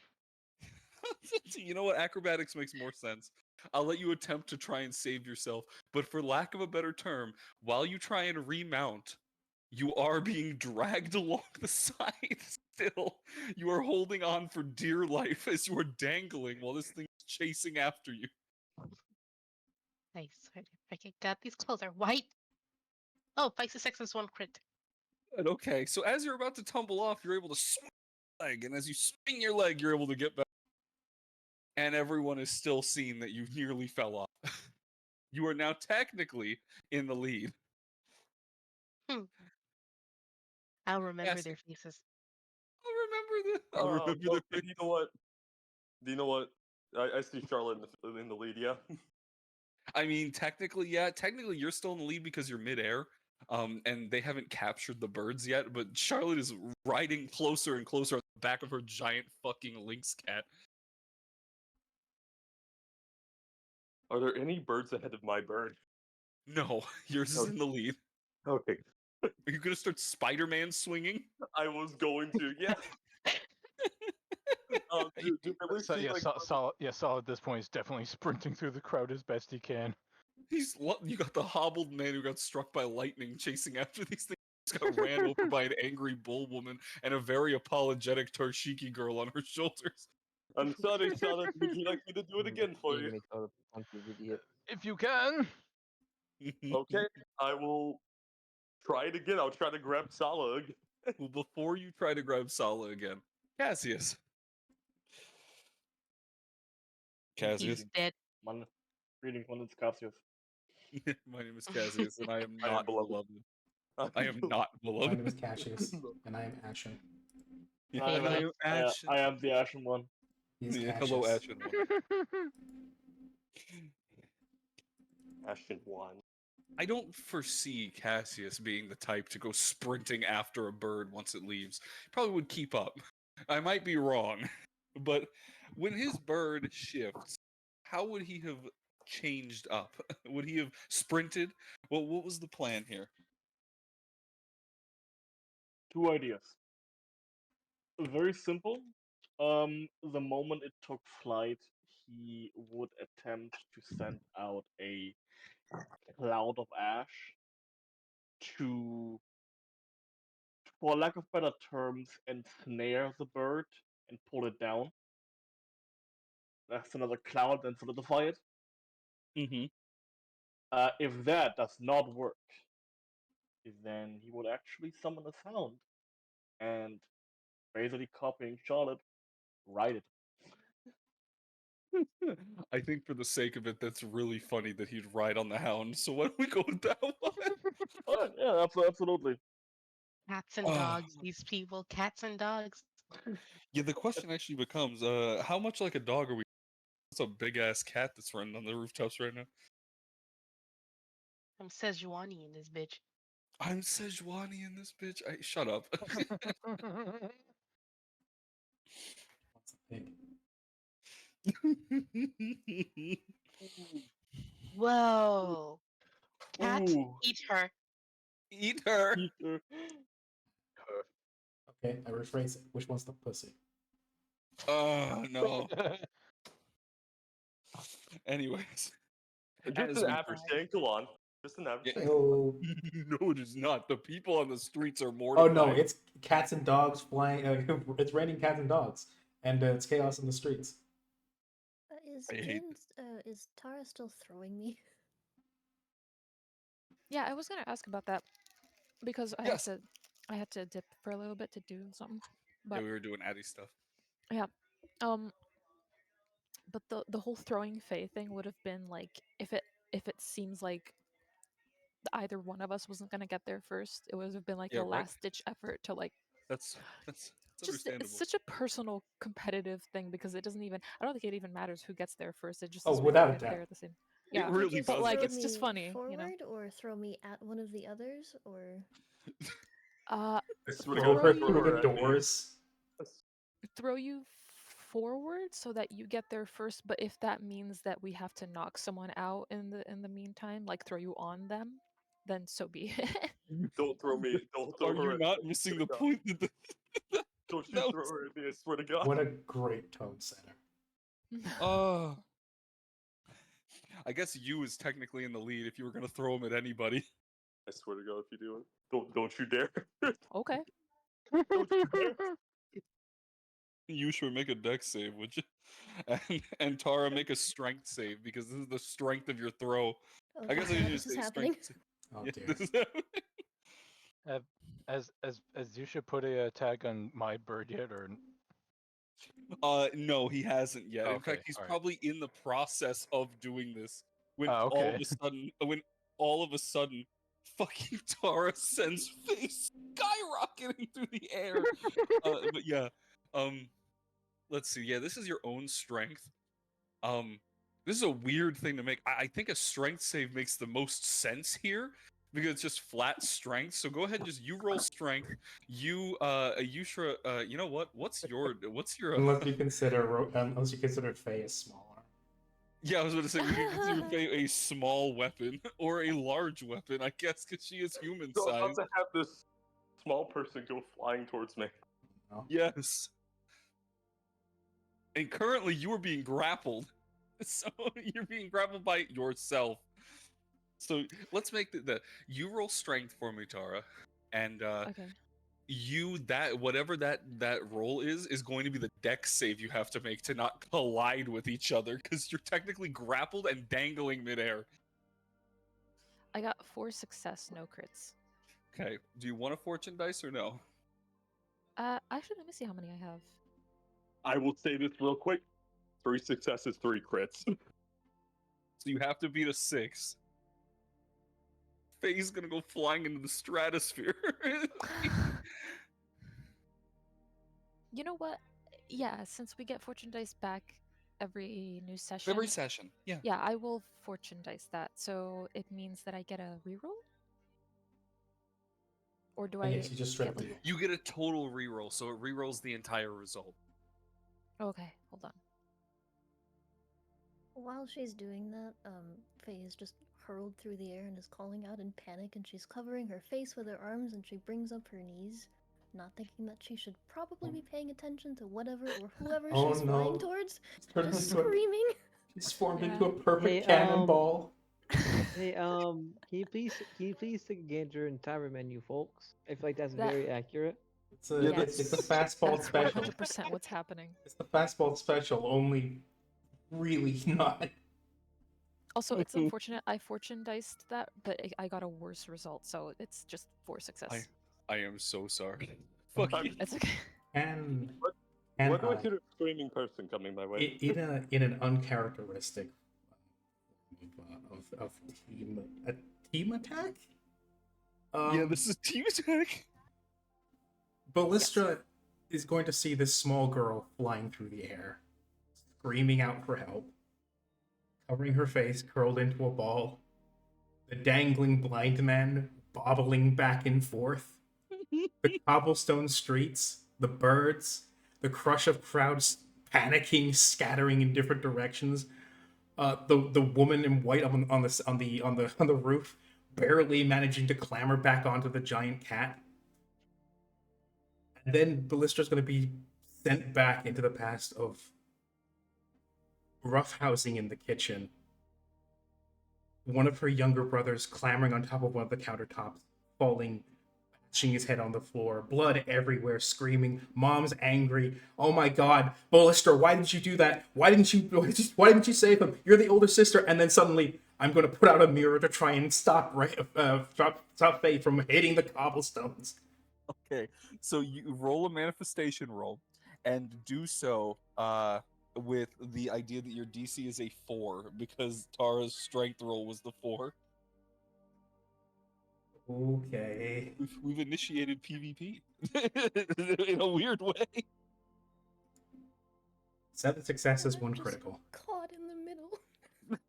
You know what? Acrobatics makes more sense. I'll let you attempt to try and save yourself, but for lack of a better term, while you try and remount, you are being dragged along the side still. You are holding on for dear life as you are dangling while this thing is chasing after you. I swear, if I got these clothes are white. Oh, 5 successes, 1 crit. And okay, so as you're about to tumble off, you're able to swing your leg, and as you swing your leg, you're able to get back. And everyone is still seeing that you nearly fell off. You are now technically in the lead. I'll remember Yes. their faces. I'll remember Oh, the. you know what? Do you know what? I see Charlotte in the lead, yeah. I mean, technically, yeah. Technically, you're still in the lead because you're midair. And they haven't captured the birds yet, but Charlotte is riding closer and closer on the back of her giant fucking lynx cat. Are there any birds ahead of my bird? No, yours is in the lead. Okay. Are you gonna start Spider-Man swinging? I was going to, yeah. Do I so, see, yeah, like, Solid at this point is definitely sprinting through the crowd as best he can. You got the hobbled man who got struck by lightning chasing after these things. He's got ran over by an angry bull woman and a very apologetic Tarshiki girl on her shoulders. I'm sorry, Charlotte. Would you like me to do it again for you? If you can. Okay, I will try it again. I'll try to grab Sala again. Well, before you try to grab Sala again, Cassius. Cassius. He's dead. Man, greetings, one is Cassius. My name is Cassius, and I am I am not beloved. beloved. I am not My beloved. name is Cassius, and I am Ashen. Yeah, I and I am, am I, Ashen. I am the Ashen one. He's Yeah, Cassius. hello, Ashen one. Ashen one. I don't foresee Cassius being the type to go sprinting after a bird once it leaves. He probably would keep up. I might be wrong, but when his bird shifts, how would he have changed up? Would he have sprinted? Well, what was the plan here? Two ideas. Very simple. The moment it took flight, he would attempt to send out a cloud of ash to, for lack of better terms, ensnare the bird and pull it down. That's another cloud, then solidify it. Mm-hmm. If that does not work, then he would actually summon a sound and, basically copying Charlotte, write it. I think for the sake of it, that's really funny that he'd ride on the hound. So why don't we go with that one? Alright, yeah, absolutely. Cats and Oh. dogs. These people, cats and dogs. Yeah, the question actually becomes, how much like a dog are we? That's a big ass cat that's running on the rooftops right now. I'm Sejuani in this bitch. I'm Sejuani in this bitch. Shut up. What's a pig? Whoa. Cat, Ooh. eat her. Eat her. Peter. Okay, I rephrase it. Which one's the pussy? Oh no. Anyways, Just as an we- average thing. Go on. Just an average thing. Oh, no, it is not. The people on the streets are oh mortified. no, it's cats and dogs flying. It's raining cats and dogs, and it's chaos in the streets. I hate Is Tara still throwing me? Yeah, I was gonna ask about that because Yes. I had to dip for a little bit to do something. Yeah, But we were doing Addy stuff. but the whole throwing Faye thing would have been like if it seems like either one of us wasn't gonna get there first, it would have been like Yeah, the right. last ditch effort to like That's just understandable. it's such a personal competitive thing because it doesn't even I don't think it even matters who gets there first. It just Oh, is we without all a get doubt. there at the same. Yeah, It really Just does. but like throw it's just me funny, forward you know. or throw me at one of the others, or Oh, I swear to Throw God, her throw through her the at me. doors. throw you forward so that you get there first, but if that means that we have to knock someone out in the meantime, like throw you on them, then so be it. Don't throw me. Don't throw Are her you at not me. missing Swear the to God. point that Don't you that throw was- her at me. I swear to God. What a great tone setter. Oh. I guess you is technically in the lead if you were gonna throw him at anybody. I swear to God, if you do it, don't you dare. Okay. Don't you dare. You should make a dex save, would you? And Tara make a strength save because this is the strength of your throw. oh, I guess I God, should this just is say happening. strength. Oh Yeah, dear. this is happening. As you should put a tag on my bird yet, or No, he hasn't yet. In Okay, fact, he's alright. probably in the process of doing this when okay. all of a sudden, fucking Tara sends face skyrocketing through the air. But yeah, let's see. Yeah, this is your own strength. This is a weird thing to make. I think a strength save makes the most sense here because it's just flat strength. So go ahead and just you roll strength. You Yushra, you know what? What's your Unless you consider Faye as smaller. Yeah, I was going to say we can consider Faye a small weapon or a large weapon, I guess, because she is human So I'm size. about to have this small person go flying towards me. No? Yes. And currently you are being grappled. So you're being grappled by yourself. So let's make the you roll strength for me, Tara. And Okay. whatever that roll is going to be the dex save you have to make to not collide with each other, because you're technically grappled and dangling midair. I got 4 success, no crits. Okay, do you want a fortune dice or no? Actually, let me see how many I have. I will say this real quick: 3 successes, 3 crits. So you have to beat a 6. Faye's gonna go flying into the stratosphere. You know what? Yeah, since we get fortune dice back every new session. Every session, yeah. Yeah, I will fortune dice that. So it means that I get a reroll? Or do I Yes, you just straight get up like... You get a total reroll, so it rerolls the entire result. Okay, hold on. While she's doing that, Faye is just hurled through the air and is calling out in panic, and she's covering her face with her arms, and she brings up her knees, not thinking that she should probably be paying attention to whatever or whoever Oh, she's no. flying towards, Turned just into a- screaming. He's formed Yeah. into a perfect Hey, cannonball. Hey, can you please take a Ganger and timer menu, folks? I feel like that's That- very accurate. It's a, Yes. it's a fastball That's special. 100% what's happening. It's the fastball special, only really not. Also, it's unfortunate I fortune diced that, but I got a worse result, so it's just 4 success. I am so sorry. Fuck you. It's okay. And Why do I hear a screaming person coming my way? in an uncharacteristic of team attack. Yeah, this is team attack. Ballistra is going to see this small girl flying through the air, screaming out for help, covering her face, curled into a ball. The dangling blind man bobbling back and forth. The cobblestone streets, the birds, the crush of crowds panicking, scattering in different directions. The woman in white on the roof, barely managing to clamber back onto the giant cat. And then Ballistra's going to be sent back into the past of roughhousing in the kitchen. One of her younger brothers clambering on top of one of the countertops, falling, bashing his head on the floor, blood everywhere, screaming. Mom's angry. Oh my God, Ballistra, why didn't you do that? Why didn't you save him? You're the older sister. And then suddenly, I'm going to put out a mirror to try and stop Faye from hitting the cobblestones. Okay, so you roll a manifestation roll, and do so with the idea that your DC is a 4, because Tara's strength roll was the 4. Okay. We've initiated PvP in a weird way. 7 successes, 1 Just critical. Caught in the middle.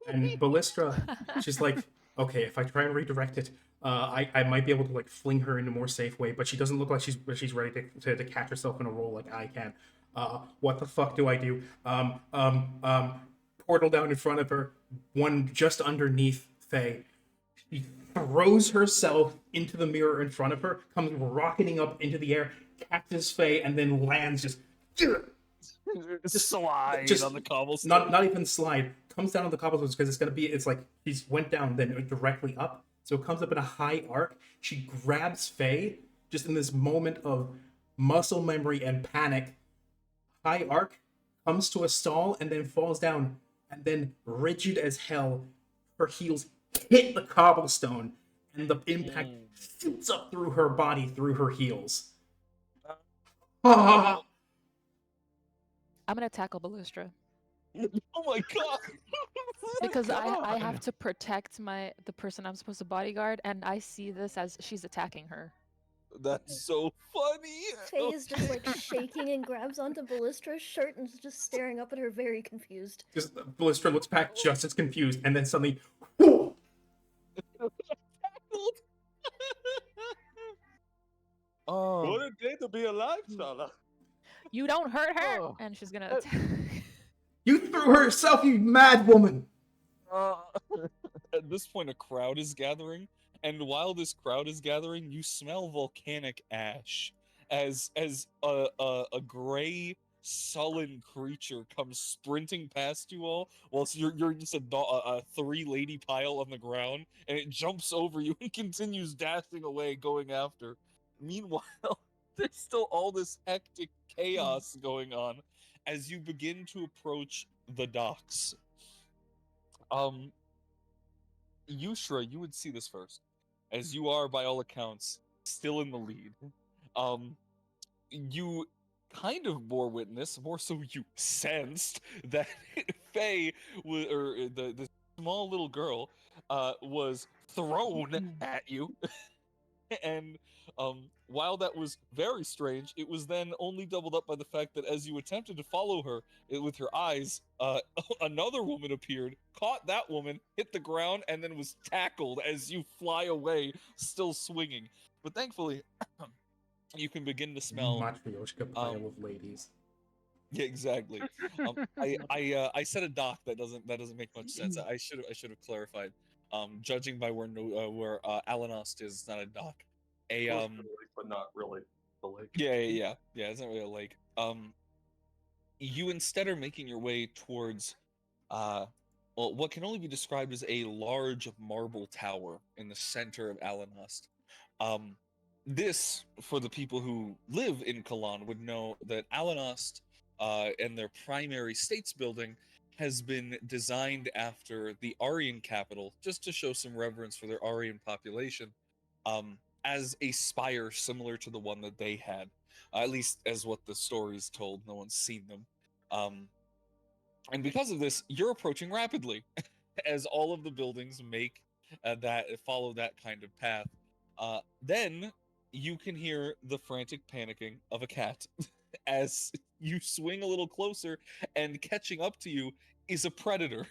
And Ballistra, she's like, okay, if I try and redirect it, I might be able to like fling her in a more safe way, but she doesn't look like she's ready to catch herself in a roll like I can. What the fuck do I do? Portal down in front of her, one just underneath Faye. She throws herself into the mirror in front of her, comes rocketing up into the air, catches Faye, and then lands just Slide just- on the cobblestone. not even slide. Comes down on the cobblestones because it's like she's went down then directly up. So it comes up in a high arc. She grabs Faye just in this moment of muscle memory and panic. High arc comes to a stall and then falls down, and then rigid as hell, her heels hit the cobblestone, and the impact shoots up through her body through her heels. Ah! I'm gonna tackle Ballistra. Oh my God! Because I have to protect the person I'm supposed to bodyguard, and I see this as she's attacking her. That's so funny. Faye is just like shaking and grabs onto Ballistra's shirt and is just staring up at her, very confused. Just Ballistra looks back just as confused, and then suddenly, whoo! Oh, What a day to be alive, Sala. You don't hurt her, Oh. and she's gonna attack. You threw herself, you mad woman! At this point, a crowd is gathering, and while this crowd is gathering, you smell volcanic ash as a gray, sullen creature comes sprinting past you all, whilst you're just a 3-lady pile on the ground, and it jumps over you and continues dashing away, going after. Meanwhile, there's still all this hectic chaos going on as you begin to approach the docks. Yushra, you would see this first, as you are, by all accounts, still in the lead. You kind of bore witness, more so you sensed, that Faye, or the small little girl, was thrown at you. And while that was very strange, it was then only doubled up by the fact that as you attempted to follow her with your eyes, another woman appeared, caught that woman, hit the ground, and then was tackled as you fly away, still swinging. But thankfully, you can begin to smell. Matryoshka pile of ladies. Yeah, exactly. I said a dock that doesn't make much sense. I should have clarified. Judging by where Alanost is, it's not a dock. Close to the lake, but not really the lake. Yeah. It's not really a lake. You instead are making your way towards, what can only be described as a large marble tower in the center of Alanost. This, for the people who live in Kalan, would know that Alanost, and their primary states building, has been designed after the Aryan capital, just to show some reverence for their Aryan population, as a spire similar to the one that they had, at least as what the stories told. No one's seen them. And because of this, you're approaching rapidly, as all of the buildings follow that kind of path. Then you can hear the frantic panicking of a cat as you swing a little closer, and catching up to you is a predator.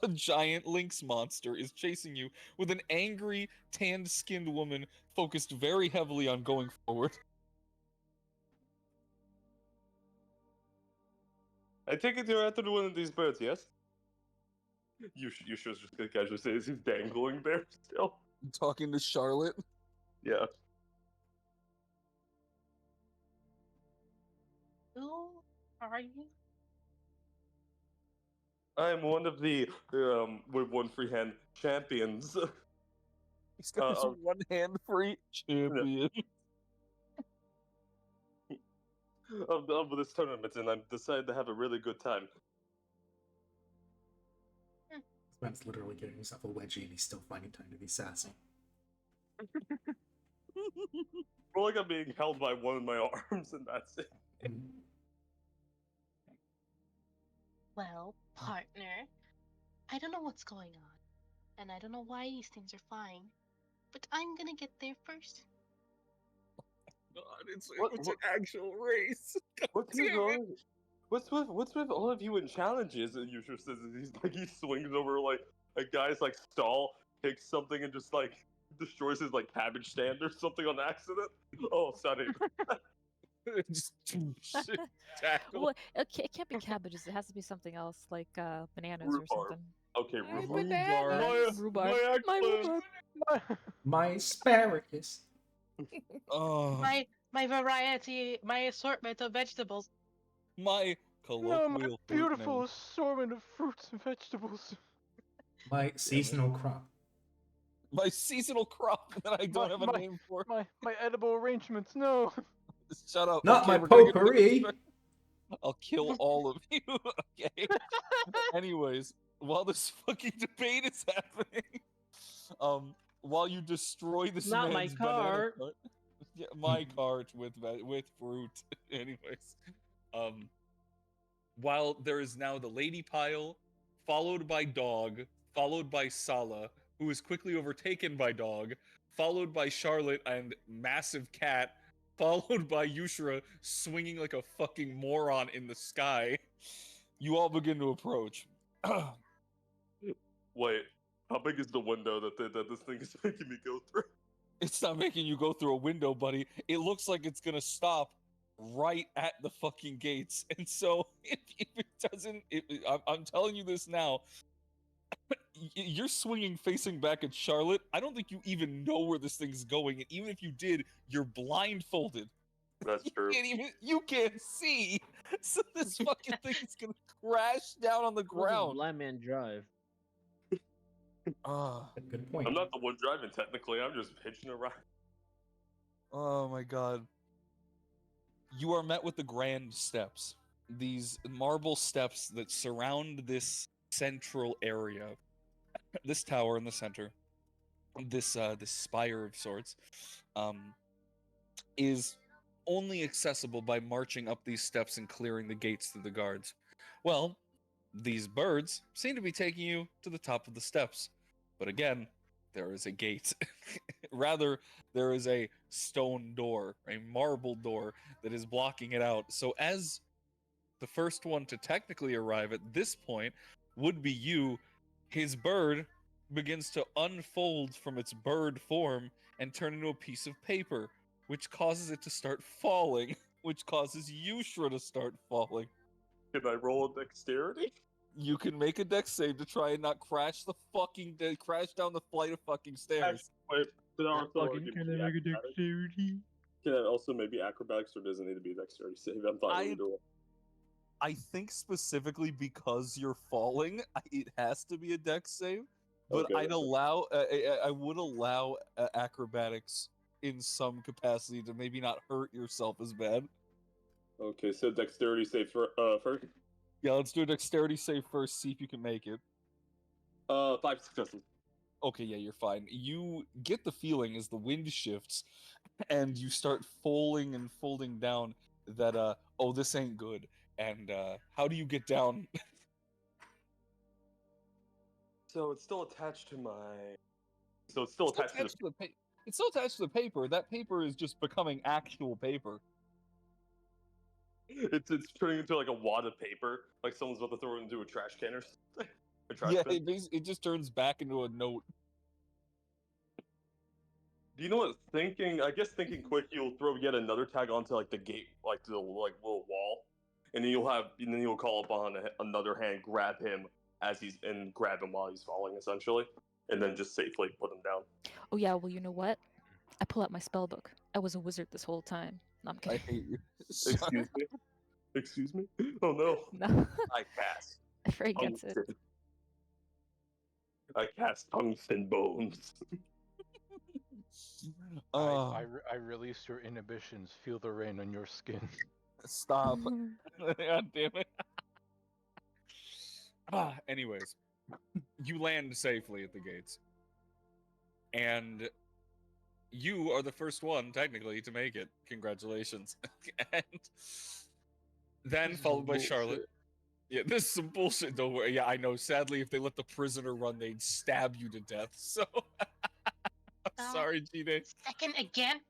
A giant lynx monster is chasing you with an angry, tanned-skinned woman focused very heavily on going forward. I take it you're after one of these birds, yes? You should just casually say, is he dangling there still? Talking to Charlotte. Yeah. Who are you? I'm one of the, with one free hand, champions. He's got his one hand free champion. Of this tournament, and I've decided to have a really good time. This man's literally giving himself a wedgie and he's still finding time to be sassy. More like I'm being held by one of my arms, and that's it. Well, partner, I don't know what's going on, and I don't know why these things are flying, but I'm gonna get there first. God, it's an actual race. What's with all of you in challenges? And Yusha says he swings over like a guy's like stall, takes something and just like destroys his like cabbage stand or something on accident. Oh, sorry. Just tackle. Well, it can't be cabbages. It has to be something else, like bananas or Rhubarb. something. Okay, Bananas. rhubarb. Rhubarb. My asparagus. Oh, My variety, my assortment of vegetables. my colloquial fruit beautiful name. assortment of fruits and vegetables. My seasonal crop. My seasonal crop that I don't have a name for. My edible arrangements, no. Shut up. Not Okay, my we're gonna get potpourri. I'll kill all of you. Okay. Anyways, while this fucking debate is happening, while you destroy this Not my man's banana cart. cart, yeah, my cart with fruit. Anyways, while there is now the lady pile, followed by dog, followed by Sala, who is quickly overtaken by dog, followed by Charlotte and massive cat, followed by Yushra swinging like a fucking moron in the sky. You all begin to approach. Wait, how big is the window that this thing is making me go through? It's not making you go through a window, buddy. It looks like it's gonna stop right at the fucking gates. And so, if it doesn't, I'm telling you this now, you're swinging facing back at Charlotte. I don't think you even know where this thing's going. And even if you did, you're blindfolded. That's true. You can't see. So this fucking thing is gonna crash down on the ground. Blind man drive. Good point. I'm not the one driving technically. I'm just hitching a ride. Oh my god. you are met with the grand steps. These marble steps that surround this central area, this tower in the center, this spire of sorts, is only accessible by marching up these steps and clearing the gates through the guards. Well, these birds seem to be taking you to the top of the steps. But again, there is a gate. Rather, there is a stone door, a marble door that is blocking it out. So as the first one to technically arrive at this point would be you, his bird begins to unfold from its bird form and turn into a piece of paper, which causes it to start falling, which causes Yushra to start falling. Can I roll a dexterity? You can make a dex save to try and not crash crash down the flight of fucking stairs. Wait, can I also Fucking give can me I make a acrobatics? dexterity? Can I also maybe acrobatics, or does it need to be a dexterity save? I'm fine with either one. I think specifically because you're falling, it has to be a dex save. But Okay, I'd allow, I would allow acrobatics in some capacity to maybe not hurt yourself as bad. Okay, so dexterity save first. Yeah, let's do a dexterity save first. See if you can make it. 5 successes. Okay, yeah, you're fine. You get the feeling as the wind shifts and you start folding and folding down that oh, this ain't good. And how do you get down? So it's still attached to my. So it's still attached to the. It's still attached to the paper. That paper is just becoming actual paper. It's turning into like a wad of paper, like someone's about to throw it into a trash can or something. A trash Yeah, bin. it just turns back into a note. Do you know what? I guess thinking quick, you'll throw yet another tag onto like the gate, like the little wall, and then you'll call upon another hand, grab him and grab him while he's falling, essentially, and then just safely put him down. Oh yeah, well you know what? I pull out my spell book. I was a wizard this whole time. No, I'm I kidding. hate you. Excuse me. Excuse me. Oh no. No, I cast. Frey gets it. Tungsten. I cast tungsten bones. I release your inhibitions. Feel the rain on your skin. Stop. God damn it. Anyways, you land safely at the gates. And you are the first one, technically, to make it. Congratulations. And then followed by Charlotte. Yeah, this is some bullshit. Don't worry. Yeah, I know. Sadly, if they let the prisoner run, they'd stab you to death. So, I'm sorry, Gina. Second again?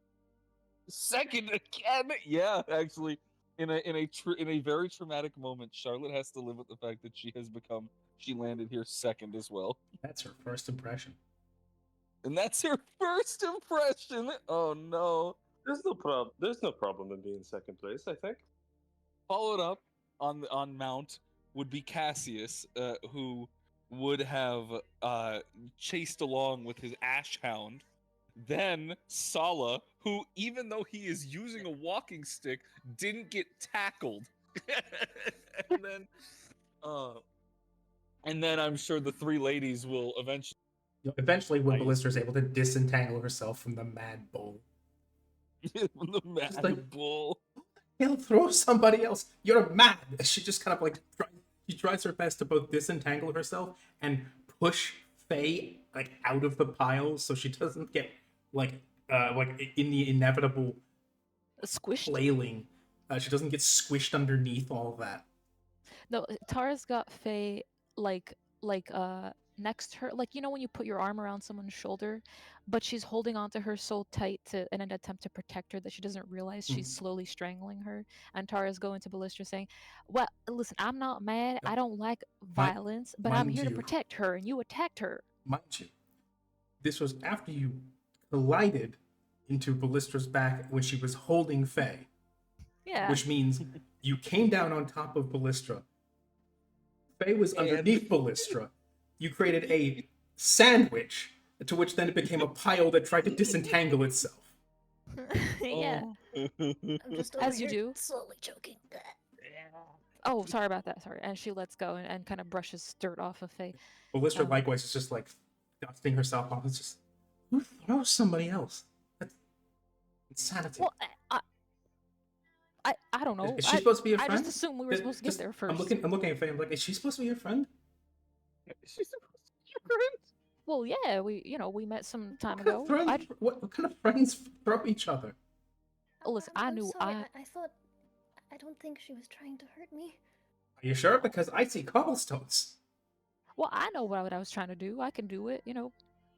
Second again? Yeah, actually, in a very traumatic moment, Charlotte has to live with the fact that she landed here second as well. That's her first impression. And that's her first impression. Oh no. There's no problem. There's no problem in being second place, I think. Followed up on Mount would be Cassius, who would have chased along with his ash hound. Then Sala, who, even though he is using a walking stick, didn't get tackled. And then I'm sure the three ladies will eventually. Eventually, when Ballister's able to disentangle herself from the mad bull. The mad like, bull. He'll throw somebody else. You're mad. She just kind of like she tries her best to both disentangle herself and push Faye like out of the pile so she doesn't get like in the inevitable Squished. flailing. She doesn't get squished underneath all of that. No, Tara's got Faye like next to her, like you know when you put your arm around someone's shoulder, but she's holding onto her so tight in an attempt to protect her that she doesn't realize she's slowly strangling her. And Tara's going to Ballista saying, "Well, listen, I'm not mad. I don't like violence, but I'm here to protect her, and you attacked her." Mind you, this was after you collided into Ballistra's back when she was holding Faye. Yeah. Which means you came down on top of Ballistra. Faye was underneath Ballistra. You created a sandwich, to which then it became a pile that tried to disentangle itself. Yeah. I'm just As you do. slowly choking. Oh, sorry about that. Sorry. And she lets go and kind of brushes dirt off of Faye. Ballistra likewise is just like dusting herself off. It's just, who throws somebody else? That's insanity. Well, I don't know. Is she supposed to be your I friend? just assumed we were supposed to get there first. I'm looking at Faye. I'm like, is she supposed to be your friend? She's supposed to be your friend. Well, yeah, we met some time What kind ago. of friends? What kind of friends throw each other? Listen, I'm knew sorry. I thought. I don't think she was trying to hurt me. Are you sure? Because I see cobblestones. Well, I know what I was trying to do. I can do it,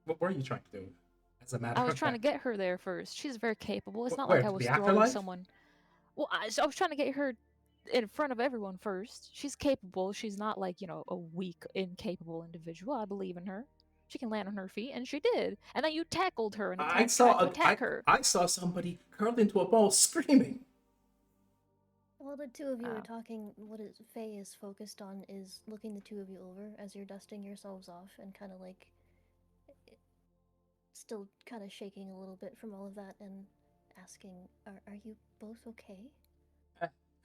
What were you trying to do? As a matter I was of trying to fact. get her there first. She's very capable. It's not Where, like I to was the throwing afterlife? someone. Well, I was trying to get her in front of everyone first. She's capable. She's not like, a weak, incapable individual. I believe in her. She can land on her feet, and she did. And then you tackled her and tried to attack her. I saw somebody curled into a ball screaming. While the two of you are talking, Faye is focused on is looking the two of you over as you're dusting yourselves off and kind of like still kind of shaking a little bit from all of that and asking, are you both okay?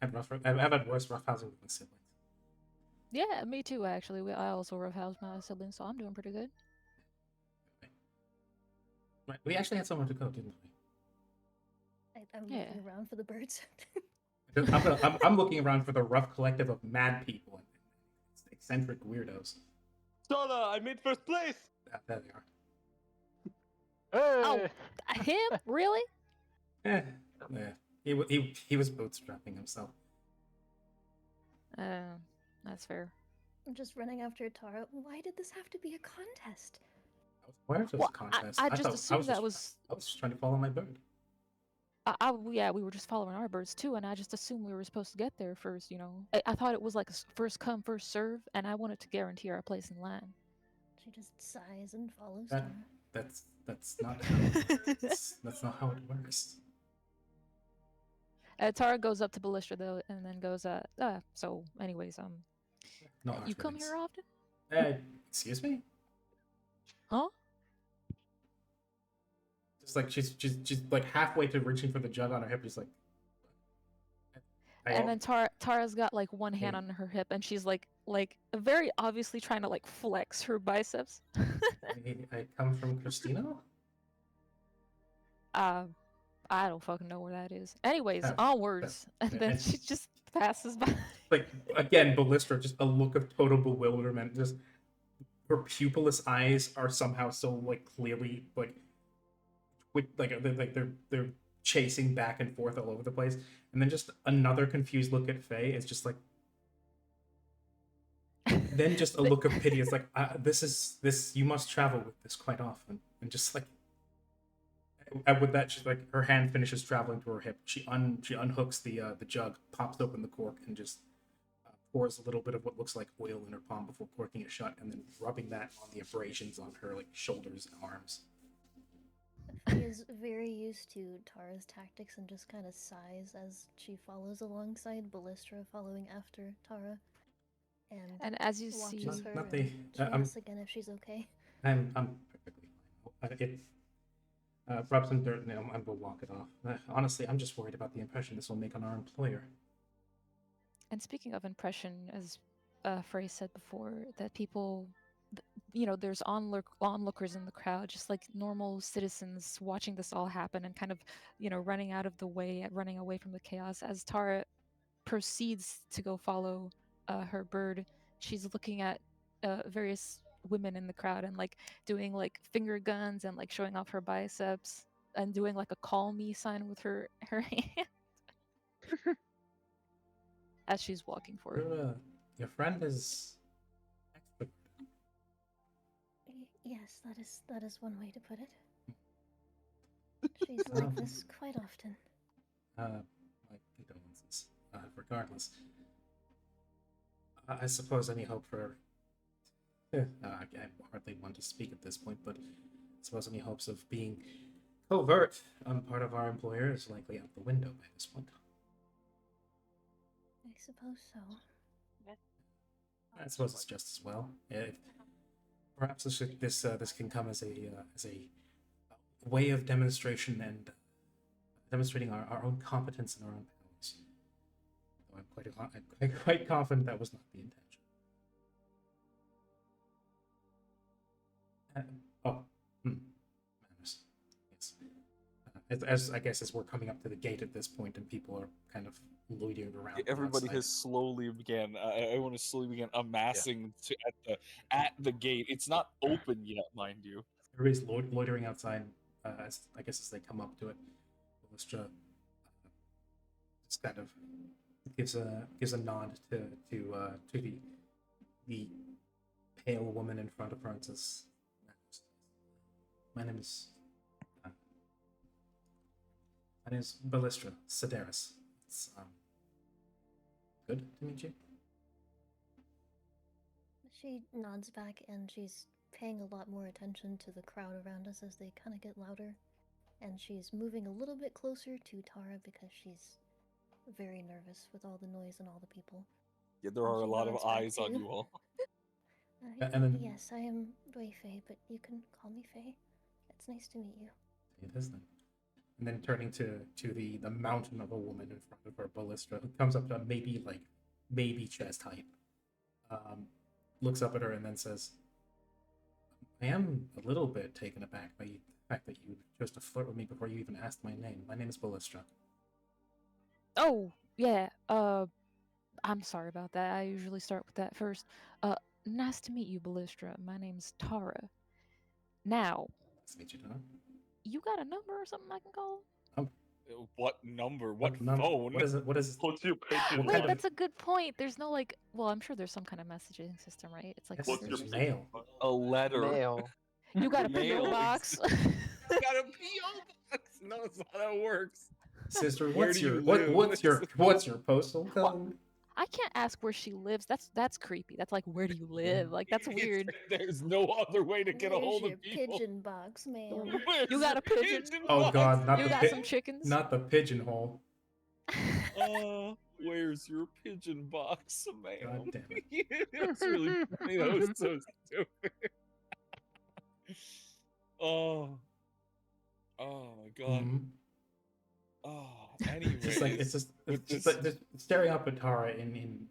I've had worse roughhousing with my siblings. Yeah, me too, actually. I also roughhoused my siblings, so I'm doing pretty good. Right. We actually had somewhere to go, didn't we? I'm looking around for the birds. I'm looking around for the rough collective of mad people and eccentric weirdos. Sola, I made first place! There they are. Oh, him? Really? Yeah. He was bootstrapping himself. That's fair. I'm just running after Tara. Why did this have to be a contest? I was aware it was a contest. I just assumed that was... I was just trying to follow my bird. Yeah, we were just following our birds too, and I just assumed we were supposed to get there first, I thought it was like a first come, first serve, and I wanted to guarantee our place in line. She just sighs and follows Tara. That's not how it works. That's not how it works. Tara goes up to Ballista though, and then goes, so anyways, No you come here often? Excuse me? Huh? Just like she's like halfway to reaching for the jug on her hip, just like. And then Tara's got like one hand on her hip, and she's like very obviously trying to like flex her biceps. I come from Christina? I don't fucking know where that is. Anyways, onwards, and then she just passes by. Like again, Ballista, just a look of total bewilderment. Just her pupilless eyes are somehow so like clearly like they're chasing back and forth all over the place, and then just another confused look at Faye. It's just like, then just a look of pity. It's like this. You must travel with this quite often, and just like. With that, she's like her hand finishes traveling to her hip. She unhooks the jug, pops open the cork, and just pours a little bit of what looks like oil in her palm before corking it shut, and then rubbing that on the abrasions on her like shoulders and arms. She is very used to Tara's tactics and just kind of sighs as she follows alongside Ballista, following after Tara. And as you watches see, her not the. she asks again if she's okay. I'm perfectly fine. Rub some dirt and we'll walk it off. Honestly, I'm just worried about the impression this will make on our employer. And speaking of impression, as Fray said before, that people, there's onlookers in the crowd, just like normal citizens watching this all happen and kind of, running out of the way, running away from the chaos. As Tara proceeds to go follow her bird, she's looking at various women in the crowd and like doing like finger guns and like showing off her biceps and doing like a call me sign with her hand as she's walking forward. Your friend is expert. Yes, that is one way to put it. She's like this quite often. My condolences. Regardless, I suppose any hope for. I'm hardly one to speak at this point, but I suppose any hopes of being covert on part of our employer is likely out the window by this point. I suppose so. I suppose it's just as well. Perhaps this can come as a way of demonstration and demonstrating our own competence and our own powers. Though I'm quite confident that was not the intention. Manners. Yes. as I guess as we're coming up to the gate at this point, and people are kind of loitering around. Everybody outside. has slowly began. Everyone has slowly began amassing at the gate. It's not open yet, mind you. Everybody's loitering outside. As I guess as they come up to it, Ballista just kind of gives a nod to the pale woman in front of her and says, "My name is Ballistra Sedaris. It's good to meet you." She nods back and she's paying a lot more attention to the crowd around us as they kind of get louder. And she's moving a little bit closer to Tara because she's very nervous with all the noise and all the people. Yeah, there are a lot of eyes on you all. And then- Yes, I am Wei Fei, but you can call me Fei. It's nice to meet you. It is then. And then turning to the mountain of a woman in front of her, Ballistra, who comes up to maybe chest height, looks up at her and then says, "I am a little bit taken aback by the fact that you chose to flirt with me before you even asked my name. My name is Ballistra." Oh, yeah. I'm sorry about that. I usually start with that first. Nice to meet you, Ballistra. My name's Tara. Now, Nice to meet you, Tara. you got a number or something I can call? What number? What number? phone? What is it? What is? What's your pigeon? What Wait, kind of- that's a good point. There's no like, well, I'm sure there's some kind of messaging system, right? It's like Yes, What's there's your mail. A letter. Mail. you got a mail PO box. It's got a PO box. No, that's not how it works. Sister, Where what's do you your live? what's your postal code? I can't ask where she lives. That's creepy. That's like, where do you live? Like that's weird. There's no other way to get a Where's hold your of people. pigeon box, ma'am? Where's You got your a pigeon? Oh box? God, not You the got some chickens? not the pigeonhole. Where's your pigeon box, ma'am? God damn it. It's really funny. That was so stupid. Oh my God. Mhm. Oh, anyways. It's just like just staring up at Tara in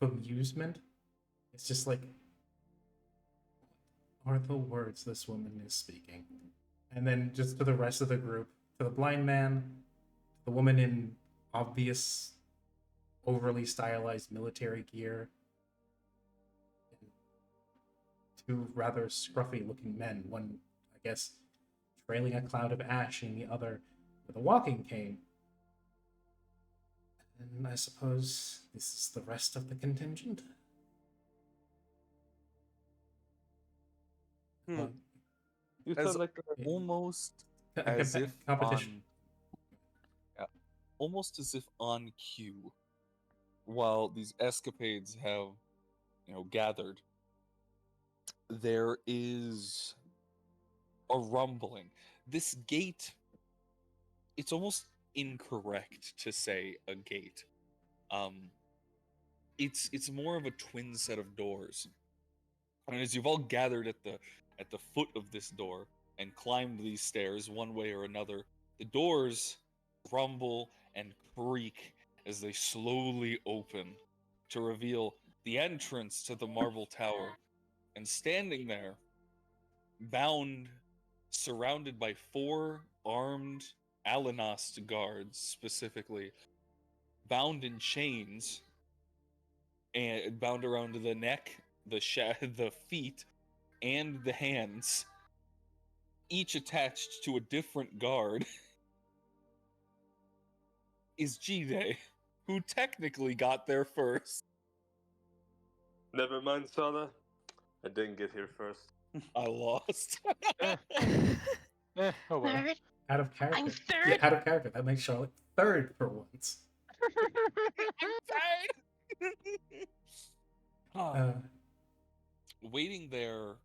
bemusement. It's just like, what are the words this woman is speaking? And then just to the rest of the group, to the blind man, the woman in obvious, overly stylized military gear, and two rather scruffy-looking men. One, I guess, trailing a cloud of ash, and the other with a walking cane. And I suppose this is the rest of the contingent. You As sound like almost a as if competition. almost as if on cue, while these escapades have, gathered, there is a rumbling. This gate, it's almost incorrect to say a gate. It's more of a twin set of doors. And as you've all gathered at the foot of this door and climbed these stairs one way or another, the doors rumble and creak as they slowly open to reveal the entrance to the marble tower. And standing there, bound, surrounded by 4 armed Alanost guards, specifically, bound in chains, and bound around the neck, the feet, and the hands, each attached to a different guard, is G-Day, who technically got there first. Never mind, Sana. I didn't get here first. I lost. Oh well. Third? Out of character. I'm third? Yeah, out of character. That makes Charlotte third for once. Waiting there,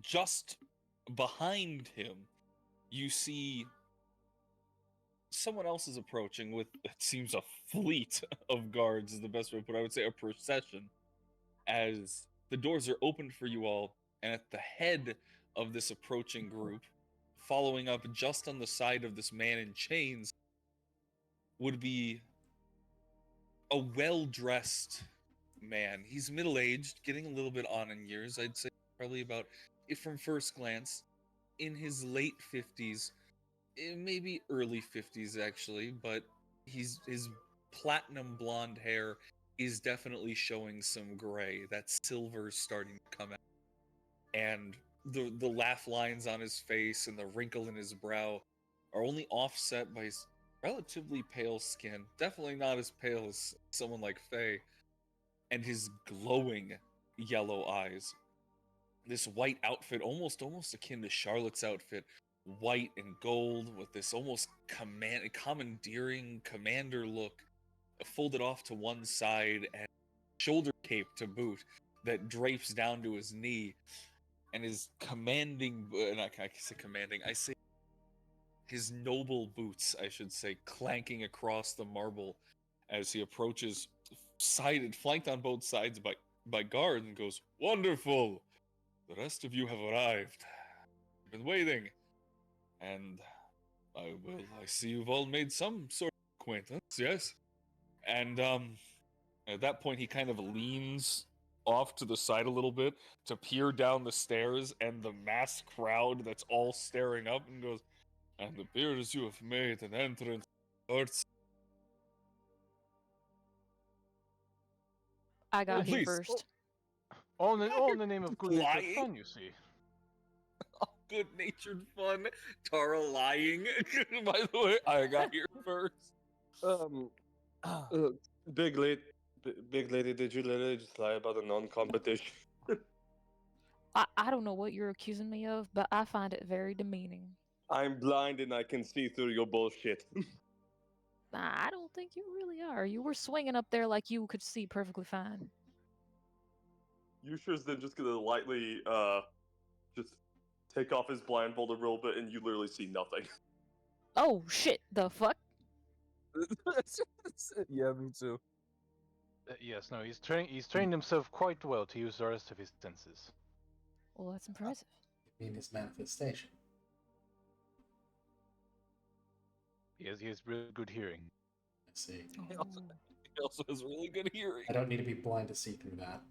just behind him, you see someone else is approaching with, it seems, a fleet of guards is the best way to put it. I would say a procession, as the doors are opened for you all, and at the head of this approaching group, following up just on the side of this man in chains, would be a well-dressed man. He's middle-aged, getting a little bit on in years. I'd say probably about, if from first glance, in his late 50s. maybe early 50s actually, but his platinum blonde hair is definitely showing some gray. That silver's starting to come out, and the laugh lines on his face and the wrinkle in his brow are only offset by his relatively pale skin. Definitely not as pale as someone like Faye, and his glowing yellow eyes. This white outfit, almost akin to Charlotte's outfit, white and gold with this almost commandeering commander look, folded off to one side and shoulder cape to boot that drapes down to his knee, and his commanding, and I say commanding, I say his noble boots, I should say, clanking across the marble as he approaches, flanked on both sides by guards, and goes, "Wonderful! The rest of you have arrived. I've been waiting, and I see you've all made some sort of acquaintance, yes?" And at that point, he kind of leans off to the side a little bit to peer down the stairs and the mass crowd that's all staring up, and goes, "And it appears you have made an entrance, lords. I got here Please." first. All in the name of good-natured Lying? fun, you see. Good-natured fun. Tara lying. By the way, I got here first. Big lady, big lady, did you literally just lie about a non-competition? I don't know what you're accusing me of, but I find it very demeaning. I'm blind and I can see through your bullshit. I don't think you really are. You were swinging up there like you could see perfectly fine. Yusha's then just gonna lightly, just take off his blindfold a little bit, and you literally see nothing. Oh shit! The fuck? Yeah, me too. Yes, no, he's trained himself quite well to use the rest of his senses. Well, that's impressive. You mean his manifestation? He has really good hearing. I see. He also has really good hearing. I don't need to be blind to see through that.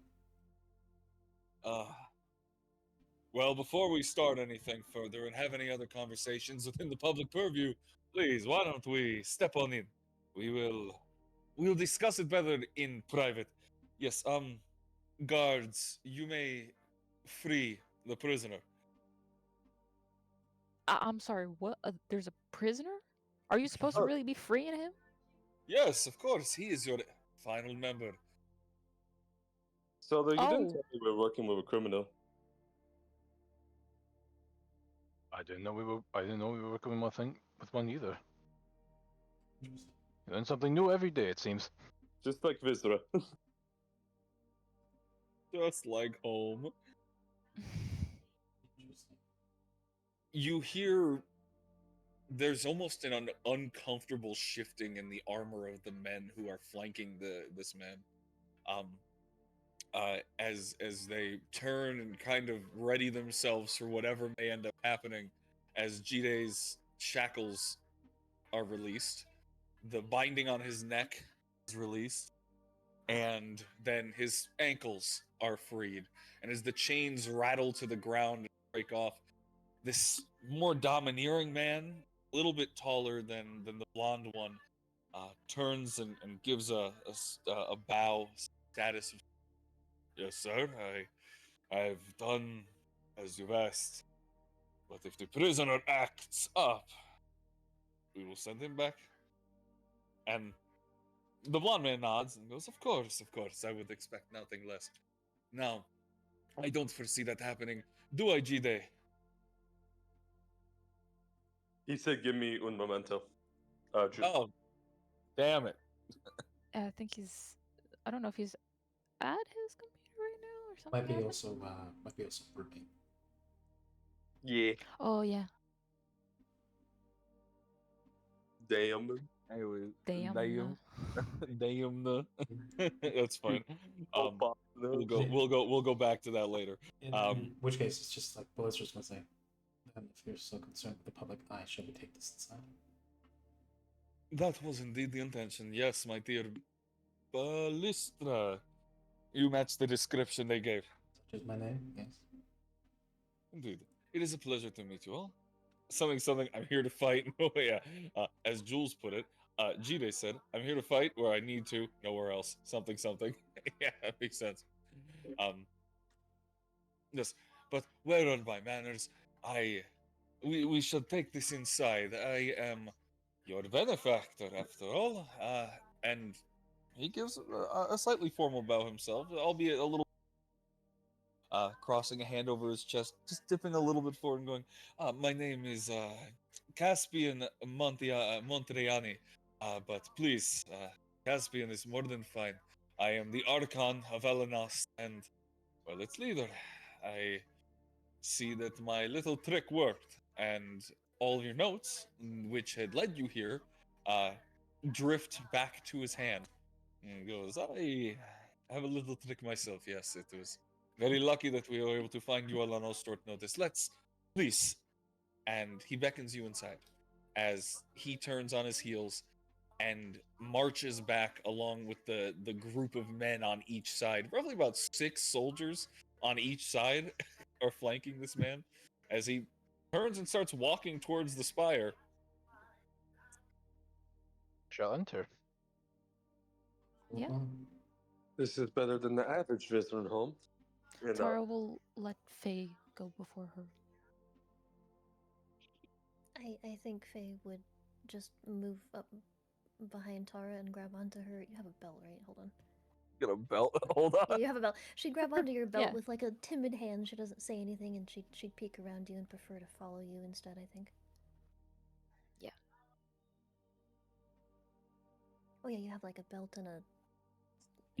Well, before we start anything further and have any other conversations within the public purview, please, why don't we step on in? We'll discuss it better in private. Yes, guards, you may free the prisoner. I'm sorry. What? There's a prisoner? Are you supposed to really be freeing him? Yes, of course, he is your final member. So, though, you didn't Oh. tell me we were working with a criminal. I didn't know we were working with one either. You learn something new every day, it seems. Just like Vizra. Just like home. Interesting. You hear there's almost an uncomfortable shifting in the armor of the men who are flanking this man. As they turn and kind of ready themselves for whatever may end up happening, as Jide's shackles are released, the binding on his neck is released, and then his ankles are freed. And as the chains rattle to the ground and break off, this more domineering man, a little bit taller than the blonde one, turns and gives a bow, status of, "Yes, sir, I've done as you've asked. But if the prisoner acts up, we will send him back." And the blonde man nods and goes, of course, I would expect nothing less. Now, I don't foresee that happening. Do I, Jide?" He said, "Give me un momento." Oh, damn it. I think he's. I don't know if he's at his computer right now or something. Might be happened. also working. Yeah. Oh yeah. Damn. Anyway, Damn. damn. That's fine. We'll go back to that later. In which case, it's just like Blizzard's gonna say, then if you're so concerned with the public eye, shall we take this inside? That was indeed the intention. Yes, my dear Ballistra. You match the description they gave. Such as my name, yes. Indeed. It is a pleasure to meet you all. something. I'm here to fight. Oh yeah. As Jules put it, Jide said, "I'm here to fight where I need to, nowhere else." Something. Yeah, that makes sense. Um, yes, but where are my manners? I, we shall take this inside. I am your benefactor, after all. And he gives a slightly formal bow himself, albeit a little. Crossing a hand over his chest, just dipping a little bit forward and going, "My name is Caspian Monteriani, but please, Caspian is more than fine. I am the Archon of Elenos, and, well, its leader. I see that my little trick worked, and all your notes, which had led you here, uh, drift back to his hand. And he goes, I have a little trick myself. Yes, it was very lucky that we were able to find you all on short notice. Let's, please." And he beckons you inside as he turns on his heels and marches back along with the group of men on each side. Roughly about 6 soldiers on each side are flanking this man as he turns and starts walking towards the spire. Shall enter. Yeah. This is better than the average visitor home. And, Tara will let Faye go before her. I think Faye would just move up behind Tara and grab onto her. You have a belt, right? Hold on. Get a belt. Hold on. Yeah, you have a belt. She'd grab onto your belt Yeah. with like a timid hand. She doesn't say anything, and she'd peek around you and prefer to follow you instead, I think. Yeah. Oh yeah, you have like a belt and a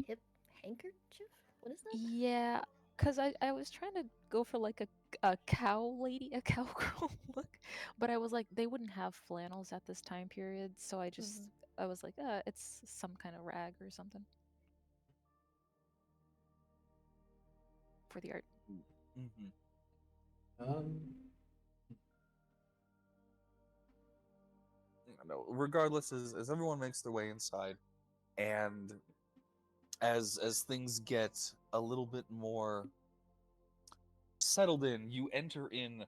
hip handkerchief? What is that? Yeah, because I was trying to go for like a cow lady, a cowgirl look, but I was like, they wouldn't have flannels at this time period, so I just, I was like, it's some kind of rag or something for the art. No, regardless, as everyone makes their way inside, and as things get a little bit more settled in, you enter in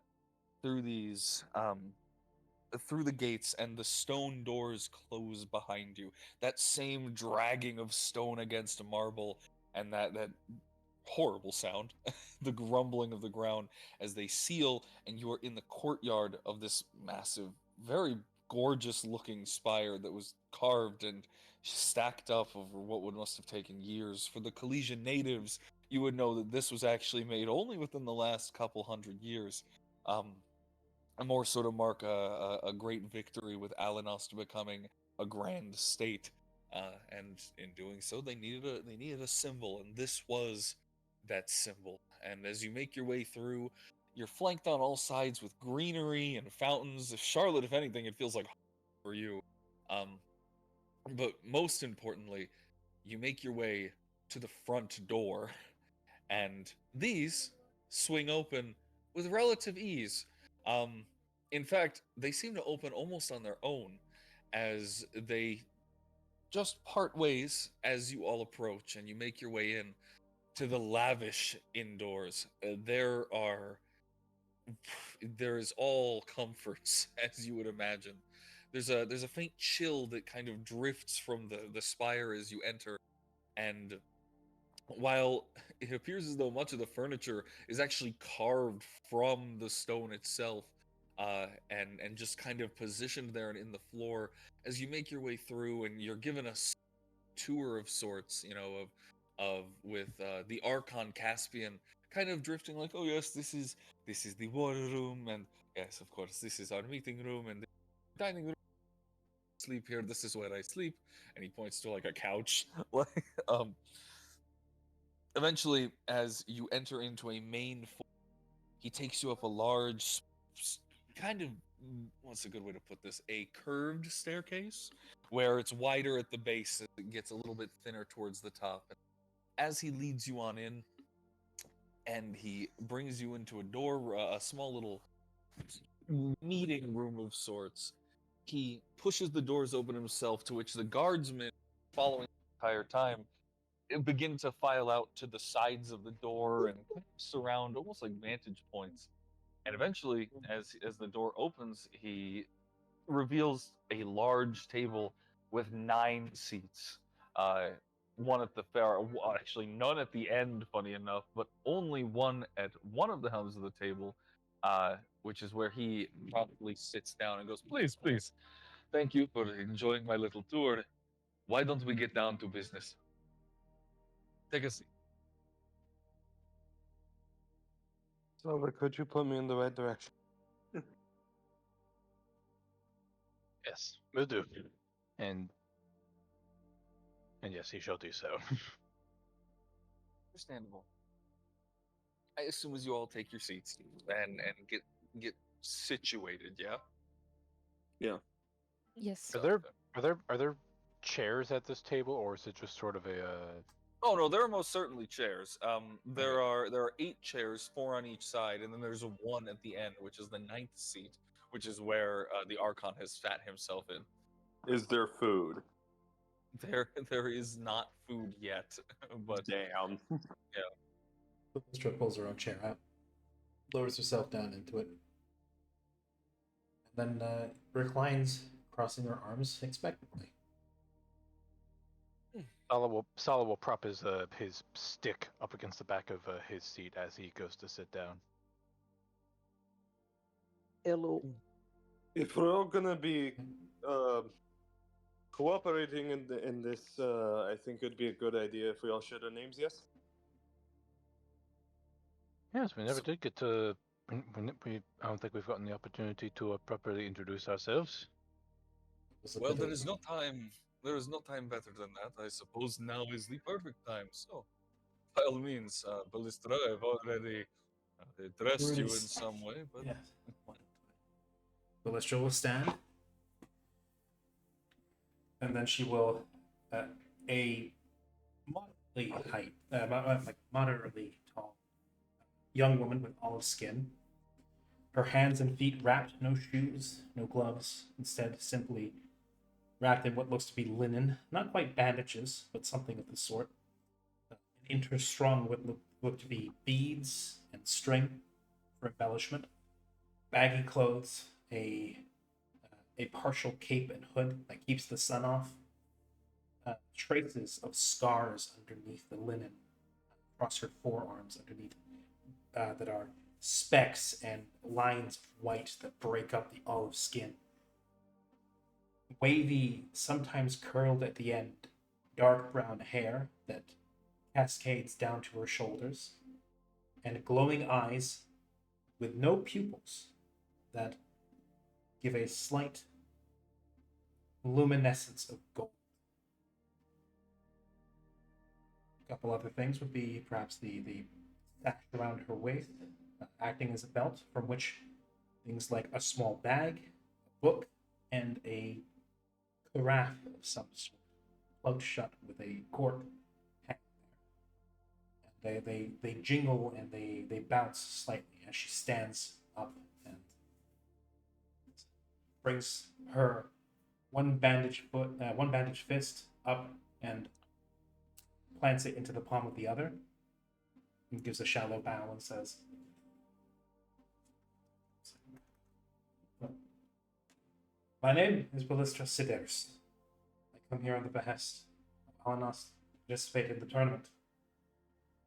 through these through the gates, and the stone doors close behind you. That same dragging of stone against marble, and that horrible sound, the grumbling of the ground as they seal, and you are in the courtyard of this massive, very gorgeous looking spire that was carved and stacked up over what would must have taken years. For the Colesian natives, you would know that this was actually made only within the last couple hundred years. And more so to mark a great victory with Alanost becoming a grand state. And in doing so, they needed a symbol, and this was that symbol. And as you make your way through, you're flanked on all sides with greenery and fountains. Charlotte, if anything, it feels like for you. Um, but most importantly, you make your way to the front door, and these swing open with relative ease. Um, in fact, they seem to open almost on their own as they just part ways as you all approach and you make your way in to the lavish indoors. There's all comforts as you would imagine. There's a faint chill that kind of drifts from the spire as you enter, and while it appears as though much of the furniture is actually carved from the stone itself, and just kind of positioned there and in the floor, as you make your way through and you're given a tour of sorts, of with the Archon Caspian kind of drifting like, oh yes, this is the war room, and yes, of course, this is our meeting room and the dining room. Sleep here. This is where I sleep, and he points to like a couch, like Eventually, as you enter into a main floor, he takes you up a large, kind of, what's a good way to put this? A curved staircase, where it's wider at the base, it gets a little bit thinner towards the top. As he leads you on in, and he brings you into a door, a small little meeting room of sorts, he pushes the doors open himself, to which the guardsmen, following the entire time, begin to file out to the sides of the door and surround almost like vantage points. And eventually, as the door opens, he reveals a large table with 9 seats. One at the far, actually none at the end, funny enough, but only one at one of the helms of the table, which is where he promptly sits down and goes, "Please, please, thank you for enjoying my little tour. Why don't we get down to business? Take a seat." So, could you put me in the right direction? Yes, will do. And yes, he shall do so. Understandable. As soon as you all take your seats and get situated, yeah. Yes. Are there chairs at this table, or is it just sort of a? Oh no, there are most certainly chairs. There are 8 chairs, 4 on each side, and then there's a one at the end, which is the 9th seat, which is where the Archon has sat himself in. Is there food? There is not food yet, but Damn. Ballista pulls her own chair out, lowers herself down into it, and then reclines, crossing her arms expectantly. Sala will prop his stick up against the back of his seat as he goes to sit down. Hello. If we're all gonna be cooperating in this, I think it'd be a good idea if we all share our names. Yes. Yes, we never did get to. I don't think we've gotten the opportunity to properly introduce ourselves. well, there is no time. There is no time better than that. I suppose now is the perfect time. So, by all means, Ballistra, I've already addressed you in some way, but Yes. Ballista will stand, and then she will, a moderately tall young woman with olive skin. Her hands and feet wrapped, no shoes, no gloves, instead simply wrapped in what looks to be linen, not quite bandages, but something of the sort. An inch strong what look to be beads and string for embellishment. Baggy clothes, a partial cape and hood that keeps the sun off. Traces of scars underneath the linen, across her forearms underneath, that are specks and lines of white that break up the olive skin. Wavy, sometimes curled at the end, dark brown hair that cascades down to her shoulders, and glowing eyes with no pupils that give a slight luminescence of gold. A couple other things would be perhaps the sash around her waist, acting as a belt from which things like a small bag, a book, and a carafe of some sort, plugged shut with a cork hanging there. And they jingle and they bounce slightly as she stands up and brings her one bandaged fist up and plants it into the palm of the other, and gives a shallow bow and says, "My name is Ballistra Siders. I come here on the behest of Alanos to participate in the tournament.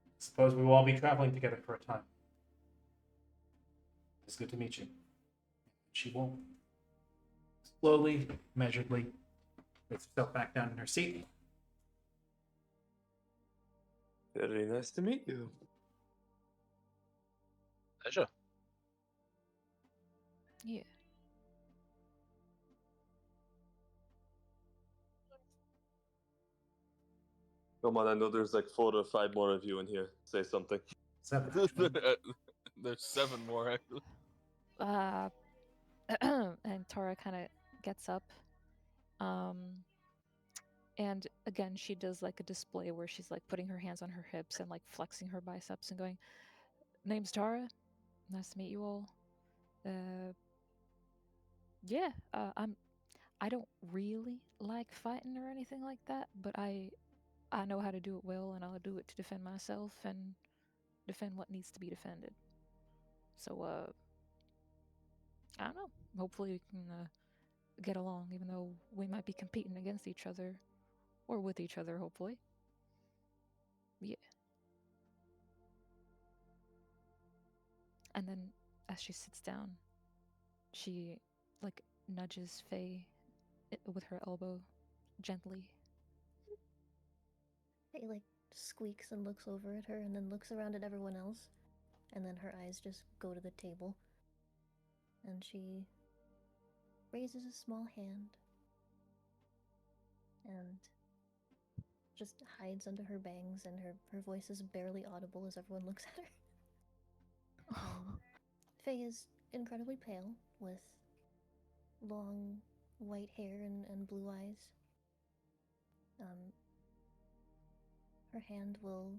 I suppose we will all be traveling together for a time. It's good to meet you." She will slowly, measuredly, puts herself back down in her seat. Very nice to meet you. Pleasure. Yeah. Come on, I know there's like 4 or 5 more of you in here. Say something. 7. actually. there's 7 more actually. And Tora kind of gets up. And again, she does like a display where she's like putting her hands on her hips and like flexing her biceps and going, "Name's Tara. Nice to meet you all. Yeah, I don't really like fighting or anything like that, but I know how to do it well, and I'll do it to defend myself and defend what needs to be defended. So, I don't know. Hopefully we can get along, even though we might be competing against each other, or with each other. Hopefully. Yeah. And then, as she sits down, she like nudges Faye with her elbow gently. Faye like squeaks and looks over at her, and then looks around at everyone else, and then her eyes just go to the table, and she raises a small hand and just hides under her bangs, and her voice is barely audible as everyone looks at her. Faye is incredibly pale, with long white hair and blue eyes. Her hand will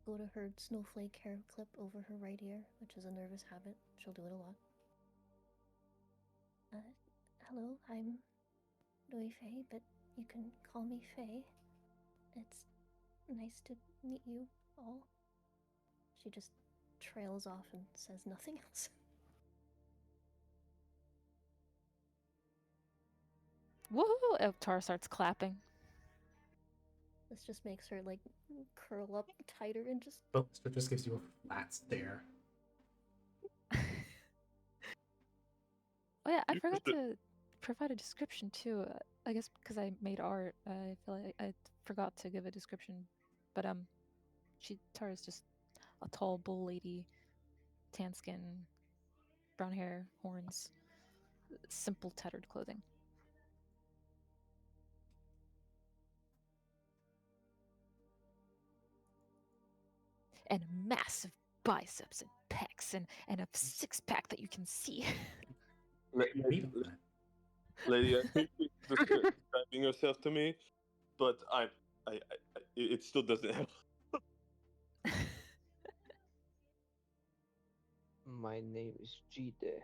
go to her snowflake hair clip over her right ear, which is a nervous habit. She'll do it a lot. Hello, I'm Doi Faye, but you can call me Faye. It's nice to meet you all. She just trails off and says nothing else. Woohoo! Tara starts clapping. This just makes her like curl up tighter and just. It just gives you a flat stare. Oh yeah, I forgot to provide a description too. I guess because I made art, I feel like I forgot to give a description. But Tara's just a tall bull lady, tan skin, brown hair, horns, simple tattered clothing. And massive biceps and pecs and a six-pack that you can see. Lady, I think you're describing yourself to me, but it still doesn't help. My name is Jide.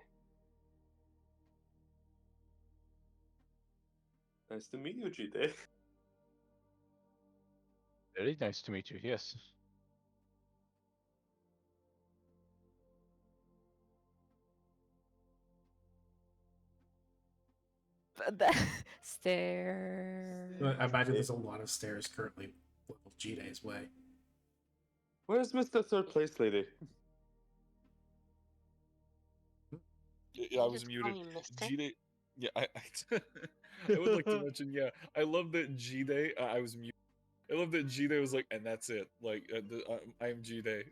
Nice to meet you, Jide. Very nice to meet you. Yes. Stare. I imagine there's a lot of stairs currently leveled Jide's way. Where's Mr. Third Place Lady? Yeah, I was muted. G-Day. Yeah, I would like to mention. Yeah, I love that G-Day. I was muted. I love that G-Day was like, and that's it. Like, I am G-Day.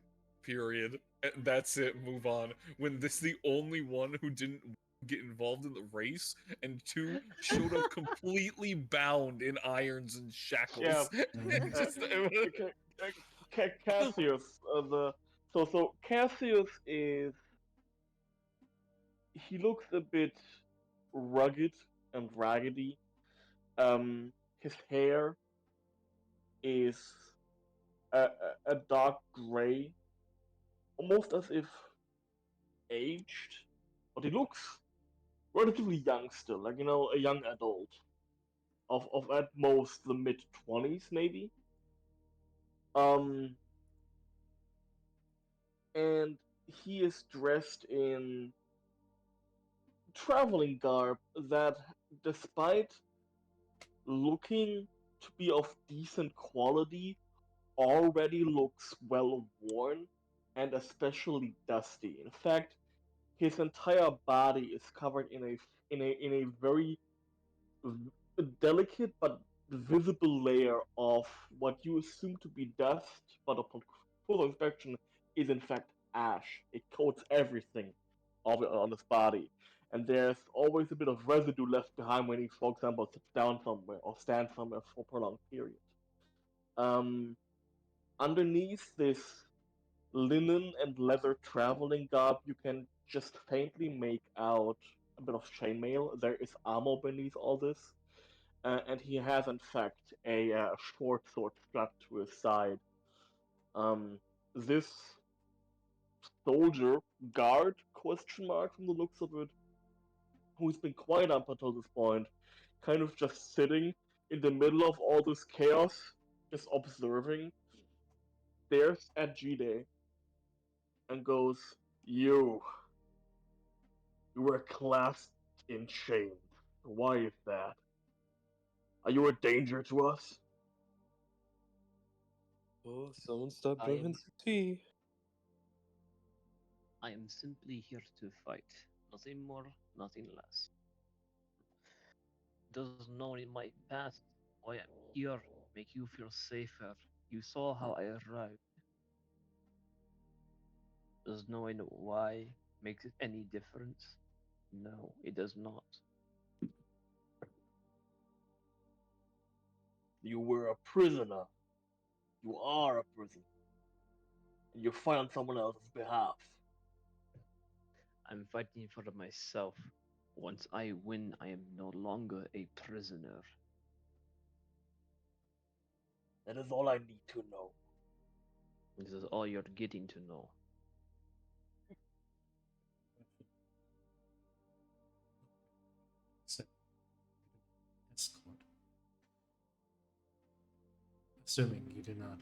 Period. And that's it. Move on. When this is the only one who didn't get involved in the race, and two showed up completely bound in irons and shackles. Yeah. Cassius. So Cassius is. He looks a bit rugged and raggedy. His hair is a dark gray, almost as if aged, but he looks relatively young still, like a young adult of at most the mid-20s maybe. And he is dressed in traveling garb that, despite looking to be of decent quality, already looks well worn and especially dusty. In fact, his entire body is covered in a very delicate but visible layer of what you assume to be dust, but upon full inspection is in fact ash. It coats everything of it on his body. And there's always a bit of residue left behind when he, for example, sits down somewhere or stands somewhere for a prolonged period. Underneath this linen and leather traveling garb, you can just faintly make out a bit of chainmail. There is armor beneath all this. And he has, in fact, a short sword strapped to his side. This soldier, guard, question mark, from the looks of it, who's been quiet up until this point, kind of just sitting in the middle of all this chaos, just observing, stares at Jide and goes, You You were clasped and chained. Why is that? Are you a danger to us? Oh, someone stop I drinking am- some tea. I am simply here to fight. Nothing more, nothing less. Does knowing my past, why I'm here, make you feel safer? You saw how I arrived. Does knowing why make it any difference? No, it does not. You were a prisoner. You are a prisoner. And you fight on someone else's behalf. I'm fighting for myself. Once I win, I am no longer a prisoner. That is all I need to know. This is all you're getting to know. So, escort. Assuming you do not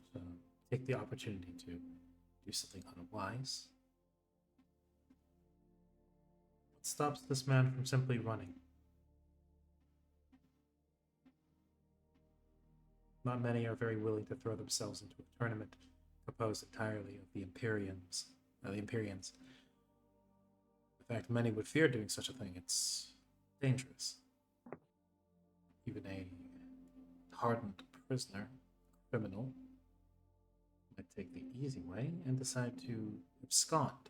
take the opportunity to do something unwise. What stops this man from simply running? Not many are very willing to throw themselves into a tournament composed entirely of the Imperians. In fact, many would fear doing such a thing. It's dangerous. Even a hardened prisoner, criminal, might take the easy way and decide to abscond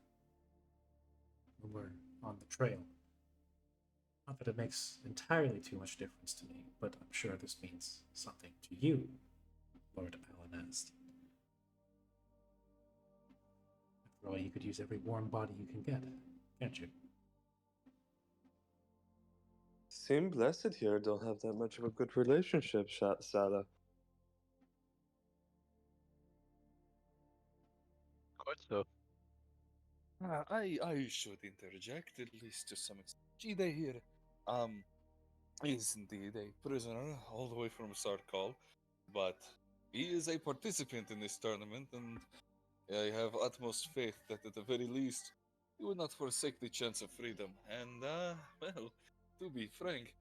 when we're on the trail. Not that it makes entirely too much difference to me, but I'm sure this means something to you, Lord Alanest. After all, you could use every warm body you can get, can't you? Seem blessed here don't have that much of a good relationship, Sada. Quite so. I should interject, at least to some extent. Jide here, um, is indeed a prisoner all the way from Sarkal, but he is a participant in this tournament, and I have utmost faith that at the very least he would not forsake the chance of freedom. And, well, to be frank,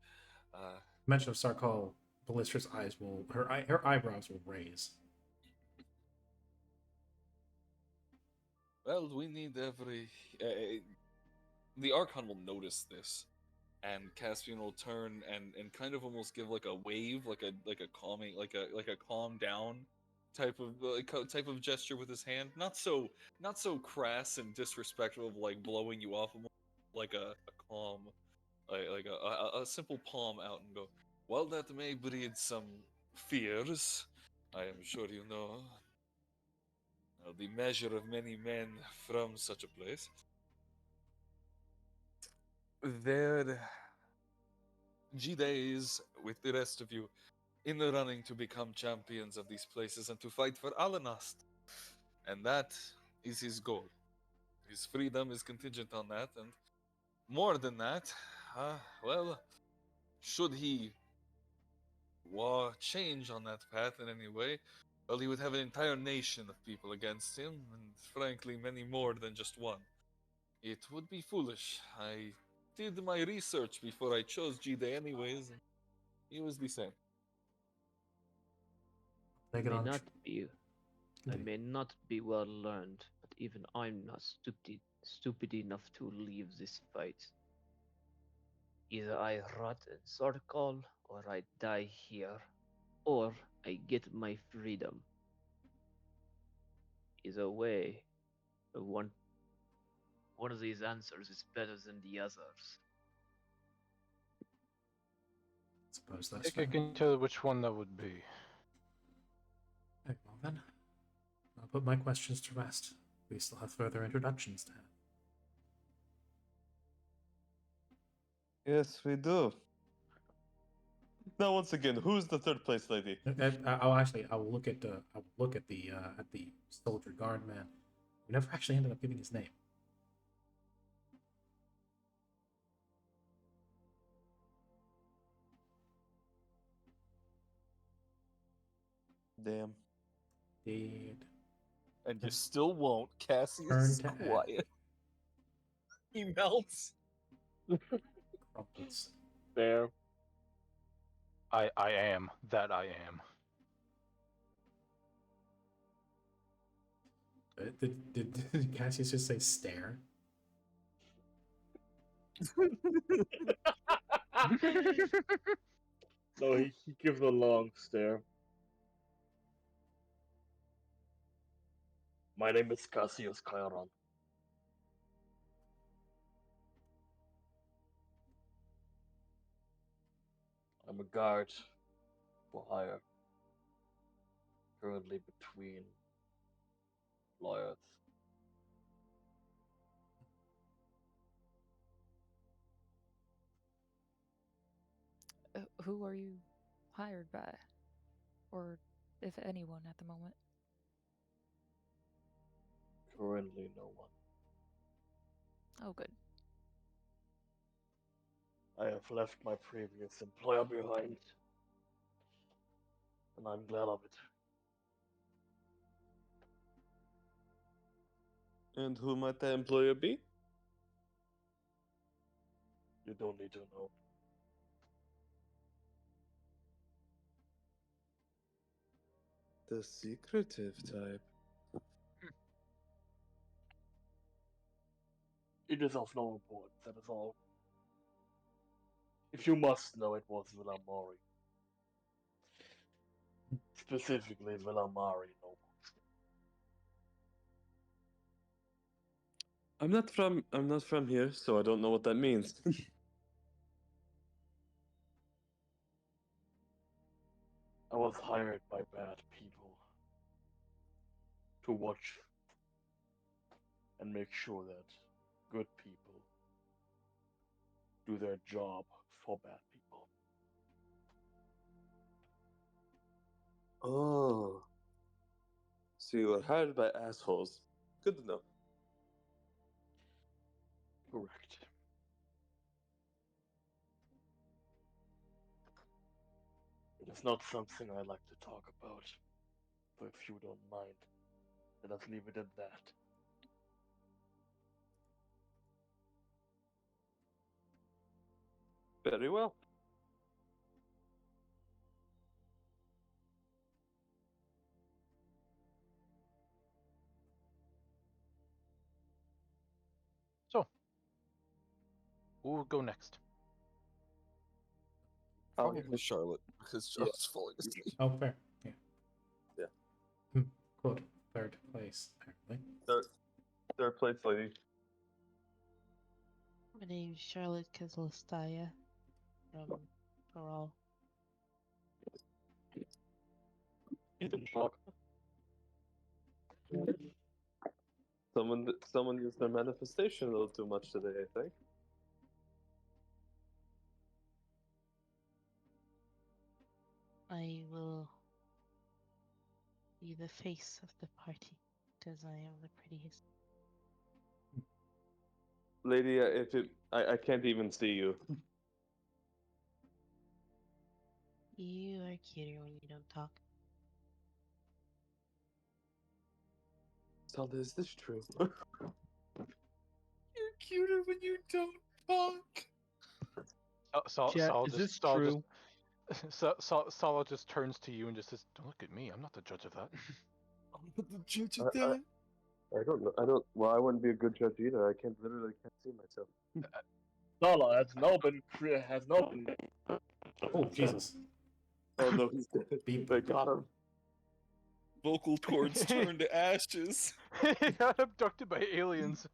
Mention of Sarkal, Ballistra's her eyebrows will raise. well, we need every. The Archon will notice this, and Caspian will turn and kind of almost give like a wave, like a calming, like a calm down type of gesture with his hand. Not so crass and disrespectful of like blowing you off, like a calm, like a simple palm out and go. Well, that may breed some fears. I am sure you know the measure of many men from such a place. There, Jide is, with the rest of you, in the running to become champions of these places and to fight for Alanast. And that is his goal. His freedom is contingent on that, and more than that, well, should he change on that path in any way, well, he would have an entire nation of people against him, and frankly, many more than just one. It would be foolish. I did my research before I chose Jide anyways, and he was the same. Take it May on. not be I may not be well learned, but even I'm not stupid enough to leave this fight. Either I rot in Sarkal, or I die here, or I get my freedom. Either way, one of these answers is better than the others. Suppose I that's think I fair. can tell which one that would be. Very well then. I'll put my questions to rest. We still have further introductions to have. Yes, we do. Now, once again, who's the third place lady? I will look at the soldier guard man. We never actually ended up giving his name. Damn. Did And you still won't. Cassius Turn is to Ed. quiet. He melts. Crumpets. There. I am that I am. Did Cassius just say stare? No, he gives a long stare. My name is Cassius Chiron. I'm a guard for hire. Currently between lawyers. Who are you hired by? Or if anyone at the moment? Currently no one. Oh, good. I have left my previous employer behind. And I'm glad of it. And who might that employer be? You don't need to know. The secretive type. It is of no importance, that is all. If you must know, it was Villamari. Specifically Villamari nobles. I'm not from here, so I don't know what that means. I was hired by bad people to watch and make sure that good people do their job for bad people. Oh. So you were hired by assholes. Good to know. Correct. It is not something I like to talk about, so if you don't mind, let us leave it at that. Very well. So, who will go next? Probably Charlotte, because Yeah. Charlotte's falling asleep. Oh, fair. Yeah. Yeah. Good. Third place, apparently. Third place, lady. My name's Charlotte Kezlastaya from Paral. You didn't talk. Someone used their manifestation a little too much today, I think. I will be the face of the party because I am the prettiest. Lady, I can't even see you. You are cuter when you don't talk. Zelda, is this true? You're cuter when you don't talk. Chat, is this true? Sala just turns to you and just says, "Don't look at me. I'm not the judge of that." I'm not the judge I- of that. I don't know. Well, I wouldn't be a good judge either. I literally can't see myself. Nala has now been Oh, Jesus. Oh no, he's dead. Beep. They got him. Vocal cords turn to ashes. He got abducted by aliens.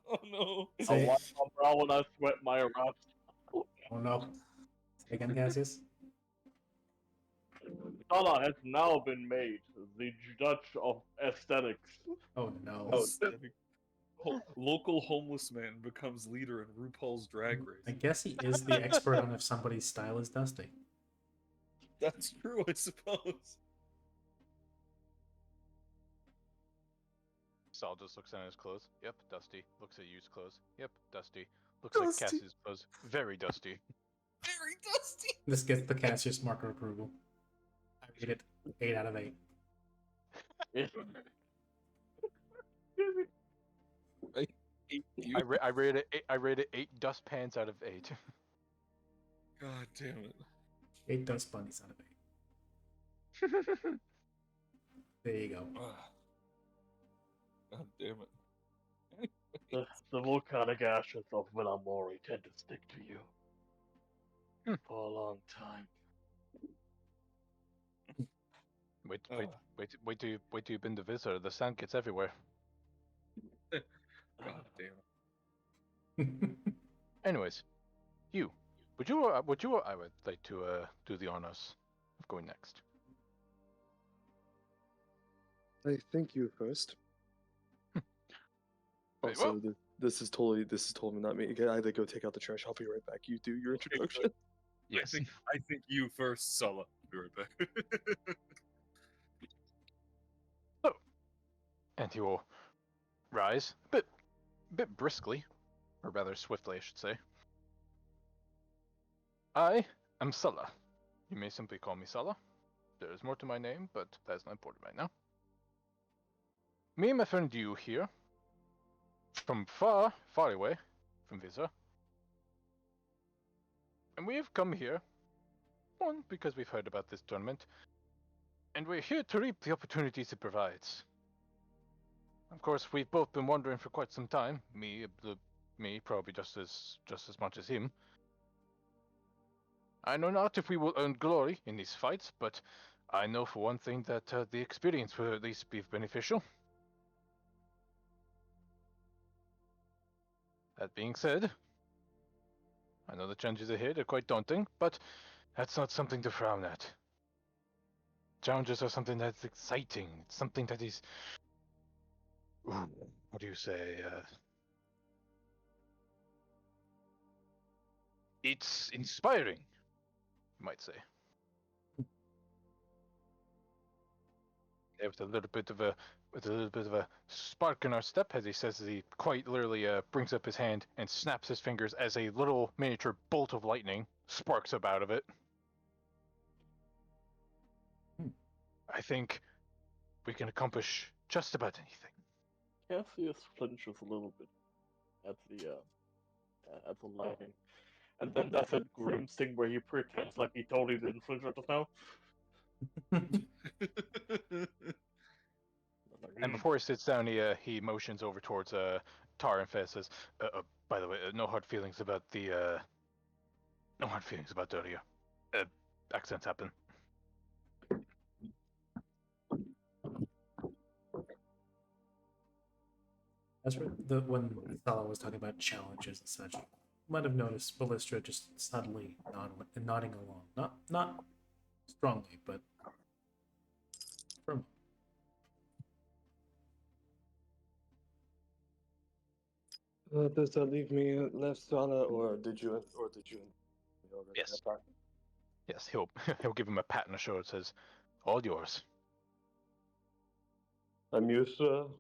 Oh no. I Say, want my brow when I sweat my wrath. oh no. Say again, Cassius. Nala has now been made the judge of aesthetics. Oh no. Local homeless man becomes leader in RuPaul's Drag I Race. guess he is the expert on if somebody's style is dusty. That's true, I suppose. Sal just looks at his clothes. Yep, dusty. Looks at you's clothes. Yep, dusty. Looks Dusty. like Cassie's clothes. Very dusty. Very dusty. This gets the Cassius marker approval. I rate it 8 out of 8. You. I rated 8 dustpans out of 8. God damn it. 8 dust bunnies out of 8. There you go. God damn it. The volcanic ashes of Villamori tend to stick to you for a long time. Wait till you've been the visitor. The sand gets everywhere. God damn it. Anyways, I would like to do the honors of going next. I think you first. Wait, Also, this is totally not me. I had to go take out the trash. I'll be right back. You do your introduction. Yes. I think you first, Sulla. Be right back. So, and he will rise a bit briskly, or rather swiftly, I should say. I am Sulla. You may simply call me Sulla. There is more to my name, but that is not important right now. Me and my friend Yu here, from far, far away from Visa. And we have come here, one, because we've heard about this tournament, and we're here to reap the opportunities it provides. Of course, we've both been wondering for quite some time, me probably just as much as him. I know not if we will earn glory in these fights, but I know for one thing that the experience will at least be beneficial. That being said, I know the challenges ahead are quite daunting, but that's not something to frown at. Challenges are something that's exciting. It's something that is... Ooh, what do you say? It's inspiring, you might say. With a little bit of a spark in our step, as he says, as he quite literally brings up his hand and snaps his fingers as a little miniature bolt of lightning sparks up out of it. I think we can accomplish just about anything. Cassius flinches a little bit at the lightning, and then does a Grimm's thing where he pretends like he totally didn't flinch just now. And before he sits down, he motions over towards Tar and Fez, says, "By the way, no hard feelings about earlier. Accents happen." As for when Sala was talking about challenges and such, you might have noticed Ballistra just subtly nodding along. Not strongly, but firmly. Does that leave me left, Sala, or did you? Yes. Yes, he'll give him a pat on the shoulder. Says, "All yours." I'm used to.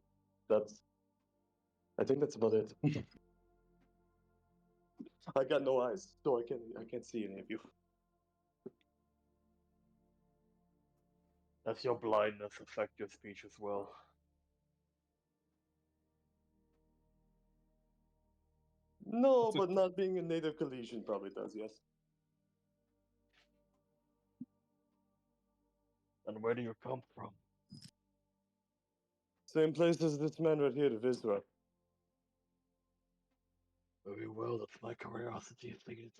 I think that's about it. I got no eyes, so I can't see any of you. Does your blindness affect your speech as well? No, but not being a native Galician probably does, yes. And where do you come from? Same place as this man right here, Visra. Very well, that's my curiosity figured.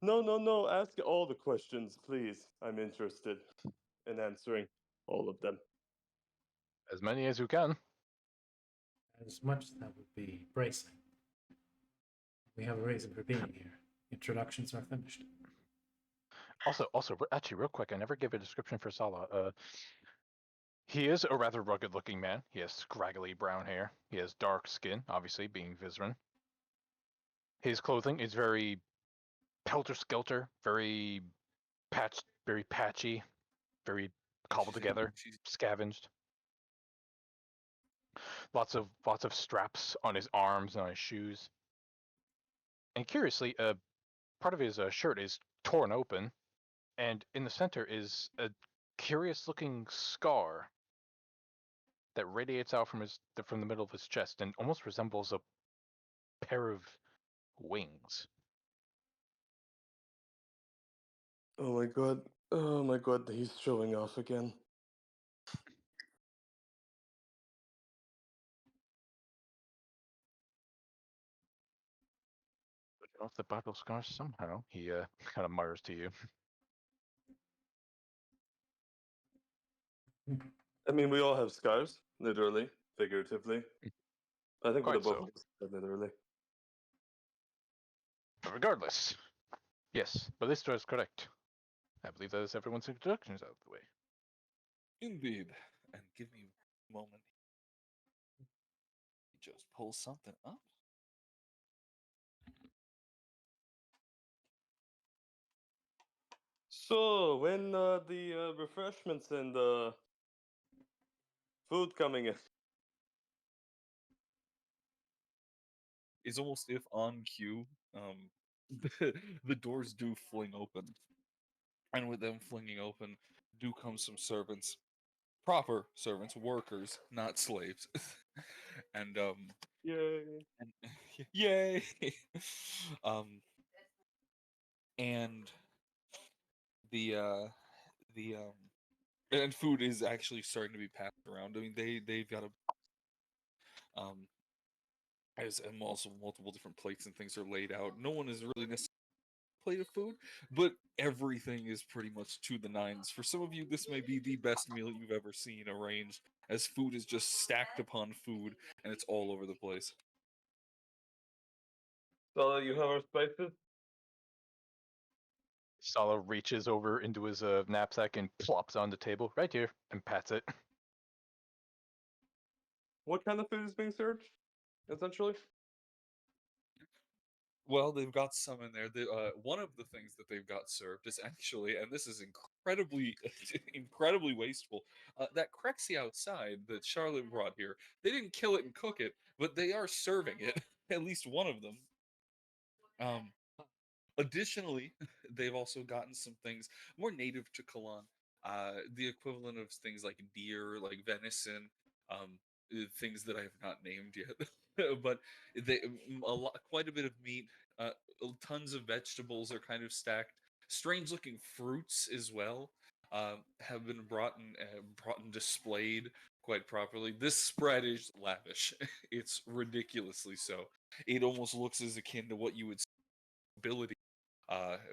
No, ask all the questions, please. I'm interested in answering all of them. As many as you can. As much as that would be bracing. We have a reason for being here. Introductions are finished. Also, actually, real quick, I never gave a description for Sala. He is a rather rugged-looking man. He has scraggly brown hair. He has dark skin, obviously, being Vizran. His clothing is very helter-skelter, very patchy, very cobbled together, scavenged. Lots of straps on his arms and on his shoes. And curiously, part of his shirt is torn open, and in the center is a curious-looking scar that radiates out from the middle of his chest and almost resembles a pair of wings. Oh my god. Oh my god, he's showing off again. Off the battle scars somehow. He kind of mutters to you. I mean, we all have scars, literally, figuratively. I think Quite with the both so. of us, literally. But regardless, yes, Ballista is correct. I believe that is everyone's introductions out of the way. Indeed. And give me a moment. Just pull something up. So, when the refreshments and food coming in? It's almost if on cue, the doors do fling open. And with them flinging open, do come some servants. Proper servants, workers, not slaves. and Yay! and yay. um and the and food is actually starting to be passed around. I mean they've got a as and also multiple different plates and things are laid out. No one is really necessarily plate of food, but everything is pretty much to the nines. For some of you, this may be the best meal you've ever seen arranged, as food is just stacked upon food and it's all over the place. So, you have our spices? Sala reaches over into his knapsack and plops on the table right here and pats it. What kind of food is being served, essentially? Well, they've got some in there. One of the things that they've got served is actually, and this is incredibly, incredibly wasteful. That Crexy outside that Charlotte brought here, they didn't kill it and cook it, but they are serving it. At least one of them. Um, Additionally, they've also gotten some things more native to Kalan. The equivalent of things like deer, like venison, things that I have not named yet. But quite a bit of meat, tons of vegetables are kind of stacked. Strange looking fruits as well have been brought and displayed quite properly. This spread is lavish. It's ridiculously so. It almost looks as akin to what you would see ability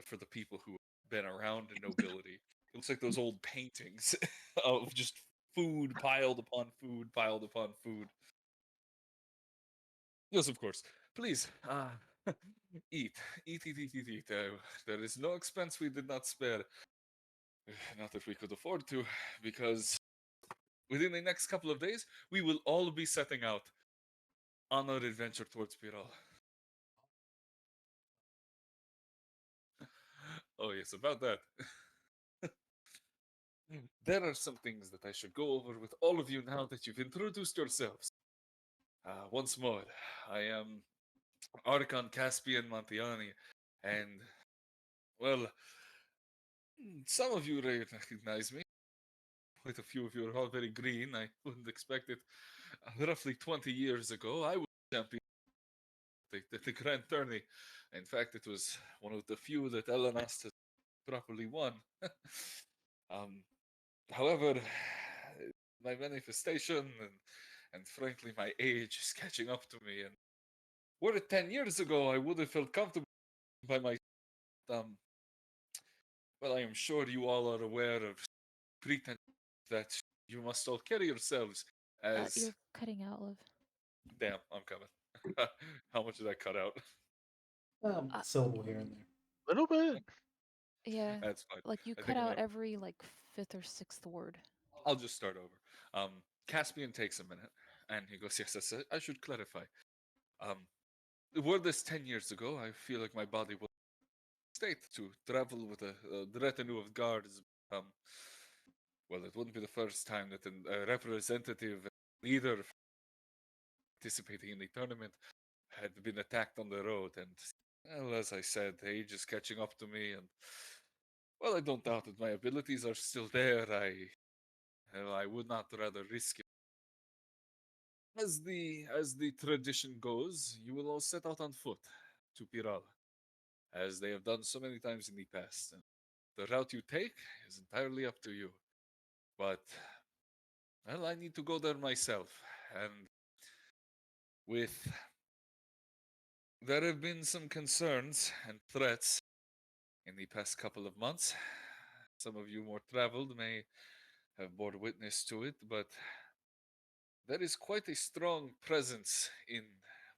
for the people who have been around in nobility. It looks like those old paintings of just food piled upon food piled upon food. Yes, of course. Please, eat, eat. There is no expense we did not spare. Not that we could afford to, because within the next couple of days, we will all be setting out on our adventure towards Piral. Oh yes, about that. There are some things that I should go over with all of you now that you've introduced yourselves. Once more, I am Archon Caspian Montiani, and, well, some of you recognize me. Quite a few of you are all very green. I wouldn't expect it. Roughly 20 years ago, I was champion at the Grand Tourney. In fact, it was one of the few that Elanast has properly won. um, However, my manifestation and frankly my age is catching up to me. And were it 10 years ago, I would have felt comfortable by my um. Well, I am sure you all are aware of pretense that you must all carry yourselves as. You're cutting out, Liv. Damn, I'm coming. How much did I cut out? Syllable here and there. Little bit. Yeah, That's fine. like you I cut think I'm out gonna. every like fifth or sixth word. I'll just start over. Caspian takes a minute, and he goes, "Yes, I should clarify. Um, were this 10 years ago, I feel like my body would state to travel with a retinue of guards. Um, well, it wouldn't be the first time that a representative leader participating in the tournament had been attacked on the road. And, well, as I said, age is catching up to me. And, well, I don't doubt that my abilities are still there. I would not rather risk it. as the tradition goes, you will all set out on foot to Piral, as they have done so many times in the past. And the route you take is entirely up to you. But well, I need to go there myself, and with there have been some concerns and threats in the past couple of months. Some of you more traveled may have bore witness to it, but there is quite a strong presence in,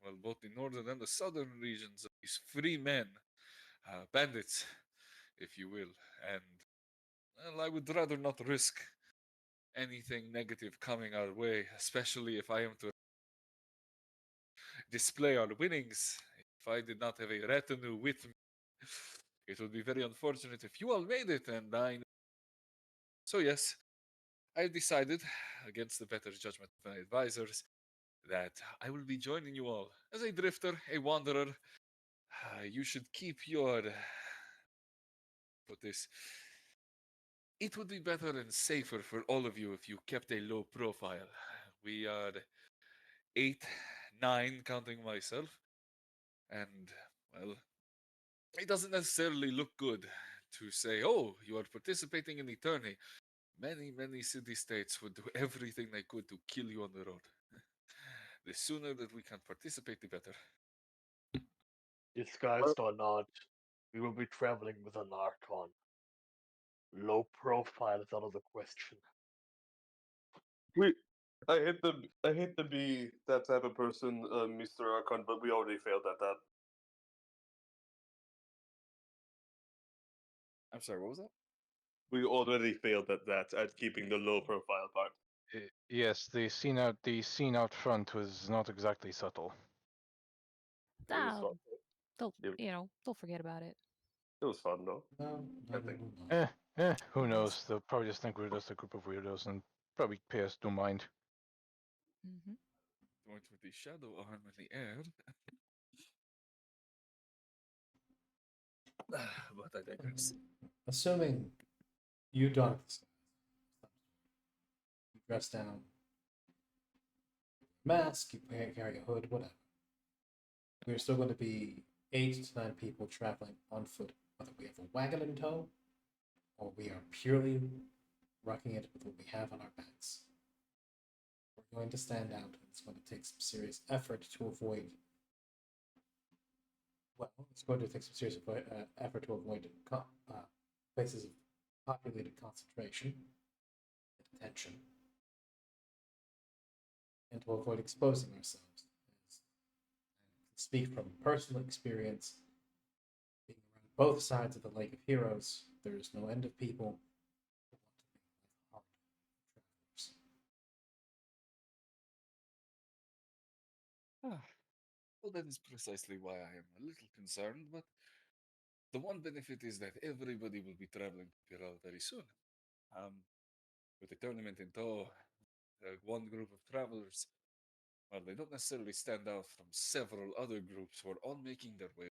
well, both the northern and the southern regions of these free men, bandits, if you will. And, well, I would rather not risk anything negative coming our way, especially if I am to display our winnings. If I did not have a retinue with me, it would be very unfortunate if you all made it and I. So, yes, I've decided, against the better judgment of my advisors, that I will be joining you all as a drifter, a wanderer. You should keep your. Put this. It would be better and safer for all of you if you kept a low profile. We are 8, 9, counting myself, and, well, it doesn't necessarily look good to say, oh, you are participating in the tourney. Many, many city-states would do everything they could to kill you on the road. The sooner that we can participate, the better. Disguised or not, we will be traveling with an Archon. Low profile is out of the question. I hate to be that type of person, Mr. Archon, but we already failed at that. I'm sorry, what was that? We already failed at that, at keeping the low profile part. Yes, the scene out front was not exactly subtle. It was Ah, fun. they'll forget about it. It was fun though. No, I think. Who Yes. knows? They'll probably just think we're just a group of weirdos and probably pay us no mind. Mm-hmm. Going with the shadow arm in the air. But I digress. Assuming you don't you dress down, mask, you carry a hood, whatever. We're still going to be 8 to 9 people traveling on foot, whether we have a wagon in tow or we are purely rocking it with what we have on our backs. We're going to stand out, and it's going to take some serious effort to avoid. Well, it's going to take some serious effort to avoid places of populated concentration and attention, and to avoid exposing ourselves. Speak from personal experience, being around both sides of the Lake of Heroes, there is no end of people who want to make life hard for travelers. Well, that is precisely why I am a little concerned, but the one benefit is that everybody will be traveling to Piral very soon. Um, with the tournament in tow, one group of travelers, well, they don't necessarily stand out from several other groups who are all making their way.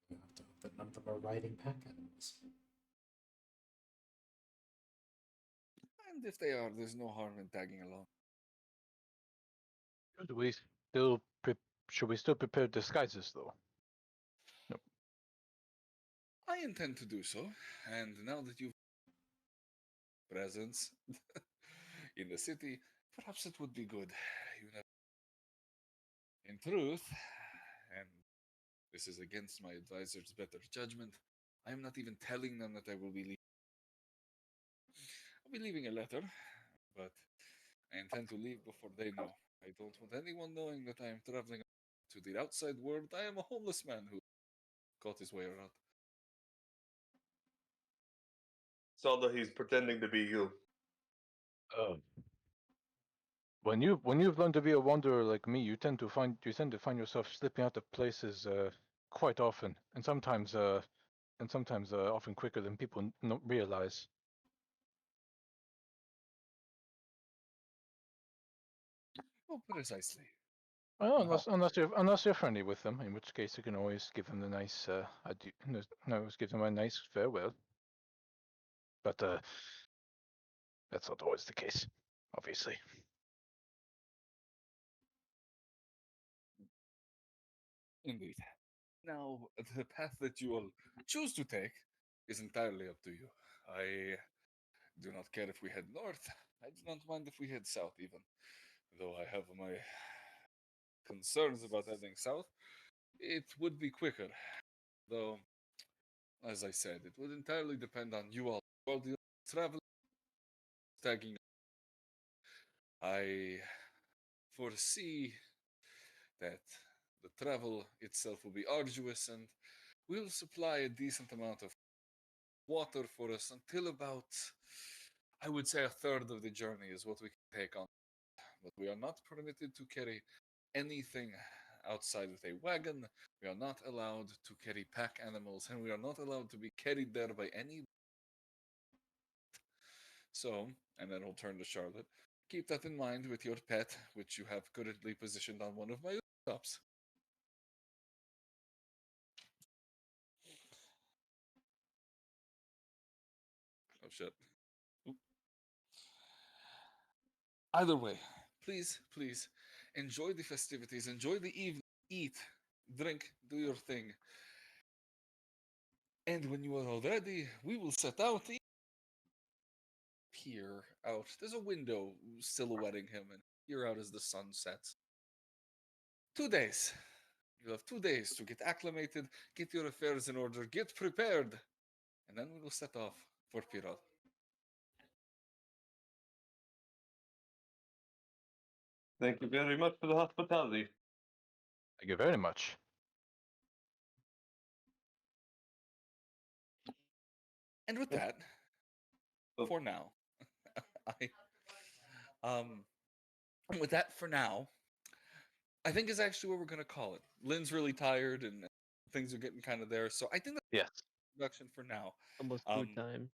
You have to hope that none of them are riding pack animals. And if they are, there's no harm in tagging along. Should we still should we still prepare disguises though? I intend to do so, and now that you've presence in the city, perhaps it would be good. You know, in truth, and this is against my advisor's better judgment, I am not even telling them that I will be leaving. I'll be leaving a letter, but I intend to leave before they know. I don't want anyone knowing that I am traveling to the outside world. I am a homeless man who got his way around. Saw that he's pretending to be you. When you've learned to be a wanderer like me, you tend to find yourself slipping out of places quite often, and sometimes often quicker than people realize. Oh, precisely. Well, unless you're friendly with them, in which case you can always give them the nice adieu. No, always give them a nice farewell. But That's not always the case, obviously. Indeed. Now, the path that you will choose to take is entirely up to you. I do not care if we head north. I do not mind if we head south, even. Though I have my concerns about heading south, it would be quicker. Though, as I said, it would entirely depend on you all. Well, the travel tagging. I foresee that the travel itself will be arduous and will supply a decent amount of water for us until about, I would say, a third of the journey is what we can take on. But we are not permitted to carry anything outside of a wagon. We are not allowed to carry pack animals, and we are not allowed to be carried there by any. So, and then I'll turn to Charlotte. Keep that in mind with your pet, which you have currently positioned on one of my laptops. Oh shit. Oop. Either way, please, enjoy the festivities, enjoy the evening, eat, drink, do your thing. And when you are all ready, we will set out. Peer out. There's a window silhouetting him, and peer out as the sun sets. 2 days. You have 2 days to get acclimated, get your affairs in order, get prepared, and then we will set off for Piral. Thank you very much for the hospitality. Thank you very much. And with that, for now, I and with that for now, I think is actually what we're gonna call it. Lynn's really tired and things are getting kind of there, so I think that's Yes. introduction for now. Almost food time.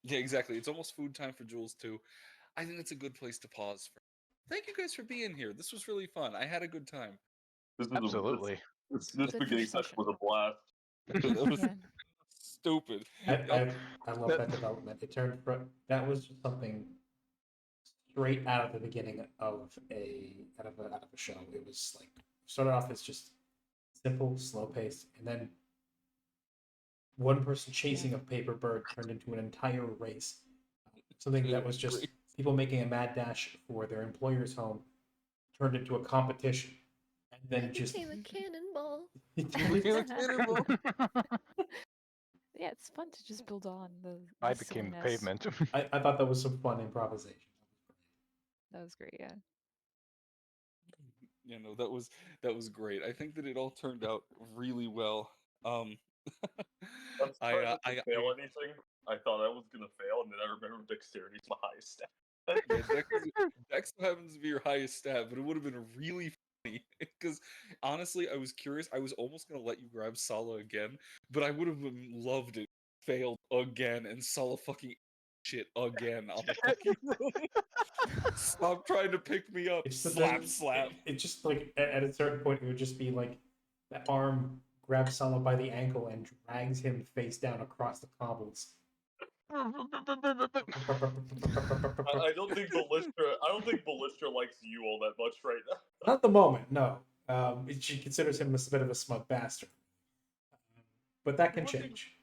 Yeah, exactly. It's almost food time for Jules too. I think it's a good place to pause for. Thank you guys for being here. This was really fun. I had a good time. This was Absolutely. this Good beginning session discussion. was a blast. That was Yeah. stupid. I love that development. It turned from that was just something straight out of the beginning of a show. It was like started off as just simple, slow pace, and then one person chasing a paper bird turned into an entire race. Something that was just people making a mad dash for their employer's home turned into a competition, and then It just became a cannonball. Yeah, it's fun to just build on the I became the silliness. pavement. I thought that was some fun improvisation. That was great, yeah. You know, that was great. I think that it all turned out really well. I'm surprised I didn't fail anything. I thought I was gonna fail, and then I remember dexterity's my highest stat. Yeah, Dex happens to be your highest stat, but it would have been really funny because honestly, I was curious. I was almost gonna let you grab Sala again, but I would have loved it. Failed again, and Sala fucking shit again on the fucking room. Stop trying to pick me up. It's Slap. It just like at a certain point, it would just be like the arm grabs Sala by the ankle and drags him face down across the cobbles. I don't think Ballista likes you all that much right now. Not at the moment, no. She considers him a bit of a smug bastard, but that can change.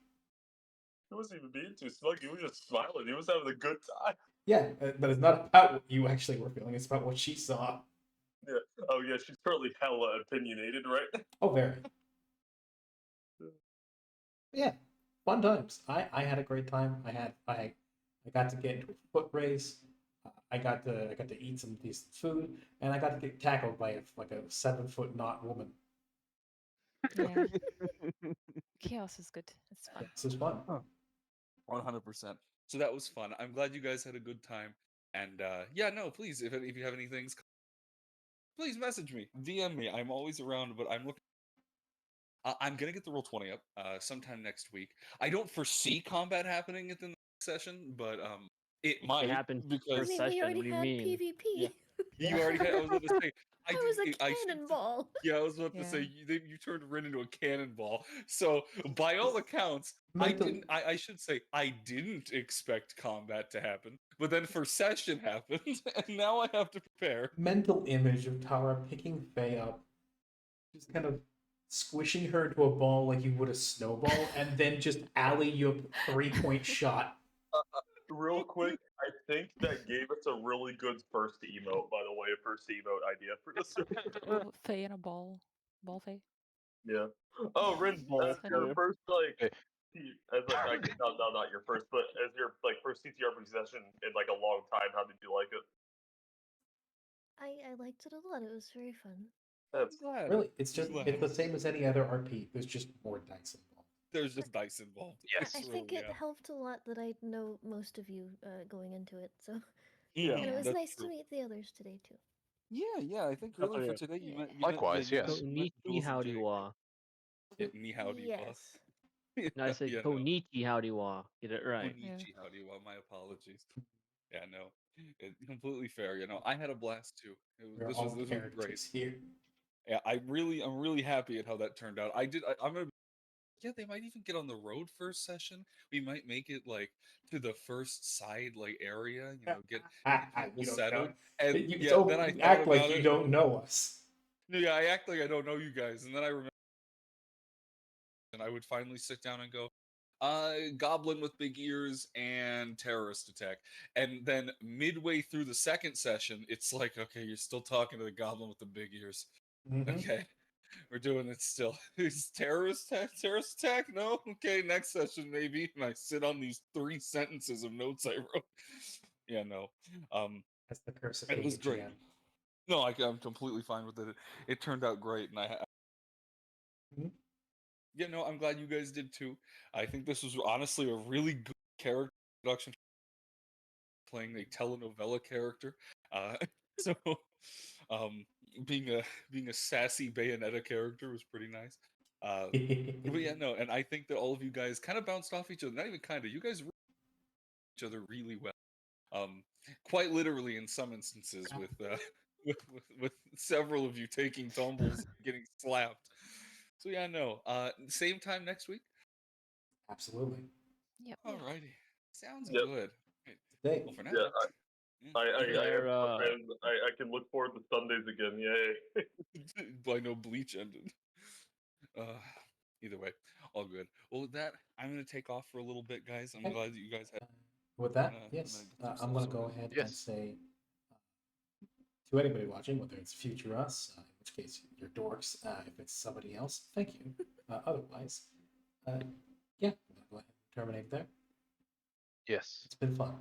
He wasn't even being too smug. He was just smiling. He was having a good time. Yeah, but it's not about what you actually were feeling. It's about what she saw. Yeah. Oh yeah, she's currently hella opinionated, right? Oh, very. Yeah, fun times. I had a great time. I got to get into a foot race. I got to eat some decent food, and I got to get tackled by a 7-foot knot woman. Yeah. Chaos is good. It's fun. This is fun. 100%. So that was fun. I'm glad you guys had a good time. And yeah, no, please, if you have any things, please message me, DM me. I'm always around, but I'm looking. I'm gonna get the Roll20 up sometime next week. I don't foresee combat happening at the next session, but it might happened because first session. We already What do you had mean? PvP. Yeah. You already had. I was about to say. That was a I should- cannonball. Yeah, I was about to say you turned Rin into a cannonball. So by all accounts, Mental- I should say I didn't expect combat to happen, but then for session happened, and now I have to prepare. Mental image of Tara picking Faye up, just kind of squishing her into a ball like you would a snowball, and then just alley-oop 3-point shot. Real quick, I think that gave us a really good first emote, by the way, a first emote idea for this. Oh, Faye in a ball. Ball Faye. Yeah. Oh, Rin, Ball as your player. first like, Okay. as like not your first, but as your like first CTRPG session in like a long time, how did you like it? I liked it a lot. It was very fun. That's Glad. Really, it's just Glad. it's the same as any other RP. There's just more dice involved. There's just dice involved. Yes. I think True, it yeah. helped a lot that I know most of you going into it. So, Yeah. and it was that's nice true. to meet the others today too. Yeah. I think That's earlier for right. today you Yeah. met. Likewise, you yes. met Konichi, Jules and howdy Jake. wa. Yeah, ni howdy wa. Yes. No, I said Yeah, no. Konichi, howdy wa. Get it right. Konichi, howdy wa. My apologies. Yeah, no, completely fair. I had a blast too. We're This all was great. characters here. Yeah, I'm really happy at how that turned out. I'm gonna. Yeah, they might even get on the road first session. We might make it like to the first side like area. Get people You don't settled. know. And You, yeah, so then I you thought act about like you it. don't know us. Yeah, I act like I don't know you guys, and then I remember, and I would finally sit down and go, goblin with big ears and terrorist attack. And then midway through the second session, it's like, okay, you're still talking to the goblin with the big ears. Mhm. Okay, we're doing it still. Is terrorist attack? Terrorist attack? No. Okay, next session maybe. And I sit on these 3 sentences of notes I wrote. Yeah, no. That's the curse of It being was a great. GM. No, I'm completely fine with it. It turned out great, and Mhm. yeah, no, I'm glad you guys did too. I think this was honestly a really good character introduction, playing a telenovela character. Uh, so, um, being a sassy Bayonetta character was pretty nice. But yeah, no, and I think that all of you guys kind of bounced off each other. Not even kind of. You guys each other really well. Quite literally in some instances, with several of you taking tumbles, and getting slapped. So yeah, no. Same time next week. Absolutely. Yep. Alrighty, sounds Yep. good. Today. Well, for now, Yeah. I They're, have friends. I can look forward to Sundays again. Yay. I know Bleach ended. Uh, Either way, all good. Well, with that, I'm gonna take off for a little bit, guys. I'm Okay. glad that you guys had. With that, gonna yes, get I'm yourselves going to go sorted. ahead and Yes. say to anybody watching, whether it's future us, in which case you're dorks, if it's somebody else, thank you. Otherwise, yeah, I'm going to go ahead and terminate there. Yes. It's been fun.